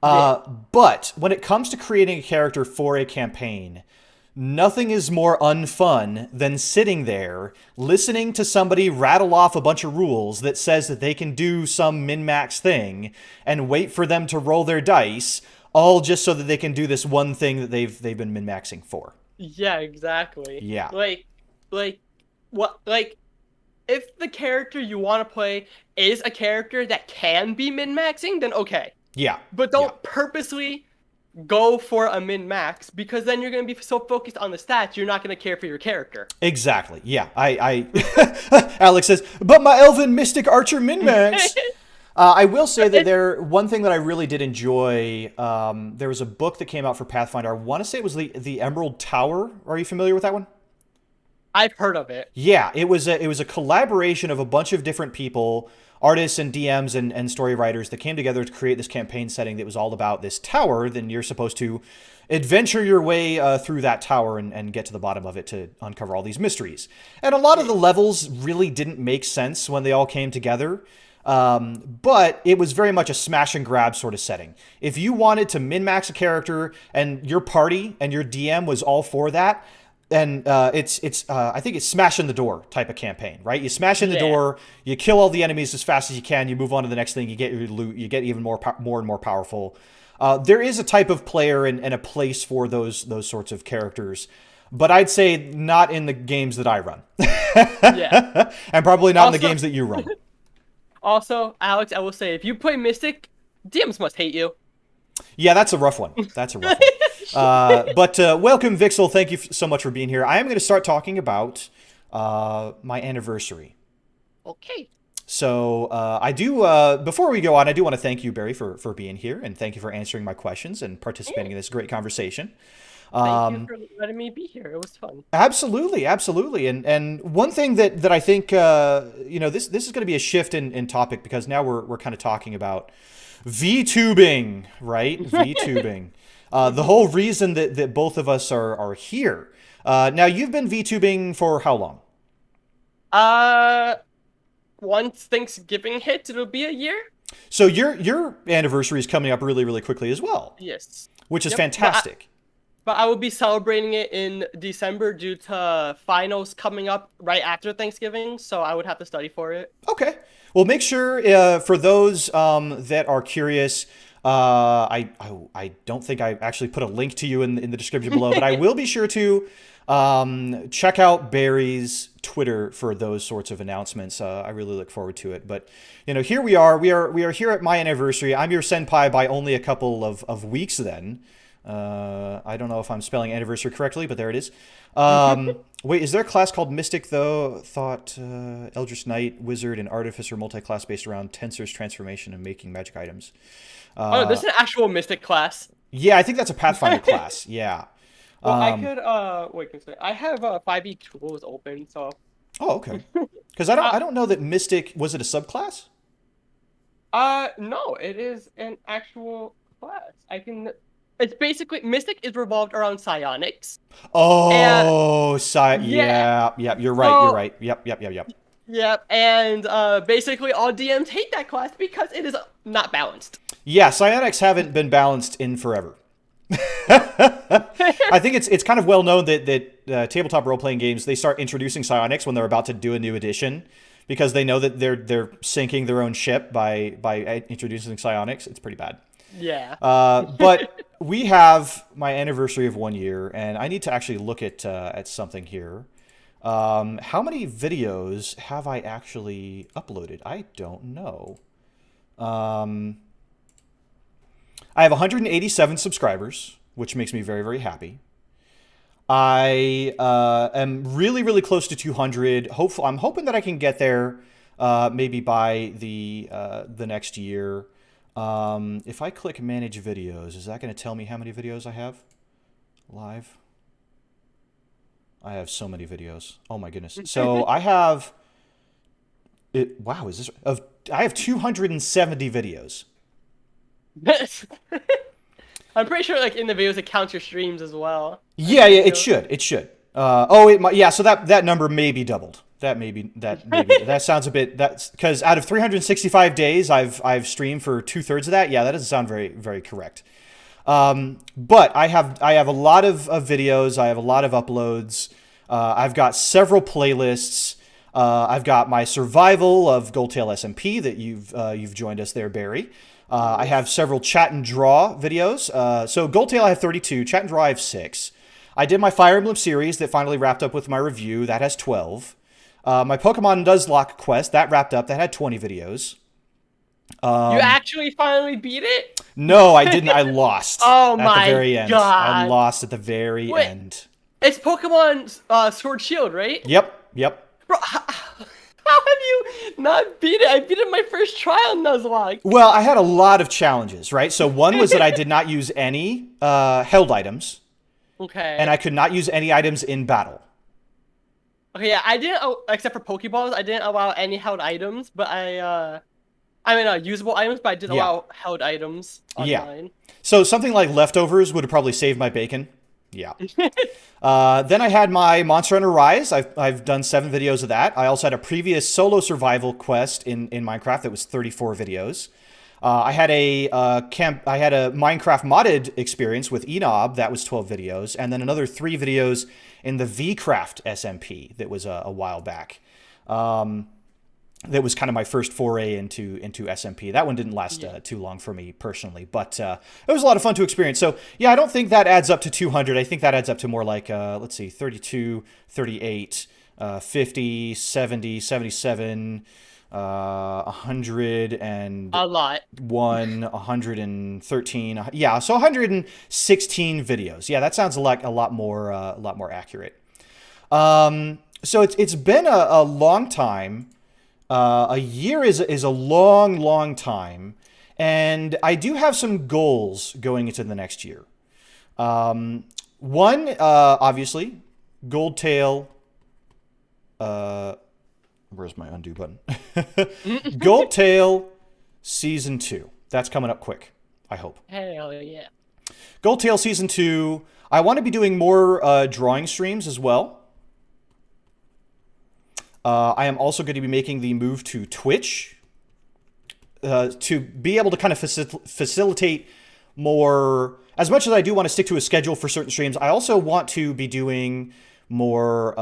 But when it comes to creating a character for a campaign, nothing is more unfun than sitting there listening to somebody rattle off a bunch of rules that says that they can do some min-max thing and wait for them to roll their dice, all just so that they can do this one thing that they've been min-maxing for. yeah, exactly. Yeah. Like what like if the character you want to play is a character that can be min-maxing, then okay. Yeah. But Yeah. don't purposely go for a min-max, because then you're going to be so focused on the stats, you're not going to care for your character. Exactly. Yeah. Alex says, but my Elven Mystic Archer min-max. I will say that one thing that I really did enjoy, there was a book that came out for Pathfinder. I want to say it was the Emerald Tower. Are you familiar with that one? I've heard of it. Yeah, it was a collaboration of a bunch of different people, artists and DMs and story writers that came together to create this campaign setting that was all about this tower. Then you're supposed to adventure your way through that tower and get to the bottom of it to uncover all these mysteries. And a lot of the levels really didn't make sense when they all came together. But it was very much a smash and grab sort of setting. If you wanted to min-max a character and your party and your DM was all for that, and I think it's smash in the door type of campaign, right? You smash in the door, you kill all the enemies as fast as you can, you move on to the next thing, you get your loot, you get even more and more powerful. There is a type of player and a place for those sorts of characters, but I'd say not in the games that I run. Yeah, and probably not in the games that you run. Also, Alex, I will say, if you play Mystic, DMs must hate you. Yeah, that's a rough one. That's a rough one. But welcome, Vixel. Thank you so much for being here. I am going to start talking about my anniversary. Okay. So I do, before we go on, I do want to thank you, Barry, for being here, and thank you for answering my questions and participating in this great conversation. Thank you for letting me be here. It was fun. Absolutely, absolutely. And one thing that I think, this is going to be a shift in topic, because now we're kind of talking about VTubing, right? VTubing. The whole reason that both of us are here. Now, you've been VTubing for how long? Once Thanksgiving hits, it'll be a year. So your anniversary is coming up really, really quickly as well. Yes. Which is fantastic. But I will be celebrating it in December due to finals coming up right after Thanksgiving, so I would have to study for it. Okay. Well, make sure, for those that are curious, I don't think I actually put a link to you in the description below, but I will be sure to check out Barry's Twitter for those sorts of announcements. I really look forward to it. But, here we are. We are here at my anniversary. I'm your senpai by only a couple of weeks then. I don't know if I'm spelling anniversary correctly, but there it is. Wait, is there a class called Mystic, though? Thought, Eldritch Knight, Wizard, and Artificer multi-class based around Tensor's transformation and making magic items. This is an actual Mystic class. Yeah, I think that's a Pathfinder class. Yeah. Well, I could, wait, I have 5e tools open, so. Oh, okay. Because I don't know that Mystic, was it a subclass? No, it is an actual class. It's basically, Mystic is revolved around psionics. Oh, yeah, you're right. Yep. Yep, and basically all DMs hate that class because it is not balanced. Yeah, psionics haven't been balanced in forever. I think it's kind of well known that tabletop role-playing games, they start introducing psionics when they're about to do a new edition, because they know that they're sinking their own ship by introducing psionics. It's pretty bad. Yeah. But we have my anniversary of 1 year, and I need to actually look at something here. How many videos have I actually uploaded? I don't know. I have 187 subscribers, which makes me very, very happy. I am really, really close to 200. I'm hoping that I can get there maybe by the next year. If I click manage videos, is that going to tell me how many videos I have live? I have so many videos. Oh my goodness. So I have wow, I have 270 videos. I'm pretty sure in the videos it counts your streams as well. Yeah, it should. So that number may be doubled. That sounds a bit, that's because out of 365 days I've streamed for 2/3 of that. Yeah, that doesn't sound very, very correct. But I have a lot of videos. I have a lot of uploads. I've got several playlists. I've got my survival of Goldtail SMP that you've joined us there, Barry. I have several chat and draw videos. So Goldtail I have 32, chat and draw I have 6. I did my Fire Emblem series that finally wrapped up with my review. That has 12. My Pokemon Nuzlocke quest, that wrapped up. That had 20 videos. You actually finally beat it? No, I didn't. I lost Oh at the my very end. I god. lost at the very Wait, end. it's Pokemon Sword Shield, right? Yep. Bro, how have you not beat it? I beat it my first try on Nuzlocke. Well, I had a lot of challenges, right? So one was that I did not use any held items, and Okay. I could not use any items in battle. Okay, yeah, I didn't, except for Pokeballs, I didn't allow any held items, but I mean, usable items, but I did Yeah. allow held items on Yeah. mine. So something like leftovers would have probably saved my bacon. Yeah. Then I had my Monster Hunter Rise. I've done 7 videos of that. I also had a previous solo survival quest in Minecraft that was 34 videos. I had a Minecraft modded experience with Enob that was 12 videos, and then another 3 videos in the VCraft SMP that was a while back. That was kind of my first foray into SMP. That one didn't last too long for me personally, but it was a lot of fun to experience. So yeah, I don't think that adds up to 200. I think that adds up to more like, let's see, 32, 38, 50, 70, 77, 100 and A lot. 113. Yeah, so 116 videos. Yeah, that sounds like a lot more accurate. So it's been a long time. A year is a long time, and I do have some goals going into the next year. One, obviously, Gold Tail. Where's my undo button? Gold Tail Season 2. That's coming up quick, I hope. Hell yeah. Gold Tail Season 2. I want to be doing more drawing streams as well. I am also going to be making the move to Twitch to be able to kind of facilitate more. As much as I do want to stick to a schedule for certain streams, I also want to be doing more,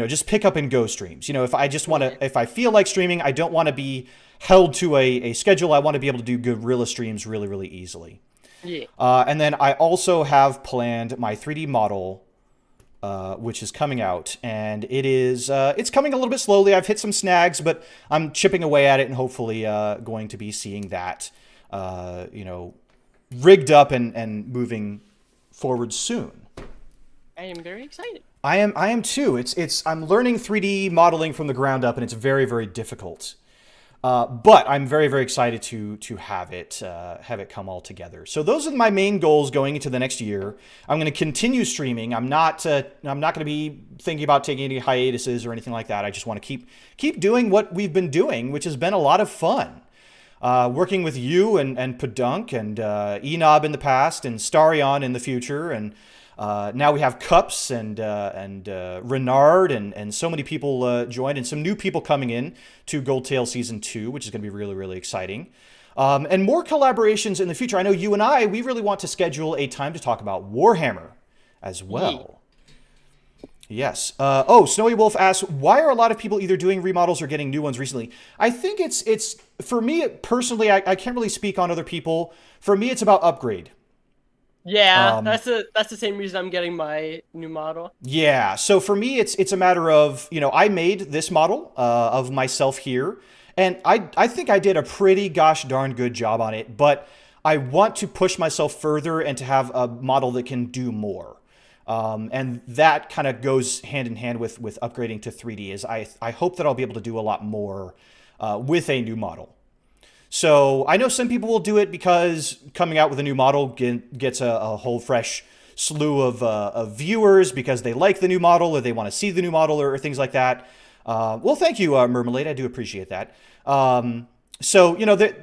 just pick up and go streams. If I just want to, if I feel like streaming, I don't want to be held to a schedule. I want to be able to do guerrilla streams really, really easily. Yeah. And then I also have planned my 3D model, which is coming out, and it's coming a little bit slowly. I've hit some snags, but I'm chipping away at it, and hopefully going to be seeing that, rigged up and moving forward soon. I am very excited. I am too. I'm learning 3D modeling from the ground up, and it's very, very difficult. But I'm very, very excited to have it come all together. So those are my main goals going into the next year. I'm going to continue streaming. I'm not going to be thinking about taking any hiatuses or anything like that. I just want to keep doing what we've been doing, which has been a lot of fun. Working with you and Padunk and Enob in the past and Starion in the future, and now we have Cups and Renard and so many people joined, and some new people coming in to Gold Tail Season 2, which is going to be really, really exciting. And more collaborations in the future. I know you and we really want to schedule a time to talk about Warhammer as well. Yes. Snowy Wolf asks, why are a lot of people either doing remodels or getting new ones recently? I think it's for me personally, I can't really speak on other people. For me, it's about upgrade. Yeah, that's the same reason I'm getting my new model. Yeah, so for me, it's a matter of, I made this model of myself here, and I think I did a pretty gosh darn good job on it, but I want to push myself further and to have a model that can do more. And that kind of goes hand in hand with upgrading to 3D, is I hope that I'll be able to do a lot more with a new model. So I know some people will do it because coming out with a new model gets a whole fresh slew of viewers because they like the new model or they want to see the new model or things like that. Well, thank you, Mermelade. I do appreciate that. So,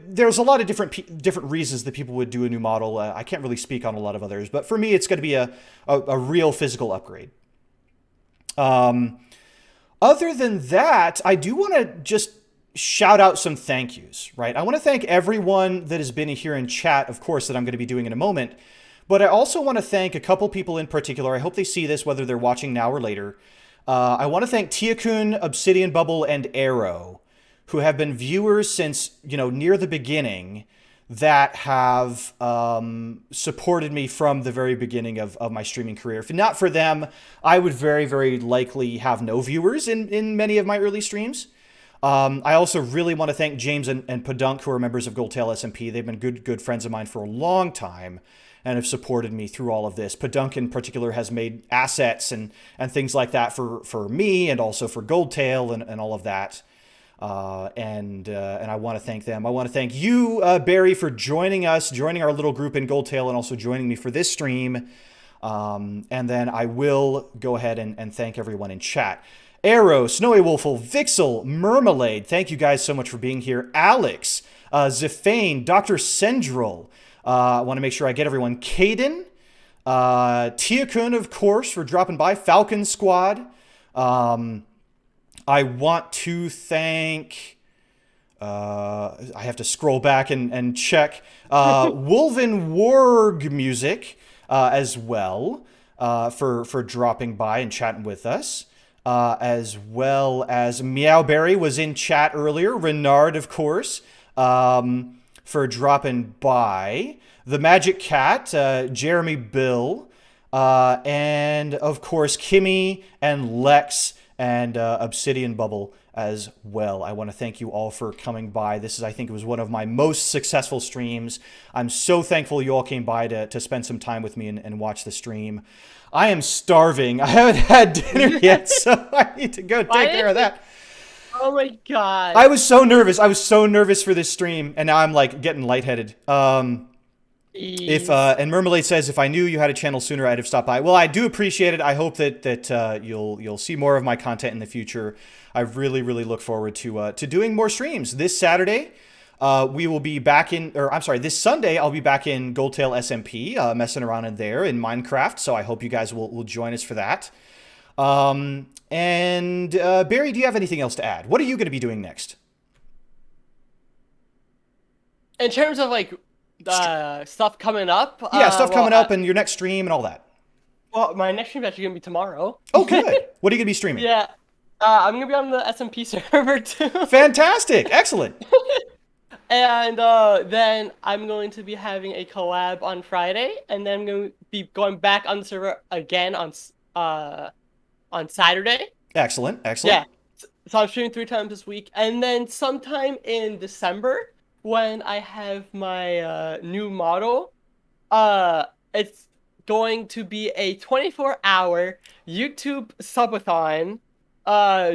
there's a lot of different reasons that people would do a new model. I can't really speak on a lot of others, but for me, it's going to be a real physical upgrade. Other than that, I do want to just shout out some thank yous, right? I want to thank everyone that has been here in chat, of course, that I'm going to be doing in a moment. But I also want to thank a couple people in particular. I hope they see this, whether they're watching now or later. I want to thank Tiakun, Obsidian Bubble, and Arrow, who have been viewers since, near the beginning, that have supported me from the very beginning of my streaming career. If not for them, I would very, very likely have no viewers in many of my early streams. I also really want to thank James and Padunk, who are members of Goldtail SMP. They've been good friends of mine for a long time and have supported me through all of this. Padunk in particular has made assets and things like that for me and also for Goldtail and all of that. And I want to thank them. I want to thank you, Barry, for joining our little group in Goldtail, and also joining me for this stream. And then I will go ahead and thank everyone in chat. Arrow, Snowy Wolfle, Vixel, Mermalade, thank you guys so much for being here. Alex, Zephane, Dr. Sendril, I want to make sure I get everyone. Caden, Tia-kun, of course, for dropping by. Falcon Squad. I want to thank... I have to scroll back and check. Wolven Warg Music as well for dropping by and chatting with us. As well as Meowberry was in chat earlier. Renard, of course, for dropping by. The Magic Cat, Jeremy Bill, and of course Kimmy and Lex and Obsidian Bubble as well. I want to thank you all for coming by. This is, I think it was one of my most successful streams. I'm so thankful you all came by to spend some time with me and watch the stream. I am starving. I haven't had dinner yet, so I need to go take care of that. Oh my god. I was so nervous. I was so nervous for this stream, and now I'm like getting lightheaded. And Mermalade says, if I knew you had a channel sooner, I'd have stopped by. Well, I do appreciate it. I hope that you'll see more of my content in the future. I really look forward to doing more streams. This Saturday, we will be back this Sunday, I'll be back in Goldtail SMP, messing around in there in Minecraft. So I hope you guys will join us for that. And Barry, do you have anything else to add? What are you going to be doing next? In terms of like stuff coming up. Yeah, stuff coming up and your next stream and all that. Well, my next stream is actually going to be tomorrow. Oh, good. What are you going to be streaming? Yeah. I'm going to be on the SMP server too. Fantastic. Excellent. And then I'm going to be having a collab on Friday, and then I'm going to be going back on the server again on Saturday. Excellent. Yeah. So I'm streaming 3 times this week, and then sometime in December, when I have my new model, it's going to be a 24-hour YouTube subathon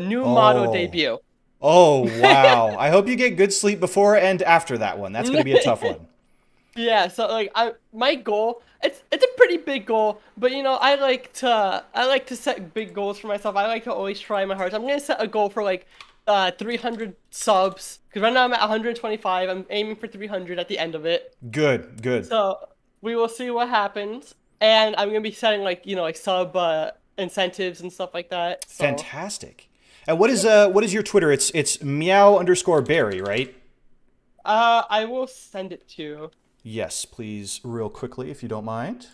new model debut. Oh, wow. I hope you get good sleep before and after that one. That's going to be a tough one. Yeah, so like my goal, it's a pretty big goal, but you know, I like to set big goals for myself. I like to always try my hardest. I'm going to set a goal for like 300 subs, because right now I'm at 125. I'm aiming for 300 at the end of it. Good. So we will see what happens, and I'm gonna be setting like sub incentives and stuff like that. So. Fantastic. And what is your Twitter? It's Meow_Barry, right? I will send it to you. Yes, please, real quickly, if you don't mind.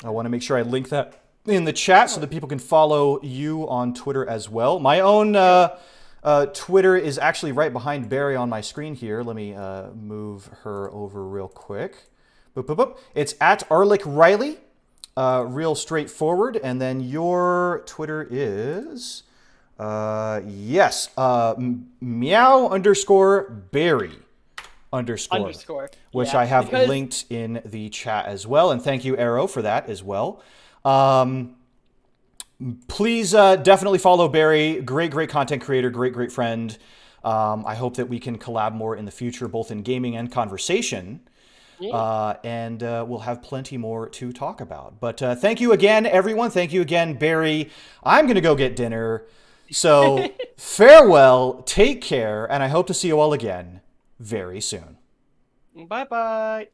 I want to make sure I link that in the chat so that people can follow you on Twitter as well. My own Twitter is actually right behind Barry on my screen here. Let me move her over real quick. Boop, boop, boop. It's at Arlick Riley. Real straightforward. And then your Twitter is, Meow_Barry_. Which I have linked in the chat as well. And thank you, Arrow, for that as well. Please definitely follow Barry. Great content creator, great friend. I hope that we can collab more in the future, both in gaming and conversation. Yeah. And we'll have plenty more to talk about. But thank you again, everyone. Thank you again, Barry. I'm going to go get dinner. So farewell, take care, and I hope to see you all again very soon. Bye-bye.